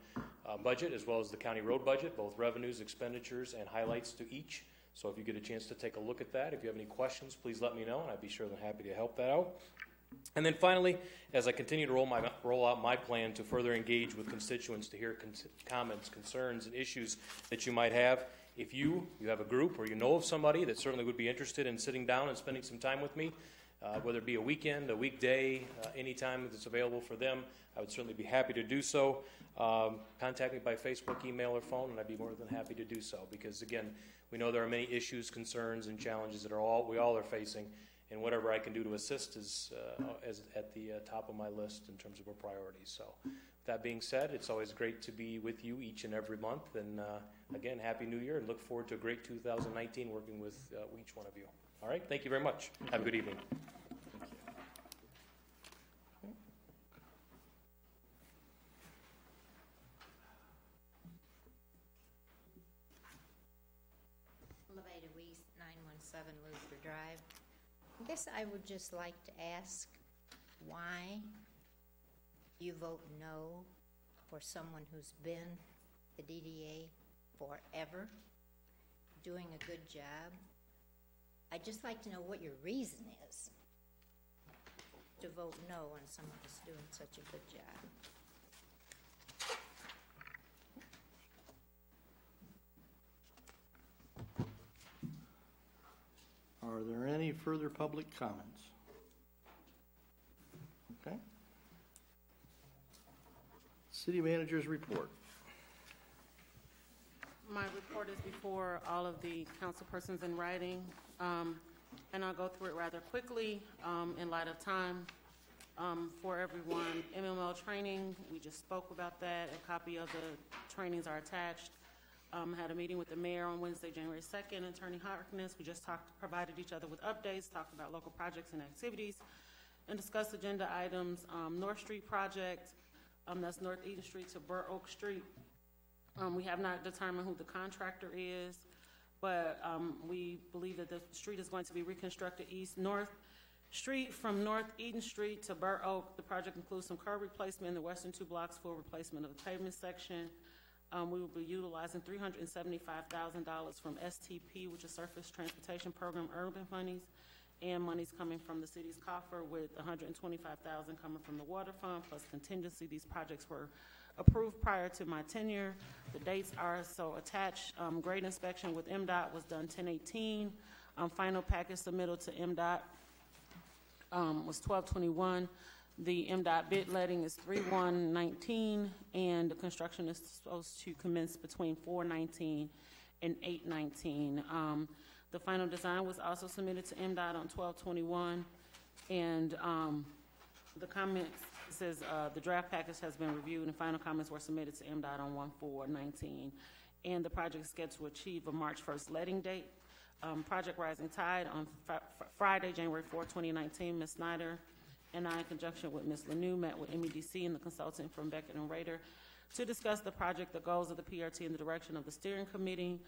budget, as well as the county road budget, both revenues, expenditures, and highlights to each. So if you get a chance to take a look at that, if you have any questions, please let me know, and I'd be sure and happy to help that out. And then finally, as I continue to roll out my plan to further engage with constituents to hear comments, concerns, and issues that you might have, if you have a group or you know of somebody that certainly would be interested in sitting down and spending some time with me, whether it be a weekend, a weekday, any time that's available for them, I would certainly be happy to do so. Contact me by Facebook, email, or phone, and I'd be more than happy to do so. Because again, we know there are many issues, concerns, and challenges that we all are facing, and whatever I can do to assist is at the top of my list in terms of our priorities. So, that being said, it's always great to be with you each and every month, and again, Happy New Year, and look forward to a great 2019 working with each one of you. All right, thank you very much. Have a good evening. Levada Weiss, 917 Luther Drive. I guess I would just like to ask why you vote no for someone who's been the DDA forever, doing a good job. I'd just like to know what your reason is to vote no on someone who's doing such a good job. Are there any further public comments? Okay. City Manager's report. My report is before all of the council persons in writing, and I'll go through it rather quickly in light of time. For everyone, MML training, we just spoke about that. A copy of the trainings are attached. Had a meeting with the mayor on Wednesday, January 2nd, Attorney Harkness. We just provided each other with updates, talked about local projects and activities, and discussed agenda items. North Street project, that's North Eden Street to Burr Oak Street. We have not determined who the contractor is, but we believe that the street is going to be reconstructed North Street from North Eden Street to Burr Oak. The project includes some curb replacement in the western 2 blocks, full replacement of the pavement section. We will be utilizing $375,000 from STP, which is Surface Transportation Program urban monies, and monies coming from the city's coffer, with $125,000 coming from the water fund plus contingency. These projects were approved prior to my tenure. The dates are so attached. Grade inspection with MDOT was done 10/18. Final package submittal to MDOT was 12/21. The MDOT bid letting is 3/1/19, and the construction is supposed to commence between 4/19 and 8/19. The final design was also submitted to MDOT on 12/21, and the comments says the draft package has been reviewed, and final comments were submitted to MDOT on 1/4/19, and the project is scheduled to achieve a March 1st letting date. Project Rising Tide on Friday, January 4, 2019, Ms. Snyder and I, in conjunction with Ms. Lanou, met with MEDC and the consultant from Beckett and Rader to discuss the project, the goals of the PRT, and the direction of the steering committee.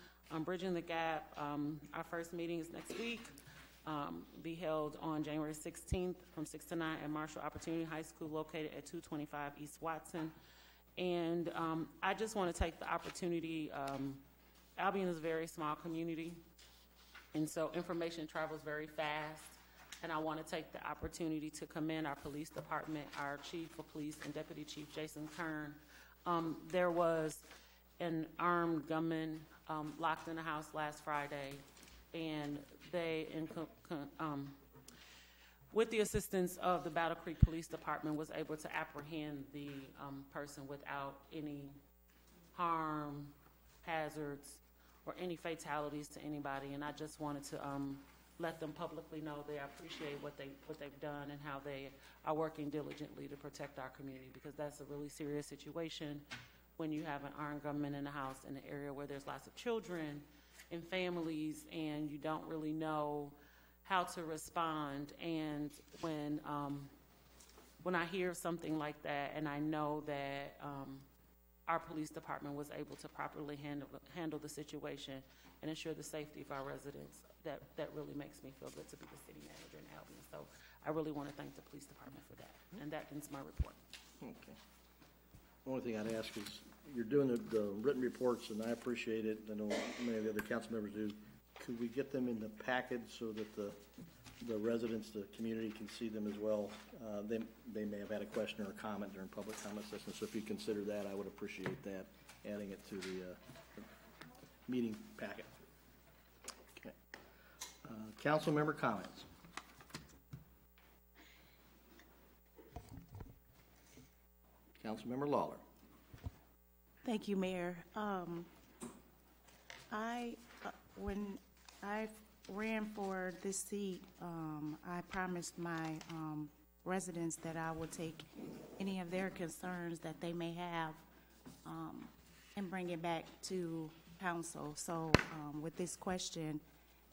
Bridging the Gap, our first meeting is next week, be held on January 16th from 6 to 9 at Marshall Opportunity High School, located at 225 East Watson. And I just want to take the opportunity, Albion is a very small community, And so information travels very fast, and I want to take the opportunity to commend our police department, our chief of police and deputy chief Jason Kern. There was an armed gunman locked in a house last Friday, and they, with the assistance of the Battle Creek Police Department, was able to apprehend the person without any harm, hazards, or any fatalities to anybody. And I just wanted to let them publicly know they appreciate what they've done and how they are working diligently to protect our community, because that's a really serious situation when you have an armed gunman in the house in an area where there's lots of children and families, and you don't really know how to respond. And when I hear something like that, and I know that our police department was able to properly handle the situation and ensure the safety of our residents, that really makes me feel good to be the city manager in Albion. So I really want to thank the police department for that. And that ends my report. Okay. Only thing I'd ask is, you're doing the written reports, and I appreciate it. I know many of the other council members do. Could we get them in the package so that the residents, the community can see them as well? They may have had a question or a comment during public comment session, so if you consider that, I would appreciate that, adding it to the meeting packet. Okay. Council member comments. Councilmember Lawler. Thank you, Mayor. When I ran for this seat, I promised my residents that I would take any of their concerns that they may have and bring it back to council. So with this question,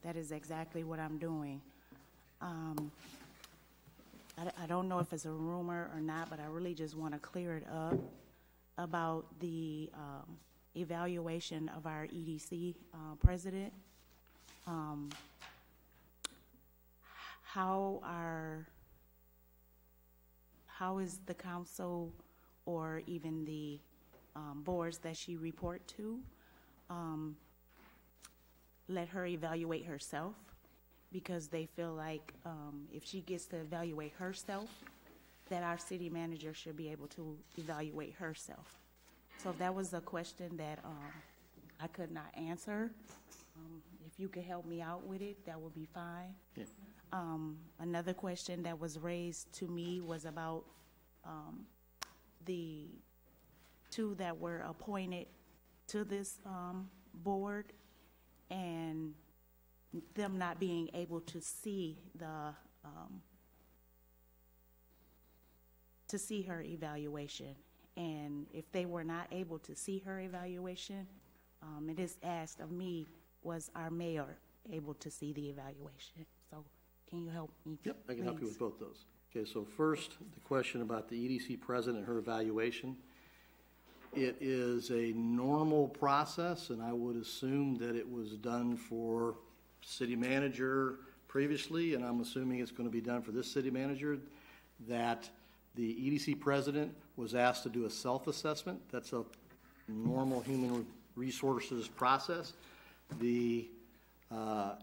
that is exactly what I'm doing. I don't know if it's a rumor or not, but I really just want to clear it up about the evaluation of our EDC president. How is the council or even the boards that she report to let her evaluate herself, because they feel like if she gets to evaluate herself, that our city manager should be able to evaluate herself. So if that was a question that I could not answer, if you could help me out with it, that would be fine. Yeah. Another question that was raised to me was about the two that were appointed to this board, and them not being able to see her evaluation. And if they were not able to see her evaluation, it is asked of me, was our mayor able to see the evaluation? So can you help me? Yep, I can help you with both those. Okay, so first, the question about the EDC president and her evaluation. It is a normal process, and I would assume that it was done for city manager previously, and I'm assuming it's going to be done for this city manager, that the EDC president was asked to do a self-assessment. That's a normal human resources process. The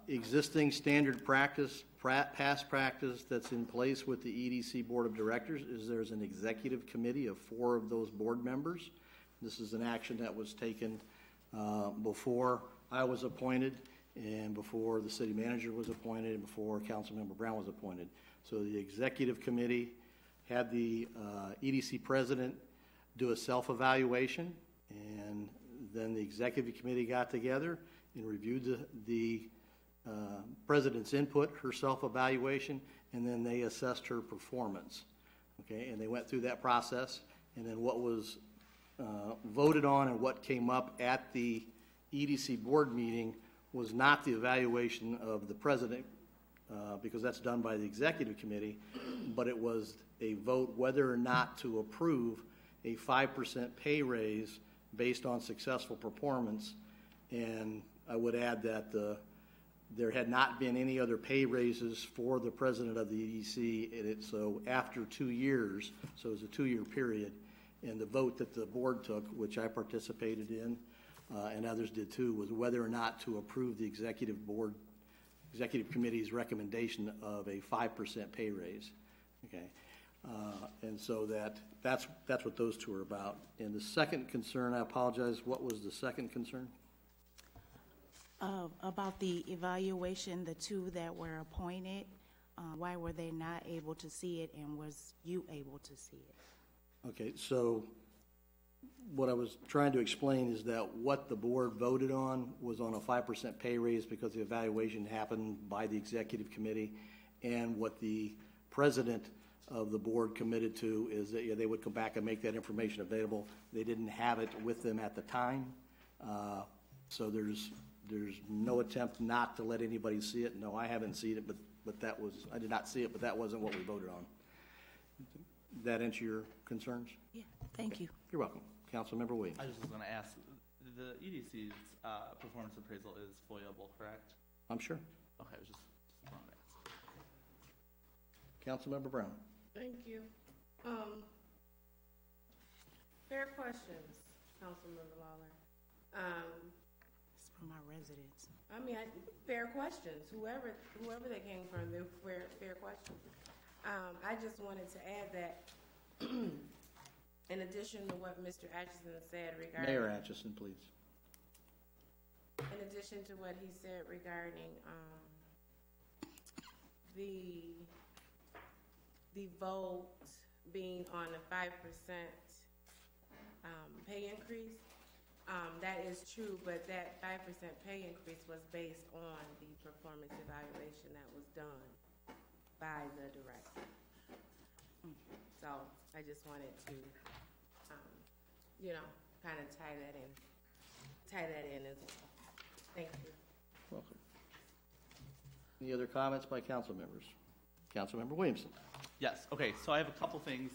existing standard practice, past practice that's in place with the EDC Board of Directors is there's an executive committee of 4 of those board members. This is an action that was taken before I was appointed, and before the city manager was appointed, and before Councilmember Brown was appointed. So the executive committee had the EDC president do a self-evaluation, and then the executive committee got together and reviewed the president's input, her self-evaluation, and then they assessed her performance. Okay, and they went through that process, and then what was voted on and what came up at the EDC board meeting was not the evaluation of the president, because that's done by the executive committee, but it was a vote whether or not to approve a 5% pay raise based on successful performance. And I would add that there had not been any other pay raises for the president of the EDC, so after 2 years, so it was a 2-year period, and the vote that the board took, which I participated in, and others did too, was whether or not to approve the executive board executive committee's recommendation of a 5% pay raise. Okay, and so that's what those two are about. And the second concern, I apologize. What was the second concern? About the evaluation, the two that were appointed, why were they not able to see it, and was you able to see it? Okay, so what I was trying to explain is that what the board voted on was on a 5% pay raise because the evaluation happened by the executive committee, and what the president of the board committed to is that they would come back and make that information available. They didn't have it with them at the time, so there's no attempt not to let anybody see it. No, I haven't seen it, but I did not see it, but that wasn't what we voted on. That answer your concerns? Yeah, thank you. You're welcome. Councilmember Williams. I just was going to ask, the EDC's performance appraisal is foilable, correct? I'm sure. Okay, I was just wanted to ask. Councilmember Brown. Thank you. Fair questions, Councilmember Lawler. It's from my residents. I mean, fair questions. Whoever they came from, they're fair questions. I just wanted to add that, in addition to what Mr. Atchison said regarding Mayor Atchison, please. In addition to what he said regarding the vote being on a 5% pay increase, that is true, but that 5% pay increase was based on the performance evaluation that was done by the director. So I just wanted to, kind of tie that in as well. Thank you. Welcome. Any other comments by council members? Councilmember Williamson. Yes. Okay. So I have a couple things.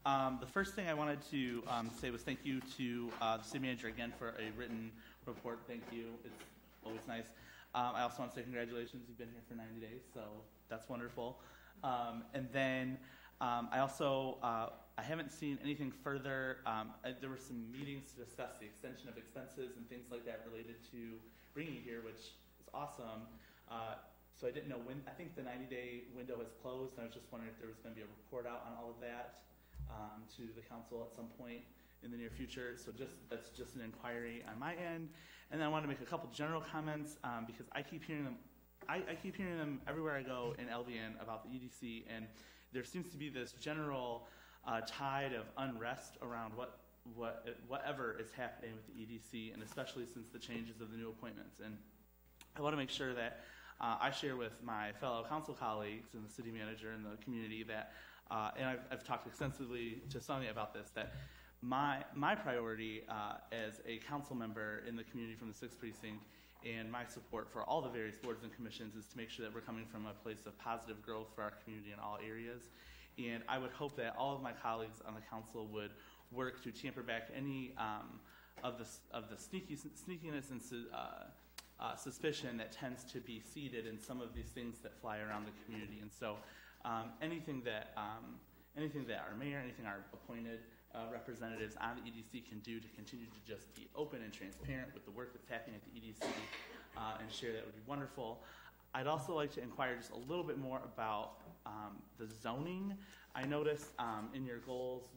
The first thing I wanted to say was thank you to the city manager again for a written report. Thank you. It's always nice. I also want to say congratulations. You've been here for 90 days, so that's wonderful. And then I also I haven't seen anything further. There were some meetings to discuss the extension of expenses and things like that related to bringing you here, which is awesome. So I didn't know when. I think the 90-day window has closed, and I was just wondering if there was going to be a report out on all of that to the council at some point in the near future. So that's just an inquiry on my end. And then I want to make a couple general comments because I keep hearing them. I keep hearing them everywhere I go in Albion about the EDC, and there seems to be this general tide of unrest around whatever is happening with the EDC, and especially since the changes of the new appointments. And I want to make sure that I share with my fellow council colleagues and the city manager and the community that, and I've talked extensively to Sonia about this, that my priority as a council member in the community from the 6th Precinct and my support for all the various boards and commissions is to make sure that we're coming from a place of positive growth for our community in all areas. And I would hope that all of my colleagues on the council would work to tamper back any of the sneakiness and suspicion that tends to be seeded in some of these things that fly around the community. And so anything that our mayor, anything our appointed representatives on the EDC can do to continue to just be open and transparent with the work that's happening at the EDC and share that would be wonderful. I'd also like to inquire just a little bit more about the zoning. I noticed in your goals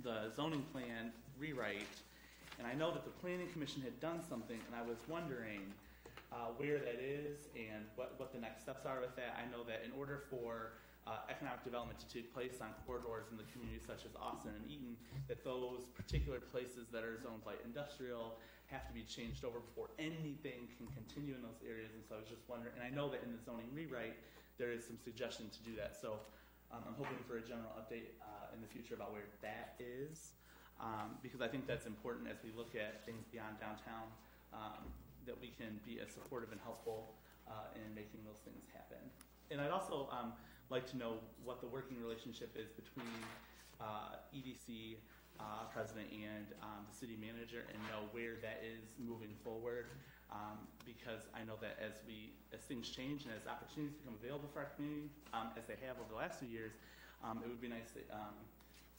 the zoning plan rewrite, and I know that the Planning Commission had done something, and I was wondering where that is and what the next steps are with that. I know that in order for economic development to take place on corridors in the community such as Austin and Eaton, that those particular places that are zoned light industrial have to be changed over before anything can continue in those areas. And so I was just wondering, and I know that in the zoning rewrite there is some suggestion to do that. So I'm hoping for a general update in the future about where that is, because I think that's important as we look at things beyond downtown, that we can be as supportive and helpful in making those things happen. And I'd also like to know what the working relationship is between EDC president and the city manager, and know where that is moving forward, because I know that as things change and as opportunities become available for our community, as they have over the last few years, it would be nice to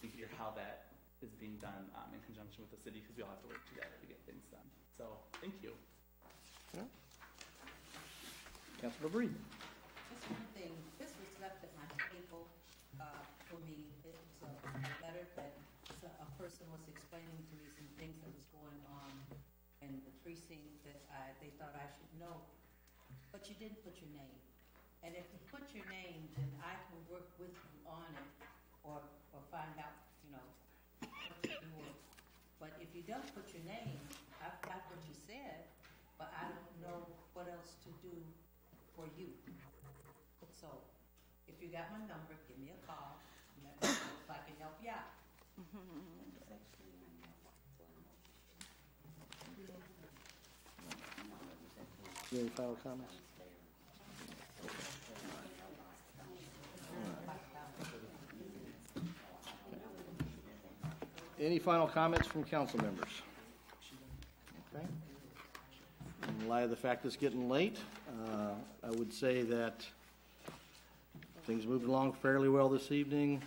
hear how that is being done in conjunction with the city, because we all have to work together to get things done. So thank you. Yeah. Councilor Breed. Just one thing, this was left at my table, for me. It was a letter that a person was explaining to me some things that was going on in the precinct that they thought I should know. But you didn't put your name. And if you put your name, then I can work with you on it or find out, what you're doing. But if you don't put your name, I've got what you said, but I don't know what else to do for you. So, if you got my number, give me a call, and let me know if I can help you out. Any final comments? Any final comments from council members? Okay. In light of the fact it's getting late, I would say that things moved along fairly well this evening.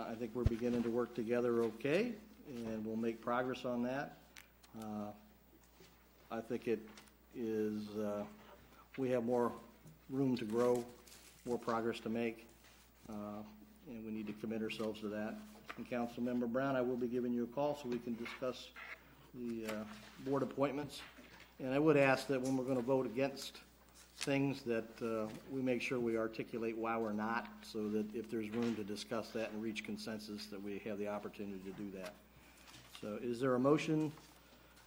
I think we're beginning to work together okay, and we'll make progress on that. I think it is, we have more room to grow, more progress to make, and we need to commit ourselves to that. And Councilmember Brown, I will be giving you a call so we can discuss the board appointments. And I would ask that when we're going to vote against things that we make sure we articulate why we're not, so that if there's room to discuss that and reach consensus, that we have the opportunity to do that. So is there a motion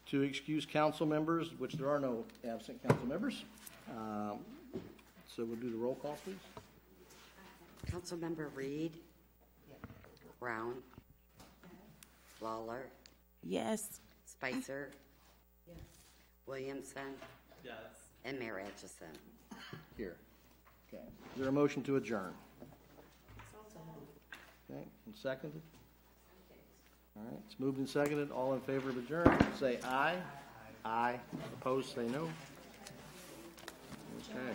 to excuse council members, which there are no absent council members? So we'll do the roll call, please. Councilmember Reed. Brown. Lawler. Yes. Spicer. Yes. Williamson. Yes. And Mayor Atchison. Here. Okay. Is there a motion to adjourn? Okay. And seconded? All right. It's moved and seconded. All in favor of adjourn, say aye. Aye. Opposed, say no. Okay.